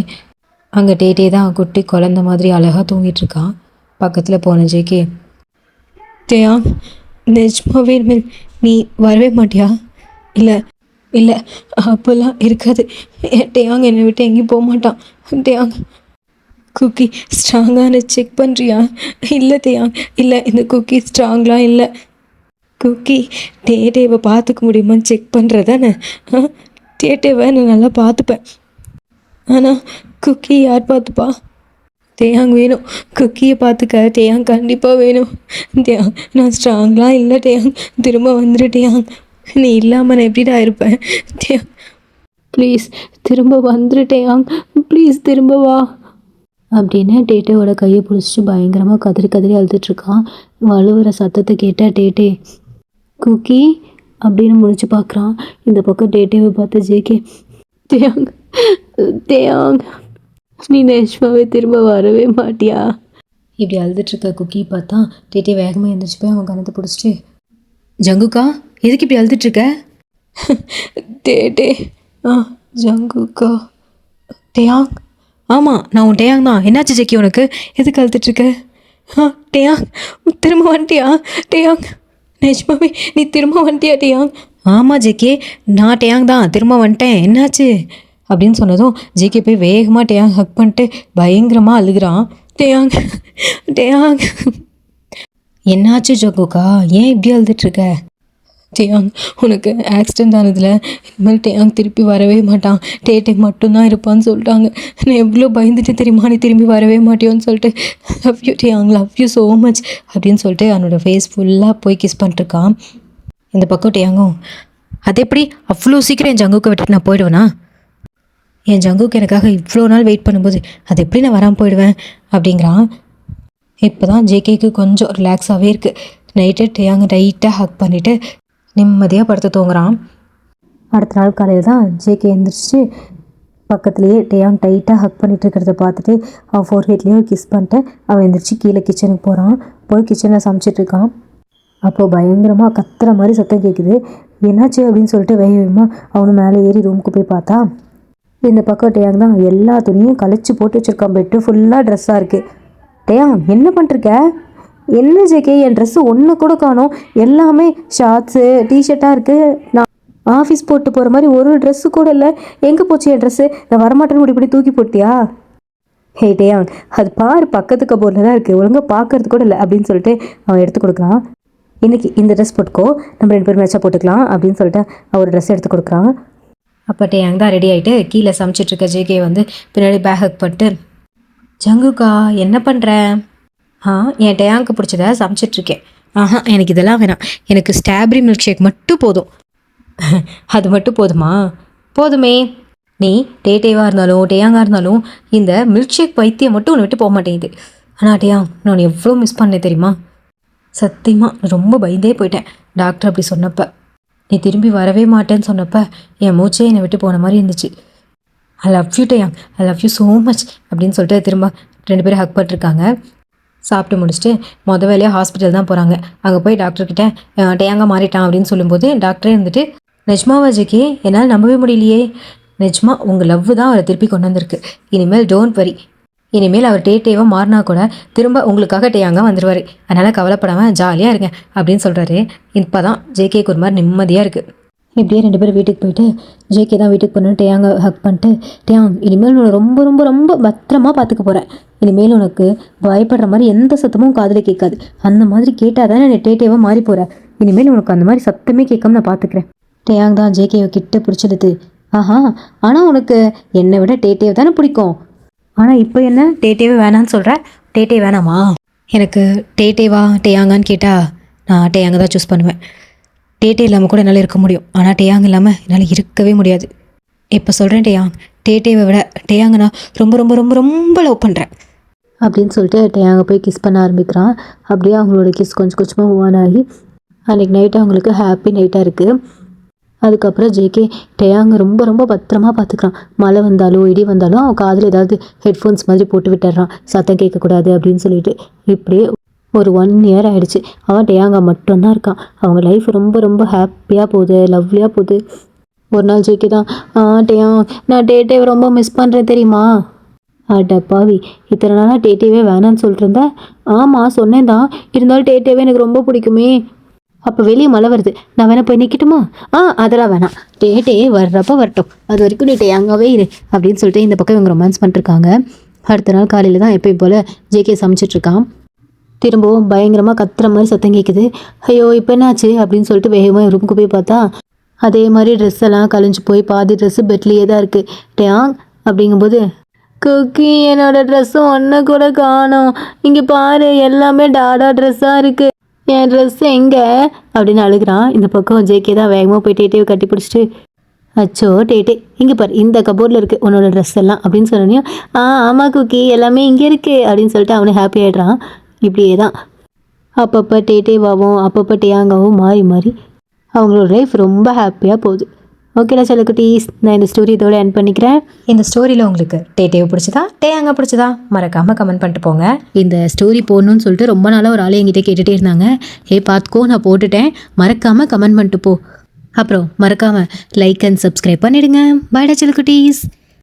அங்கே டேட்டே தான் குட்டி குழந்த மாதிரி அழகாக தூங்கிட்டுருக்கான். பக்கத்தில் போன ஜேகே, டேயாங் நிஜமாவே நீ வரவே மாட்டியா? இல்லை இல்லை, அப்போல்லாம் இருக்காது. டேயாங் என்னை விட்டு எங்கேயும் போக மாட்டான். டேயாங், குக்கி ஸ்ட்ராங்கானு செக் பண்ணுறியா? இல்லை டேயாங், இல்லை, இந்த குக்கி ஸ்ட்ராங்லாம் இல்லை. குக்கி டேட்டேவை பார்த்துக்க முடியுமான்னு செக் பண்ணுறதானே? டேட்டேவை நான் நல்லா பார்த்துப்பேன். ஆனால் குக்கி யார் பார்த்துப்பா? டேயாங் வேணும், குக்கியை பார்த்துக்க டேயாங் கண்டிப்பாக வேணும். டேயாங், நான் ஸ்ட்ராங்லாம் இல்லை டேயாங், திரும்ப வந்துடு டேயாங். நீ இல்லாமல் நான் எப்படிடா இருப்பேன்? டேயாங் ப்ளீஸ் திரும்ப வந்துடு டேயாங், ப்ளீஸ் திரும்ப வா அப்படின்னு டேட்டேவோட கையை பிடிச்சிட்டு பயங்கரமாக கதறி கதறி அழுதுட்ருக்கான். வலுவர சத்தத்தை கேட்டால் டேட்டே குக்கி அப்படின்னு முடிச்சு பார்க்குறான். இந்த பக்கம் டேட்டேவை பார்த்து ஜேகே டேயாங் டேயாங் நீ நிஜமாவே திரும்ப வரவே மாட்டியா? இப்படி அழுதுட்ருக்க குக்கி பார்த்தா டேட்டே வேகமாக எழுந்திரிச்சு போய் அவன் கணத்தை பிடிச்சிட்டு ஜங்குக்கா எதுக்கு இப்படி அழுதுட்ருக்க? டேட்டே. ஜங்குக்கா. டேயாங், ஆமாம் நான் உன் டேயாங் தான். என்னாச்சு ஜெக்கி உனக்கு? எதுக்கு அழுதுட்ருக்க? டேயாங் திரும்ப வந்துட்டியா? டேயாங் நிஜமாவே நீ திரும்ப வந்துட்டியா டேயாங்? ஆமாம் ஜேகே, நான் டேயாங் தான், திரும்ப வந்துட்டேன். என்னாச்சு அப்படின்னு சொன்னதும் ஜேகே போய் வேகமாக டேயாங் ஹக் பண்ணிட்டு பயங்கரமாக அழுகிறான். டேயாங் டேயாங் என்னாச்சு ஜங்குக்கா, ஏன் இப்படி அழுதுட்ருக்க? டேயாங், உனக்கு ஆக்சிடெண்ட் ஆனதில் இனிமேல் டேயாங் திருப்பி வரவே மாட்டான், டேட்டே மட்டும்தான் இருப்பான்னு சொல்லிட்டாங்க. நான் எவ்வளோ பயந்துட்டு தெரியுமா நீ திரும்பி வரவே மாட்டியோன்னு சொல்லிட்டு. Love you Taehyung, love you so much அப்படின்னு சொல்லிட்டு அவனோட ஃபேஸ் ஃபுல்லாக போய் கிஸ் பண்ணிட்டுருக்கான். இந்த பக்கம் டேயாங்கும் அது எப்படி அவ்வளோ சீக்கிரம் என் ஜங்குக்கை விட்டுட்டு நான் போயிடுவேனா? என் ஜங்குக்கு எனக்காக இவ்வளோ நாள் வெயிட் பண்ணும்போது அது எப்படி நான் வராமல் போயிடுவேன் அப்படிங்கிறான். இப்போ தான் ஜேகேக்கு கொஞ்சம் ரிலாக்ஸாகவே இருக்குது. நைட்டு டேயாங்க டைட்டாக ஹக் பண்ணிவிட்டு நிம்மதியாக படுத்து தூங்குறான். அடுத்த நாள் காலையில் தான் ஜேகே எழுந்திரிச்சு பக்கத்துலேயே டேயாங் டைட்டாக ஹக் பண்ணிட்டு இருக்கிறத பார்த்துட்டு அவன் ஃபோர்ஹெட்லேயே ஒரு கிஸ் பண்ணிட்டு அவன் எழுந்திரிச்சு கீழே கிச்சனுக்கு போகிறான். போய் கிச்சனில் சமைச்சிட்ருக்கான். அப்போது பயங்கரமாக கத்துற மாதிரி சத்தம் கேட்குது. என்னாச்சு அப்படின்னு சொல்லிட்டு வேகமாக அவனு மேலே ஏறி ரூமுக்கு போய் பார்த்தா இந்த பக்கம் டேயாங் தான் எல்லா துணியும் கழிச்சு போட்டு வச்சுருக்கான். பெட்டு ஃபுல்லாக ட்ரெஸ்ஸாக இருக்குது. டேயாங் என்ன பண்ணிருக்க? என்ன ஜேகே என் ட்ரெஸ்ஸு ஒன்று கூட காணோம், எல்லாமே ஷார்ட்ஸு டிஷர்ட்டாக இருக்குது. நான் ஆஃபீஸ் போட்டு போகிற மாதிரி ஒரு ட்ரெஸ்ஸு கூட இல்லை. எங்கே போச்சு என் ட்ரெஸ்ஸு? நான் வரமாட்டேன்னு இப்படி தூக்கி போட்டியா? ஹே டேயாங், அது பாரு பக்கத்து கபோர்டில் தான் இருக்குது, ஒழுங்காக பார்க்கறது கூட இல்லை அப்படின்னு சொல்லிட்டு அவன் எடுத்து கொடுக்குறான். இன்றைக்கி இந்த ட்ரெஸ் போட்டுக்கோ, நம்ம 2 பேரும் மேட்சாக போட்டுக்கலாம் அப்படின்னு சொல்லிட்டு அவர் ட்ரெஸ் எடுத்து கொடுக்குறான். அப்போ டேயாங் தான் ரெடி ஆகிட்டு கீழே சமைச்சிட்ருக்க ஜேகே வந்து பின்னாடி பேக் ஹக் பண்ணிட்டு ஜங்குக்கா என்ன பண்ணுற? என் டேயாங்க்கு பிடிச்சத சமைச்சிட்ருக்கேன். எனக்கு இதெல்லாம் வேணாம், எனக்கு ஸ்ட்ராபெரி மில்க் ஷேக் மட்டும் போதும். அது மட்டும் போதுமா? போதுமே. நீ டேட்டேவாக இருந்தாலும் டேயாங்காக இருந்தாலும் இந்த மில்க் ஷேக் பைத்தியம் மட்டும் உன்னை விட்டு போக மாட்டேங்குது. ஆனால் டேயாங் நான் எவ்வளோ மிஸ் பண்ணேன் தெரியுமா? சத்தியமாக ரொம்ப பயந்தே போயிட்டேன் டாக்டர் அப்படி சொன்னப்போ. நீ திரும்பி வரவே மாட்டேன்னு சொன்னப்போ என் மூச்சே என்னை விட்டு போன மாதிரி இருந்துச்சு. I love you Taehyung, I love you so much அப்படின்னு சொல்லிட்டு திரும்ப 2 பேரும் ஹக் பண்ணிருக்காங்க. சாப்பிட்டு முடிச்சுட்டு வேலையாக ஹாஸ்பிட்டல் தான் போகிறாங்க. அங்கே போய் டாக்டர்கிட்ட டேயாங்காக மாறிட்டான் அப்படின்னு சொல்லும்போது டாக்டரே இருந்துட்டு நிஜமாவா ஜேகே, என்னால் நம்பவே முடியலையே. நிஜமா உங்கள் லவ் தான் அவரை திருப்பி கொண்டு வந்திருக்கு. இனிமேல் டோன்ட் வரி, இனிமேல் அவர் டேட்டேவாக மாறினா கூட திரும்ப உங்களுக்காக டேயாங்க வந்துடுவார். அதனால் கவலைப்படாமல் ஜாலியாக இருங்க அப்படின்னு சொல்கிறாரு. இப்போ தான் ஜேகேக்கு ஒரு மாதிரி நிம்மதியாக இருக்குது. இப்படியே 2 பேரும் வீட்டுக்கு போயிட்டு ஜேகே தான் வீட்டுக்கு போகணுன்னு டேயாங்க ஹக் பண்ணிட்டு டேயாங் இனிமேல் உன்னை ரொம்ப ரொம்ப ரொம்ப பத்திரமா பார்த்துக்க போகிறேன். இனிமேல் உனக்கு பயப்படுற மாதிரி எந்த சத்தமும் காதில் கேட்காது. அந்த மாதிரி கேட்டால் தானே நீ டேட்டேவாக மாறி போகிற. இனிமேல் உனக்கு அந்த மாதிரி சத்தமே கேட்காம நான் பார்த்துக்கிறேன். டேயாங் தான் ஜேகேவை கிட்ட பிடிச்சிடுது. ஆனால் உனக்கு என்னை விட டேட்டேவை தானே பிடிக்கும். ஆனால் இப்போ என்ன டேட்டேவே வேணான்னு சொல்கிற? டேட்டே வேணாமா? எனக்கு டேட்டேவா டேயாங்கான்னு கேட்டால் நான் டேயாங்க தான் சூஸ் பண்ணுவேன். டேட்டே இல்லாமல் கூட என்னால் இருக்க முடியும், ஆனால் டேயாங் இல்லாமல் என்னால் இருக்கவே முடியாது. இப்போ சொல்கிறேன் டேயாங், டேட்டேவை விட டேயாங்க நான் ரொம்ப ரொம்ப ரொம்ப ரொம்ப லவ் பண்ணுறேன் அப்படின்னு சொல்லிட்டு டேயாங்க போய் கிஸ் பண்ண ஆரம்பிக்கிறான். அப்படியே அவங்களோட கிஸ் கொஞ்சம் கொஞ்சமாக மூவ் ஆன் ஆகி அன்றைக்கி நைட்டு அவங்களுக்கு ஹாப்பி நைட்டாக இருக்குது. அதுக்கப்புறம் ஜேகே டேயாங்க ரொம்ப ரொம்ப பத்திரமா பார்த்துக்கிறான். மழை வந்தாலும் இடி வந்தாலும் அவன் காதில் ஏதாவது ஹெட்ஃபோன்ஸ் மாதிரி போட்டு விட்டுறான், சத்தம் கேட்கக்கூடாது அப்படின்னு சொல்லிட்டு. இப்படியே ஒரு 1 இயர் ஆகிடுச்சு. அவன் டேயாங்கா மட்டும்தான் இருக்கான். அவங்க லைஃப் ரொம்ப ரொம்ப ஹாப்பியாக போகுது, லவ்லியாக போகுது. ஒரு நாள் ஜேகே தான் டேயாங் நான் டேட்டேவை ரொம்ப மிஸ் பண்ணுறேன் தெரியுமா? அடப்பாவி, இத்தனை நாளாக டேட்டேவே வேணான்னு சொல்லிட்டு இருந்தேன். ஆமாம் சொன்னேன் தான், இருந்தாலும் டேட்டேவே எனக்கு ரொம்ப பிடிக்குமே அப்போ வெளியே மழை வருது, நான் வேணா போய் நிற்கட்டுமா? அதெல்லாம் வேணாம், டே வர்றப்ப வரட்டும், அது வரைக்கும் நீ அங்கேவே இரு அப்படின்னு சொல்லிட்டு இந்த பக்கம் இவங்க ரொமான்ஸ் பண்ணிருக்காங்க. அடுத்த நாள் காலையில் தான் எப்பயும் போல் ஜேகே சமைச்சிட்ருக்கான். திரும்பவும் பயங்கரமாக கத்துற மாதிரி சத்தம் கேட்குது. ஐயோ இப்போ என்னாச்சு அப்படின்னு சொல்லிட்டு வேகமாக ரூமுக்கு போய் பார்த்தா அதே மாதிரி ட்ரெஸ் எல்லாம் கழிஞ்சு போய் பாதி ட்ரெஸ்ஸு பெட்லேயே தான் இருக்குது. டேங் அப்படிங்கும்போது, குக்கி என்னோட ட்ரெஸ்ஸு ஒன்று கூட காணோம், இங்கே பாரு எல்லாமே டாடா ட்ரெஸ்ஸாக இருக்குது, என் ட்ரெஸ் எங்கே அப்படின்னு அழுகிறான். இந்த பக்கம் ஜேகே தான் வேகமாக போய் டேட்டேவை கட்டி பிடிச்சிட்டு, அச்சோ டேட்டே இங்கே பாரு இந்த கபோர்டில் இருக்குது உன்னோட ட்ரெஸ் எல்லாம் அப்படின்னு சொன்னோம். ஆமாம் குக்கி எல்லாமே இங்கே இருக்குது அப்படின்னு சொல்லிட்டு அவனே ஹாப்பி ஆகிடுறான். இப்படியே தான் அப்பப்போ டேட்டேவாகவும் அப்பப்போ டேயாங்காவும் மாறி மாறி அவங்களோட லைஃப் ரொம்ப ஹாப்பியாக போகுது. ஓகேடா செல்லக்குட்டீஸ், நான் இந்த ஸ்டோரி இதோட எண்ட் பண்ணிக்கிறேன். இந்த ஸ்டோரியில் உங்களுக்கு டேட்டேவை பிடிச்சதா டேயாங்க பிடிச்சதா மறக்காமல் கமெண்ட் பண்ணிட்டு போங்க. இந்த ஸ்டோரி போடணும்னு சொல்லிட்டு ரொம்ப நாளாக ஒரு ஆள் என்கிட்ட கேட்டுகிட்டே இருந்தாங்க. பார்த்துக்கோ நான் போட்டுட்டேன், மறக்காமல் கமெண்ட் பண்ணிட்டு போ. அப்புறம் மறக்காமல் லைக் அண்ட் சப்ஸ்கிரைப் பண்ணிடுங்க. பாய்டா செல்லக்குட்டீஸ்.